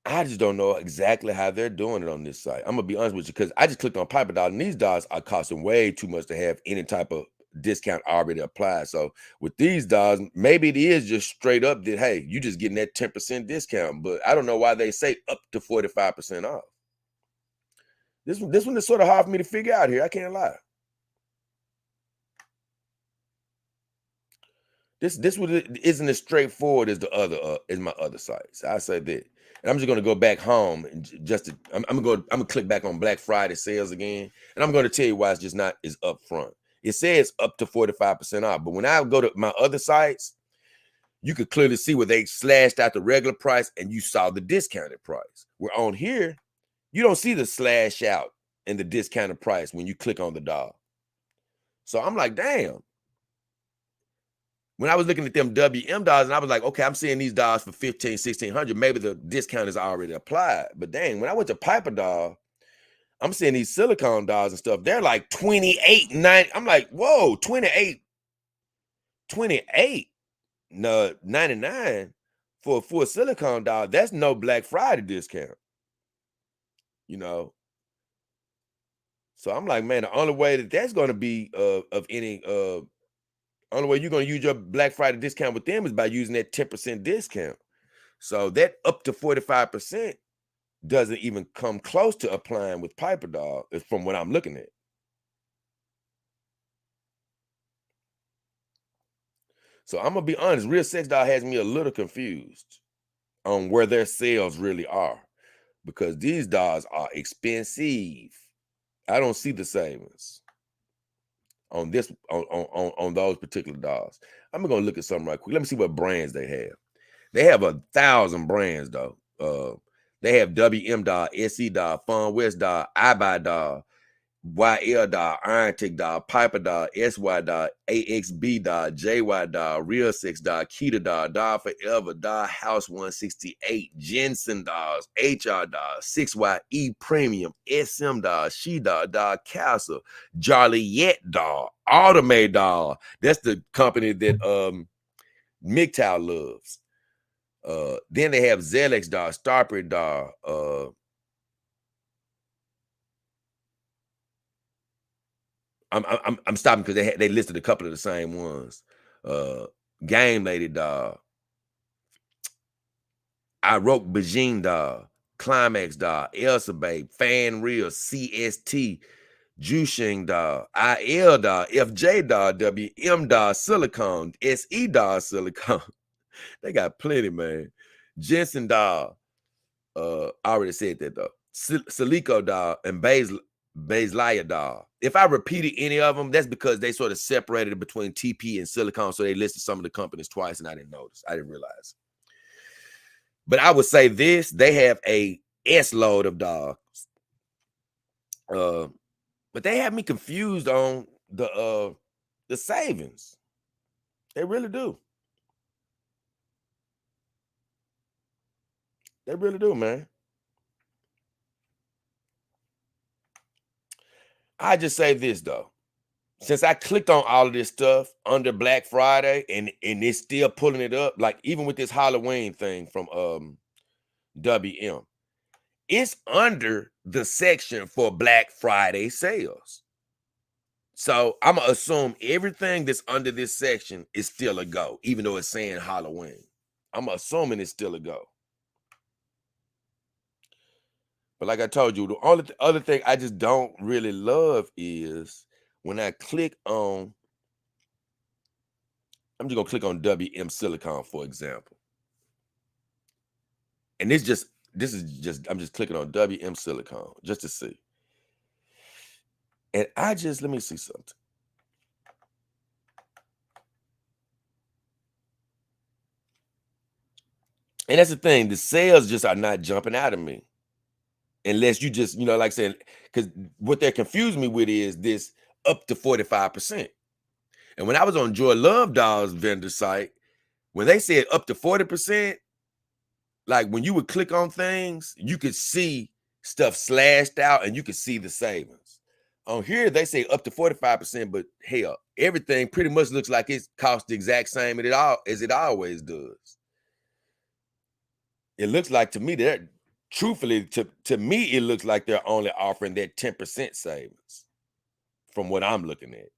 I just don't know exactly how they're doing it on this site. I'm gonna be honest with you because I just clicked on Piper Doll, and these dolls are costing way too much to have any type of discount already applied. So with these dolls, maybe it is just straight up that hey, you just getting that 10% discount. But I don't know why they say up to 45% off. This one is sort of hard for me to figure out here. I can't lie. This one isn't as straightforward as the other as my other sites. I say that. And I'm just gonna go back home and I'm gonna click back on Black Friday sales again, and I'm gonna tell you why it's just not as upfront. It says up to 45% off, but when I go to my other sites, you could clearly see where they slashed out the regular price and you saw the discounted price. Where on here, you don't see the slash out and the discounted price when you click on the doll. So I'm like, damn. When I was looking at them WM dolls, and I was like, okay, I'm seeing these dolls for 15, 1600. Maybe the discount is already applied. But dang, when I went to Piper Doll, I'm seeing these silicone dolls and stuff. They're like 28.90. I'm like, whoa, 28, no, 99 for a silicone doll. That's no Black Friday discount, you know. So I'm like, man, the only way that's going to be of any only way you're going to use your Black Friday discount with them is by using that 10% discount. So that up to 45% doesn't even come close to applying with Piper Doll, from what I'm looking at. So I'm gonna be honest, Real Sex Doll has me a little confused on where their sales really are because these dolls are expensive. I don't see the savings on this on those particular dolls. I'm gonna look at something right quick. Let me see what brands they have. They have 1,000 brands though. They have WM Doll, SE Doll, Fun West Doll, iBuy Doll, YL Doll, Iron Tick Doll, Piper Doll, SY Doll, AXB Doll, JY Doll, Real Sex Doll, Keita Doll, Doll Forever, Doll House 168, Jensen Dolls, HR Doll, 6YE Premium, SM Doll, She Doll, Doll Castle, Joliet Doll, Automate Doll. That's the company that MGTOW loves. Then they have Zelex Doll, Starprint Doll, I'm stopping because they listed a couple of the same ones. Game Lady Doll, I wrote Bajin Doll, Climax Doll, Elsa Babe, Fan Real, CST, Jushing Doll, IL Doll, FJ Doll, WM Doll, Silicone, SE Doll, Silicone. They got plenty, man. Jensen Doll, I already said that though. Silico Doll and Baselaya Doll. If I repeated any of them, that's because they sort of separated it between TP and Silicone. So they listed some of the companies twice and I didn't notice. I didn't realize. But I would say this, they have a S load of dogs. But they have me confused on the savings. They really do. They really do, man. I just say this though. Since I clicked on all of this stuff under Black Friday and it's still pulling it up, like even with this Halloween thing from WM, it's under the section for Black Friday sales. So I'm gonna assume everything that's under this section is still a go, even though it's saying Halloween. I'm assuming it's still a go. But like I told you, the only other thing I just don't really love is when I click on, I'm just gonna click on WM Silicon, for example. And this is just, I'm just clicking on WM Silicon just to see. And I just, let me see something. And that's the thing, the sales just are not jumping out of me. Unless you just, like saying, because what they're confused me with is this up to 45%. And when I was on Joy Love Doll's vendor site, when they said up to 40%, like when you would click on things, you could see stuff slashed out and you could see the savings. On here, they say up to 45%, but hell, everything pretty much looks like it costs the exact same as it always does. It looks like to me that, truthfully, to me, it looks like they're only offering that 10% savings from what I'm looking at.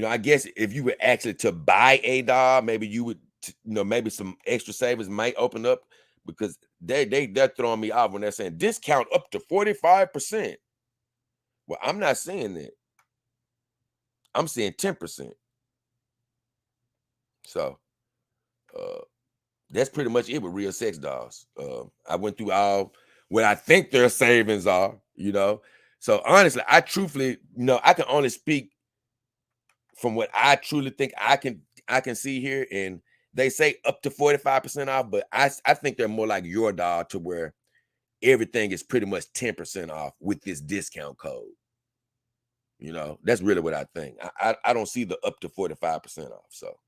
I guess if you were actually to buy a doll, maybe you would, maybe some extra savings might open up, because they're throwing me off when they're saying discount up to 45%. Well, I'm not seeing that. I'm seeing 10%. So that's pretty much it with real sex dolls. I went through all what I think their savings are. So honestly, I truthfully, I can only speak from what I truly think I can see here. And they say up to 45% off, but I think they're more like your doll, to where everything is pretty much 10% off with this discount code. That's really what I think. I don't see the up to 45% off. So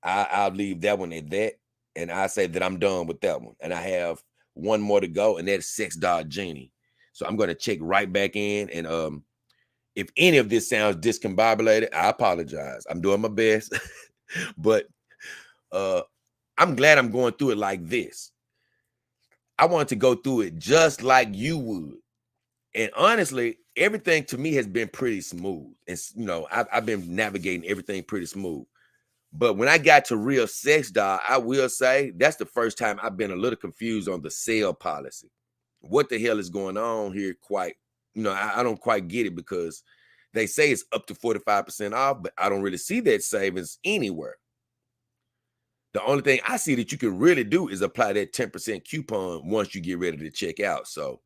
I'll leave that one at that. And I say that I'm done with that one. And I have one more to go, and that's Sex Doll Genie. So I'm going to check right back in. And if any of this sounds discombobulated, I apologize. I'm doing my best. But I'm glad I'm going through it like this. I want to go through it just like you would. And honestly, everything to me has been pretty smooth. And I've been navigating everything pretty smooth. But when I got to Real Sex Doll, I will say that's the first time I've been a little confused on the sale policy. What the hell is going on here? I don't quite get it, because they say it's up to 45% off, but I don't really see that savings anywhere. The only thing I see that you can really do is apply that 10% coupon once you get ready to check out. So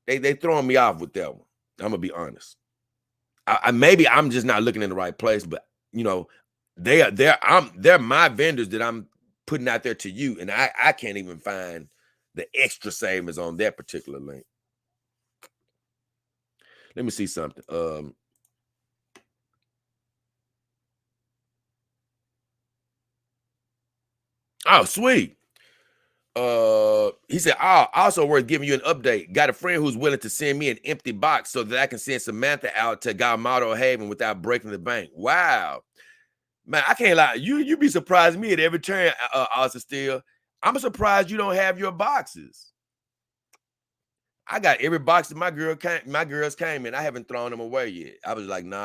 they throwing me off with that one. I'm gonna be honest. I maybe I'm just not looking in the right place, but they're my vendors that I'm putting out there to you, and I can't even find the extra savings on that particular link. Let me see something. Oh, sweet. He said, "Oh, also worth giving you an update. Got a friend who's willing to send me an empty box so that I can send Samantha out to Galmado Haven without breaking the bank." Wow, man, I can't lie. You be surprising me at every turn, Austin Steele. I'm surprised you don't have your boxes. I got every box that my girls came in. I haven't thrown them away yet. I was like, no,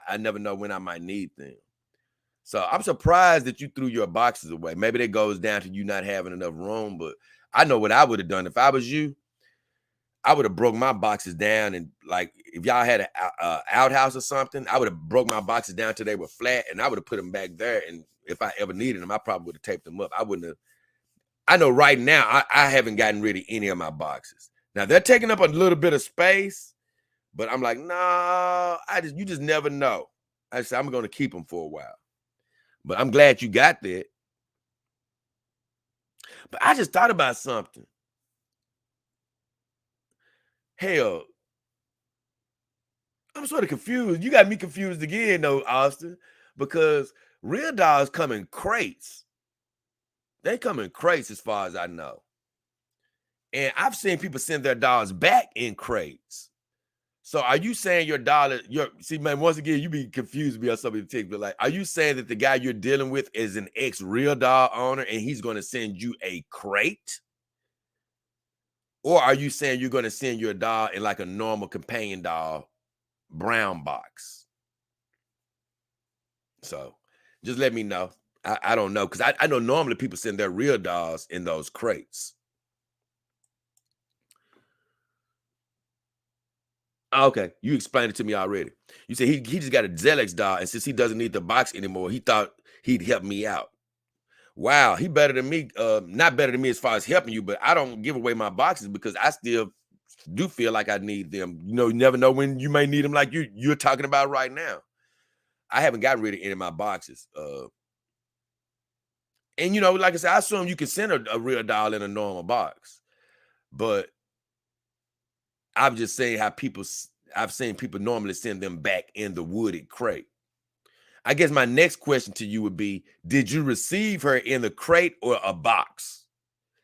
I never know when I might need them. So I'm surprised that you threw your boxes away. Maybe that goes down to you not having enough room, but I know what I would have done if I was you. I would have broke my boxes down, and like if y'all had an outhouse or something, I would have broke my boxes down till they were flat, and I would have put them back there. And if I ever needed them, I probably would have taped them up. I wouldn't have. I know right now I haven't gotten rid of any of my boxes. Now they're taking up a little bit of space, but I'm like, no, you just never know. I said I'm going to keep them for a while. But I'm glad you got that. But I just thought about something. Hell, I'm sort of confused. You got me confused again, though, Austin, because Real Dolls come in crates. They come in crates as far as I know. And I've seen people send their dollars back in crates. So are you saying your dollar, see, man, once again, you be confused me on some of the things, but like, are you saying that the guy you're dealing with is an ex-real doll owner and he's going to send you a crate? Or are you saying you're going to send your doll in like a normal companion doll brown box? So just let me know. I don't know, because I know normally people send their real dolls in those crates. Okay, you explained it to me already. You said he just got a Zelex doll, and since he doesn't need the box anymore, he thought he'd help me out. Wow, he better than me. Not better than me as far as helping you, but I don't give away my boxes because I still do feel like I need them. You never know when you may need them, like you're talking about right now. I haven't gotten rid of any of my boxes. And like I said, I assume you can send a real doll in a normal box, but I'm just saying how I've seen people normally send them back in the wooded crate. I guess my next question to you would be, did you receive her in the crate or a box?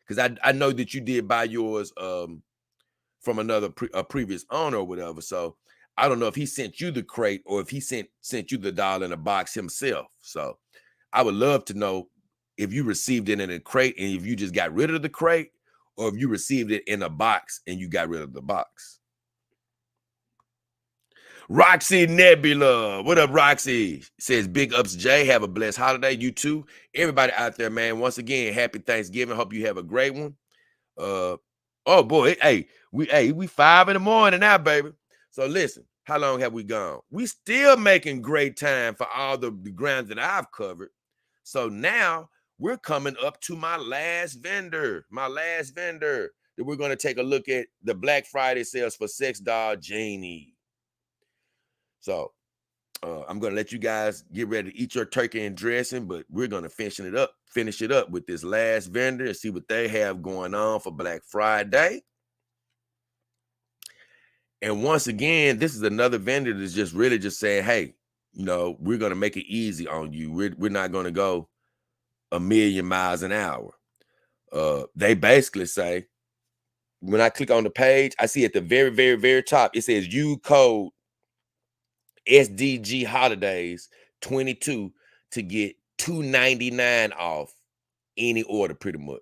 Because I know that you did buy yours from a previous owner or whatever. So I don't know if he sent you the crate or if he sent you the doll in a box himself. So I would love to know if you received it in a crate and if you just got rid of the crate, or if you received it in a box and you got rid of the box. Roxy Nebula. What up, Roxy? Says big ups, Jay. Have a blessed holiday. You too. Everybody out there, man. Once again, happy Thanksgiving. Hope you have a great one. Oh boy, we 5 in the morning now, baby. So listen, how long have we gone? We still making great time for all the grounds that I've covered. So now we're coming up to my last vendor that we're going to take a look at, the Black Friday sales for Sex Doll Janie. So I'm going to let you guys get ready to eat your turkey and dressing, but we're going to finish it up with this last vendor and see what they have going on for Black Friday. And once again, this is another vendor that's just really just saying, hey, we're going to make it easy on you. We're not going to go a million miles an hour. They basically say, when I click on the page, I see at the very, very, very top, it says use code SDG Holidays 22 to get $2.99 off any order, pretty much.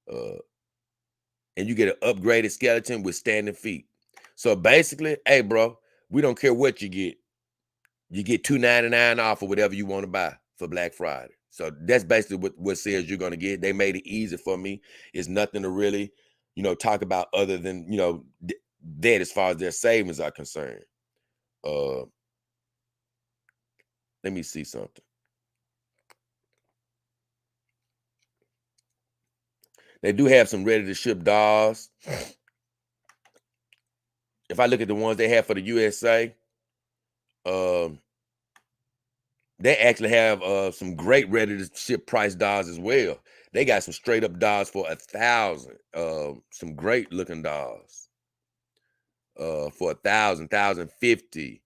And you get an upgraded skeleton with standing feet. So basically, hey, bro, we don't care what you get. You get $2.99 off or whatever you want to buy for Black Friday. So that's basically what sales you're going to get. They made it easy for me. It's nothing to really, talk about other than, that as far as their savings are concerned. Let me see something. They do have some ready to ship dolls. If I look at the ones they have for the USA, they actually have some great ready to ship price dolls as well. They got some straight up dolls for $1,000. Some great looking dolls for $1,000, $1,050.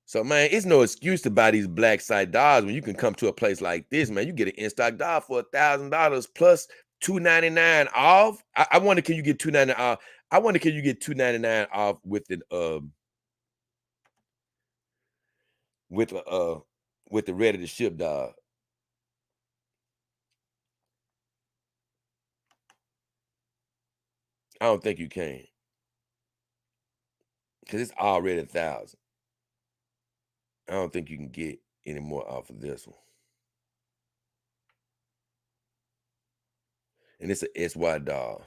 So man, it's no excuse to buy these black site dolls when you can come to a place like this, man. You get an in-stock doll for $1,000 plus $2.99 off. I wonder, can you get $2.99 off? I wonder, can you get $2.99 off with the ready to ship doll? I don't think you can, because it's already $1,000. I don't think you can get any more off of this one. And it's a SY doll.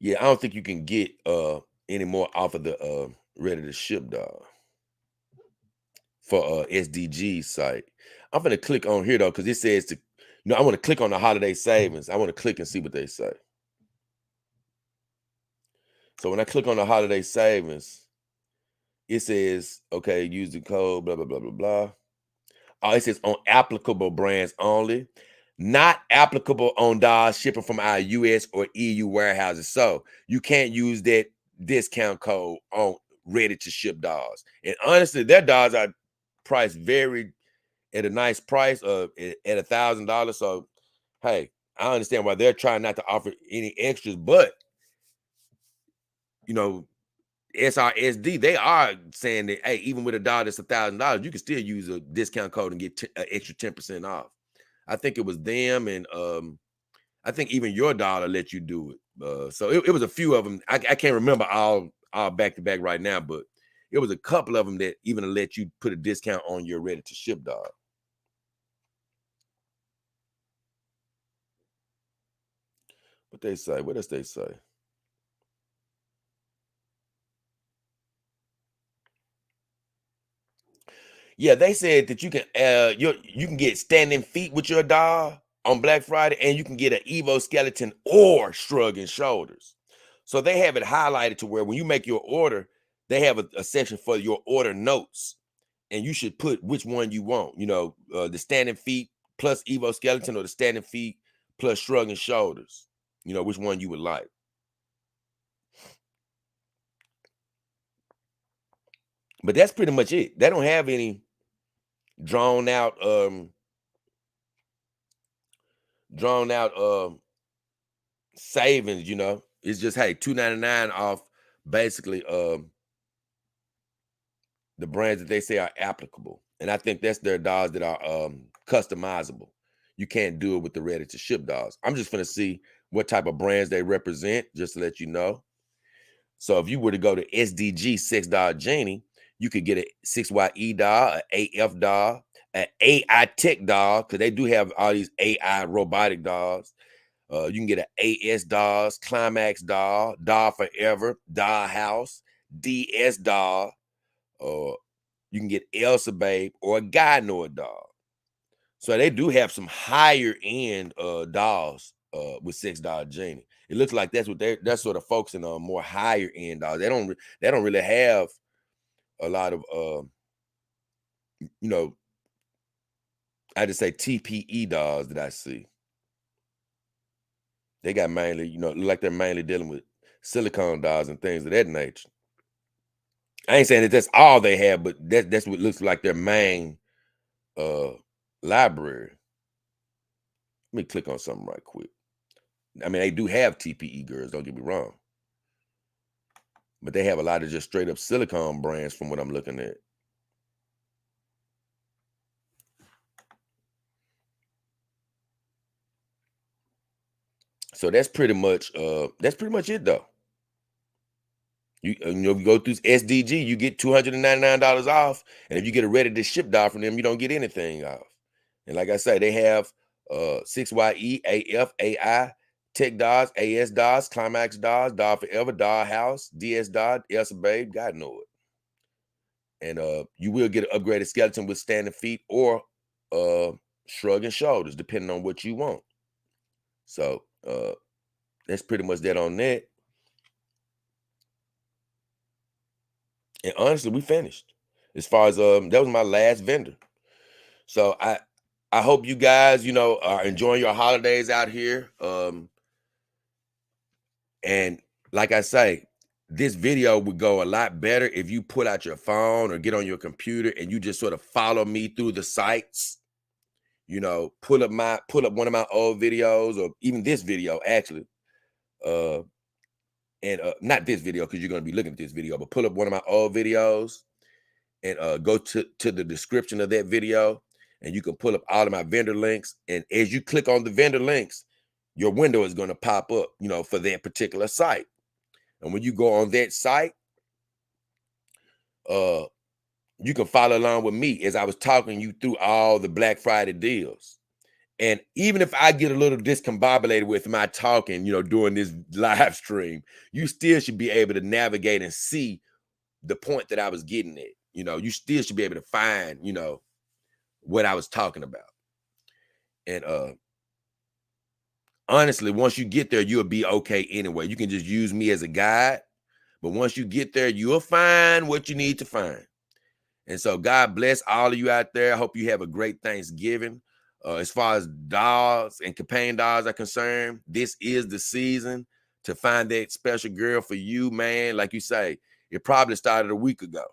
Yeah, I don't think you can get any more off of the ready to ship doll for SDG site. I'm gonna click on here though, because it says I want to click on the holiday savings. I want to click and see what they say. So when I click on the holiday savings, it says, okay, use the code, blah, blah, blah, blah, blah. Oh, it says on applicable brands only, not applicable on dolls shipping from our US or EU warehouses. So you can't use that discount code on ready to ship dolls. And honestly, their dolls are price very at a nice price at $1,000. So hey, I understand why they're trying not to offer any extras, but you know, SRSD, they are saying that hey, even with a dollar that's $1,000, you can still use a discount code and get an extra 10% off. I think it was them, and I think even Your Dollar let you do it. So it was a few of them. I can't remember all back to back right now, but it was a couple of them that even let you put a discount on your ready to ship dog. What they say? What else they say? Yeah, they said that you can you can get standing feet with your dog on Black Friday, and you can get an Evo skeleton or shrugging shoulders. So they have it highlighted to where when you make your order, they have a section for your order notes, and you should put which one you want. You know, the standing feet plus Evo skeleton, or the standing feet plus shrugging shoulders. You know, which one you would like. But that's pretty much it. They don't have any drawn out drawn out savings, you know. It's just hey, $2.99 off basically the brands that they say are applicable. And I think that's their dolls that are customizable. You can't do it with the ready to ship dolls. I'm just gonna see what type of brands they represent, just to let you know. So if you were to go to SDG Sex Doll Genie, you could get a 6YE doll, an AF doll, an AI Tech doll, because they do have all these AI robotic dolls. You can get an AS dolls, Climax doll, Doll Forever, Doll House, DS doll, or you can get Elsa Babe or a Guy Noah doll. So they do have some higher end dolls with Sex Doll Genie. It looks like that's what they're sort of focusing on, more higher end dolls. They don't really have a lot of you know, I just say TPE dolls that I see. They got mainly, you know, look like they're mainly dealing with silicone dolls and things of that nature. I ain't saying that that's all they have, but that's what looks like their main uh library. Let me click on something right quick. I mean, they do have TPE girls, don't get me wrong. But they have a lot of just straight up silicone brands from what I'm looking at. So that's pretty much it though. You know, if you go through SDG, you get $299 off. And if you get a ready to ship doll from them, you don't get anything off. And like I say, they have 6YE, AF, AI, Tech Dolls, AS Dolls, Climax Dolls, Doll Forever, Doll House, DS Doll, Elsa Babe, God know it. And you will get an upgraded skeleton with standing feet or shrugging shoulders, depending on what you want. So that's pretty much that on that. And honestly, we finished. As far as that was my last vendor. So I hope you guys, you know, are enjoying your holidays out here. And like I say, this video would go a lot better if you pull out your phone or get on your computer and you just sort of follow me through the sites. You know, pull up one of my old videos, or even this video actually. Uh and not this video because you're going to be looking at this video, but pull up one of my old videos and go to the description of that video, and you can pull up all of my vendor links. And as you click on the vendor links, your window is going to pop up, you know, for that particular site. And when you go on that site, uh you can follow along with me as I was talking you through all the Black Friday deals. And even if I get a little discombobulated with my talking, you know, during this live stream, you still should be able to navigate and see the point that I was getting at. You know, you still should be able to find, you know, what I was talking about. And honestly, once you get there, you'll be okay anyway. You can just use me as a guide. But once you get there, you'll find what you need to find. And so God bless all of you out there. I hope you have a great Thanksgiving. As far as dolls and companion dolls are concerned, this is the season to find that special girl for you, man. Like you say, it probably started a week ago,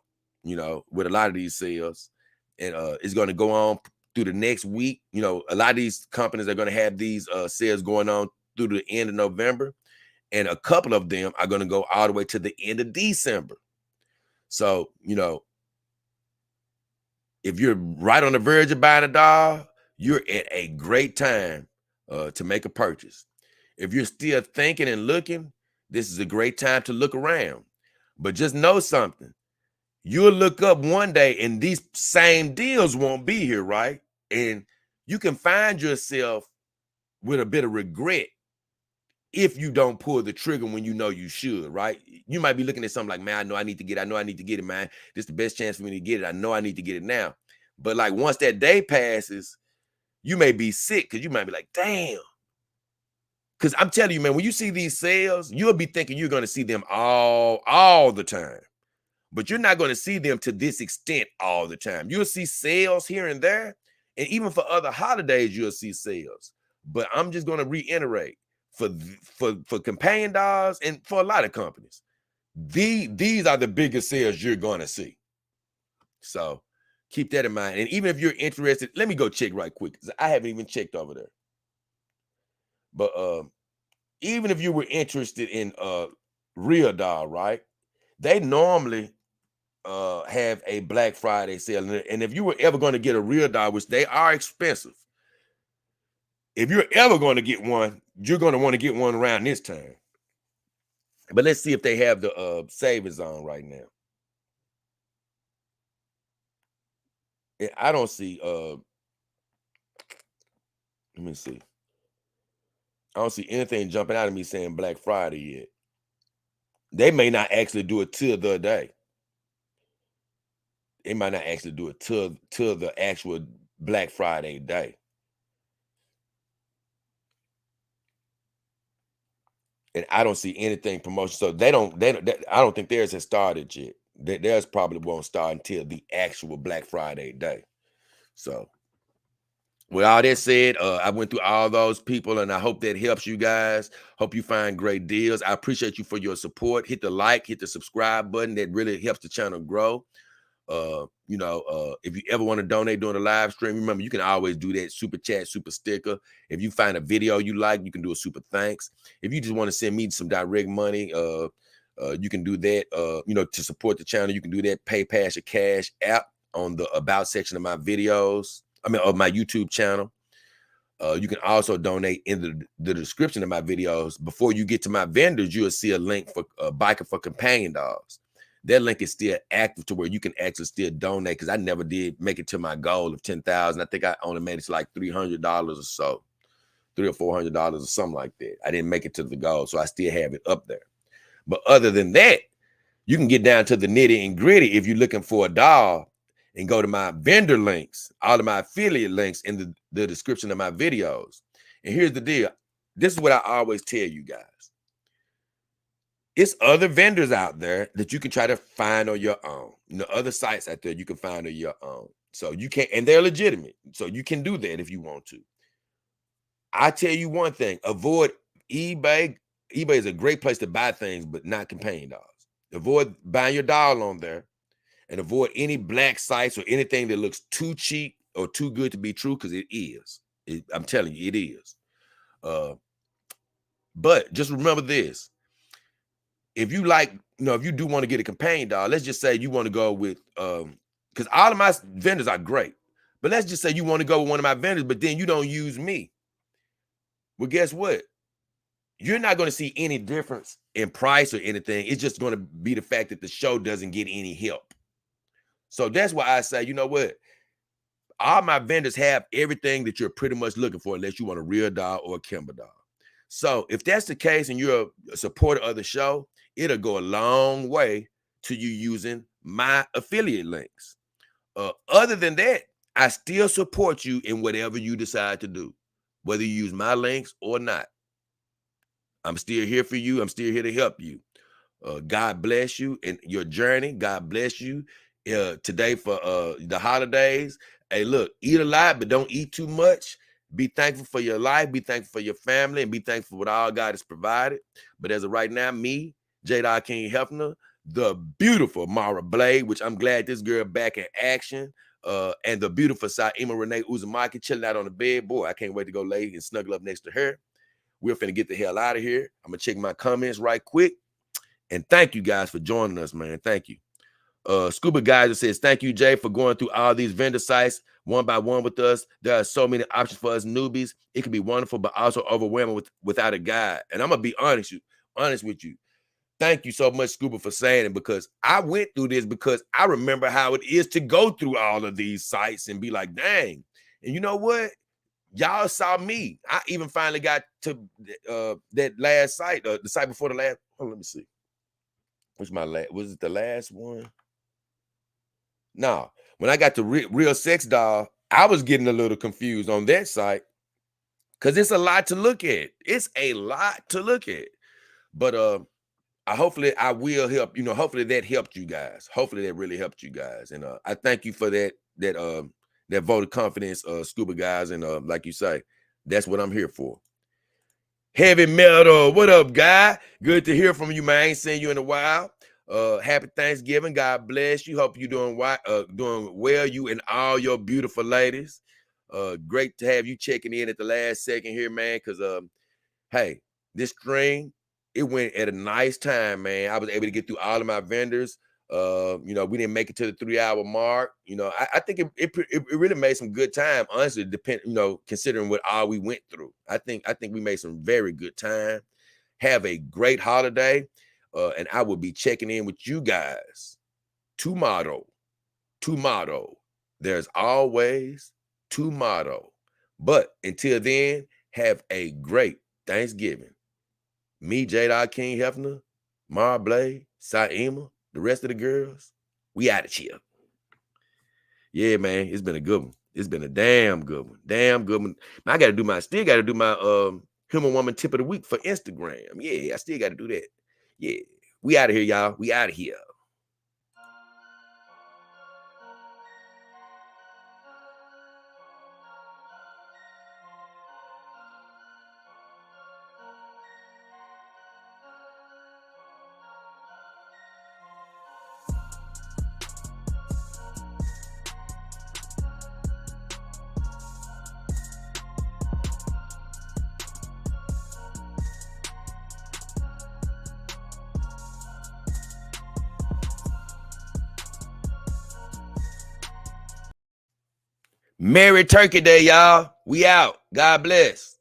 you know, with a lot of these sales. and it's going to go on through the next week. You know, a lot of these companies are going to have these sales going on through the end of November, and a couple of them are going to go all the way to the end of December. So, you know, if you're right on the verge of buying a doll, you're at a great time to make a purchase. If you're still thinking and looking, this is a great time to look around. But just know something. You'll look up one day and these same deals won't be here, right? And you can find yourself with a bit of regret if you don't pull the trigger when you know you should, right? You might be looking at something like, man, I know I need to get it, man. This is the best chance for me to get it. I know I need to get it now. But like once that day passes, you may be sick because you might be like, damn. Because I'm telling you, man, when you see these sales, you'll be thinking you're going to see them all the time. But you're not going to see them to this extent all the time. You'll see sales here and there. And even for other holidays, you'll see sales. But I'm just going to reiterate for companion dolls and for a lot of companies, these are the biggest sales you're going to see. So keep that in mind. And even if you're interested, let me go check right quick because I haven't even checked over there. But even if you were interested in real doll, right? They normally have a Black Friday sale. And if you were ever going to get a real doll, which they are expensive, if you're ever going to get one, you're going to want to get one around this time. But let's see if they have the savings on right now. And I don't see let me see. I don't see anything jumping out of me saying Black Friday yet. They may not actually do it till the day. They might not actually do it till the actual Black Friday day. And I don't see anything promotion. So I don't think theirs has started yet. Theirs probably won't start until the actual Black Friday day. So with all that said, I went through all those people and I hope that helps you guys. Hope you find great deals. I appreciate you for your support. Hit the like, hit the subscribe button. That really helps the channel grow. If you ever want to donate during the live stream, remember you can always do that super chat, super sticker. If you find a video you like, you can do a super thanks. If you just want to send me some direct money, you can do that. To support the channel, you can do that. PayPal or Cash App on the about section of my videos. Of my YouTube channel. You can also donate in the description of my videos. Before you get to my vendors, you'll see a link for Biker for Companion Dogs. That link is still active to where you can actually still donate because I never did make it to my goal of 10,000. I think I only made it to like $300 or so, $300 or $400 or something like that. I didn't make it to the goal, so I still have it up there. But other than that, you can get down to the nitty and gritty if you're looking for a doll and go to my vendor links, all of my affiliate links in the description of my videos. And here's the deal. This is what I always tell you guys. It's other vendors out there that you can try to find on your own. Other sites out there you can find on your own. So you can, and they're legitimate. So you can do that if you want to. I tell you one thing, avoid eBay. eBay is a great place to buy things, but not companion dolls. Avoid buying your doll on there and avoid any black sites or anything that looks too cheap or too good to be true, because it is. I'm telling you, it is. But just remember this. If you if you do want to get a companion doll, let's just say you want to go with, because all of my vendors are great, but let's just say you want to go with one of my vendors, but then you don't use me. Well, guess what? You're not going to see any difference in price or anything. It's just going to be the fact that the show doesn't get any help. So that's why I say, you know what? All my vendors have everything that you're pretty much looking for, unless you want a real doll or a Kimber doll. So if that's the case and you're a supporter of the show, it'll go a long way to you using my affiliate links. Other than that, I still support you in whatever you decide to do, whether you use my links or not. I'm still here for you. I'm still here to help you. God bless you in your journey. God bless you today for the holidays. Hey, look, eat a lot, but don't eat too much. Be thankful for your life. Be thankful for your family, and be thankful for what all God has provided. But as of right now, me, J. King Hefner, the beautiful Mara Blade, which I'm glad this girl back in action. and the beautiful Saima Renee Uzumaki chilling out on the bed. Boy, I can't wait to go lay and snuggle up next to her. We're finna get the hell out of here. I'm gonna check my comments right quick. And thank you guys for joining us, man. Thank you. Scuba Geyser says, thank you, Jay, for going through all these vendor sites one by one with us. There are so many options for us newbies. It can be wonderful, but also overwhelming without a guide. And I'm gonna be honest with you. Thank you so much, Scuba, for saying it, because I went through this because I remember how it is to go through all of these sites and be like, dang. And you know what? Y'all saw me. I even finally got to that last site, the site before the last. Oh, let me see. What's my last? Was it the last one? No. When I got to Real Sex Doll, I was getting a little confused on that site because it's a lot to look at. It's a lot to look at. But hopefully I will help. You know, hopefully that helped you guys. Hopefully that really helped you guys. And I thank you for that vote of confidence, Scuba guys. And like you say, that's what I'm here for. Heavy Metal, what up, guy? Good to hear from you, man. I ain't seen you in a while. Happy Thanksgiving. God bless you. Hope you're doing well, you and all your beautiful ladies. Great to have you checking in at the last second here, man. Because hey, this stream, it went at a nice time, man. I was able to get through all of my vendors. You know, we didn't make it to the 3-hour mark. You know, I think it really made some good time, honestly, considering what all we went through. I think we made some very good time. Have a great holiday. And I will be checking in with you guys tomorrow. There's always tomorrow. But until then, have a great Thanksgiving. Me, J. King Hefner, Mara Blade, Saima, the rest of the girls, we out of here. Yeah, man, it's been a good one. It's been a damn good one. Damn good one. I still got to do my Human Woman Tip of the Week for Instagram. Yeah, I still got to do that. Yeah, we out of here, y'all. We out of here. Merry Turkey Day, y'all. We out. God bless.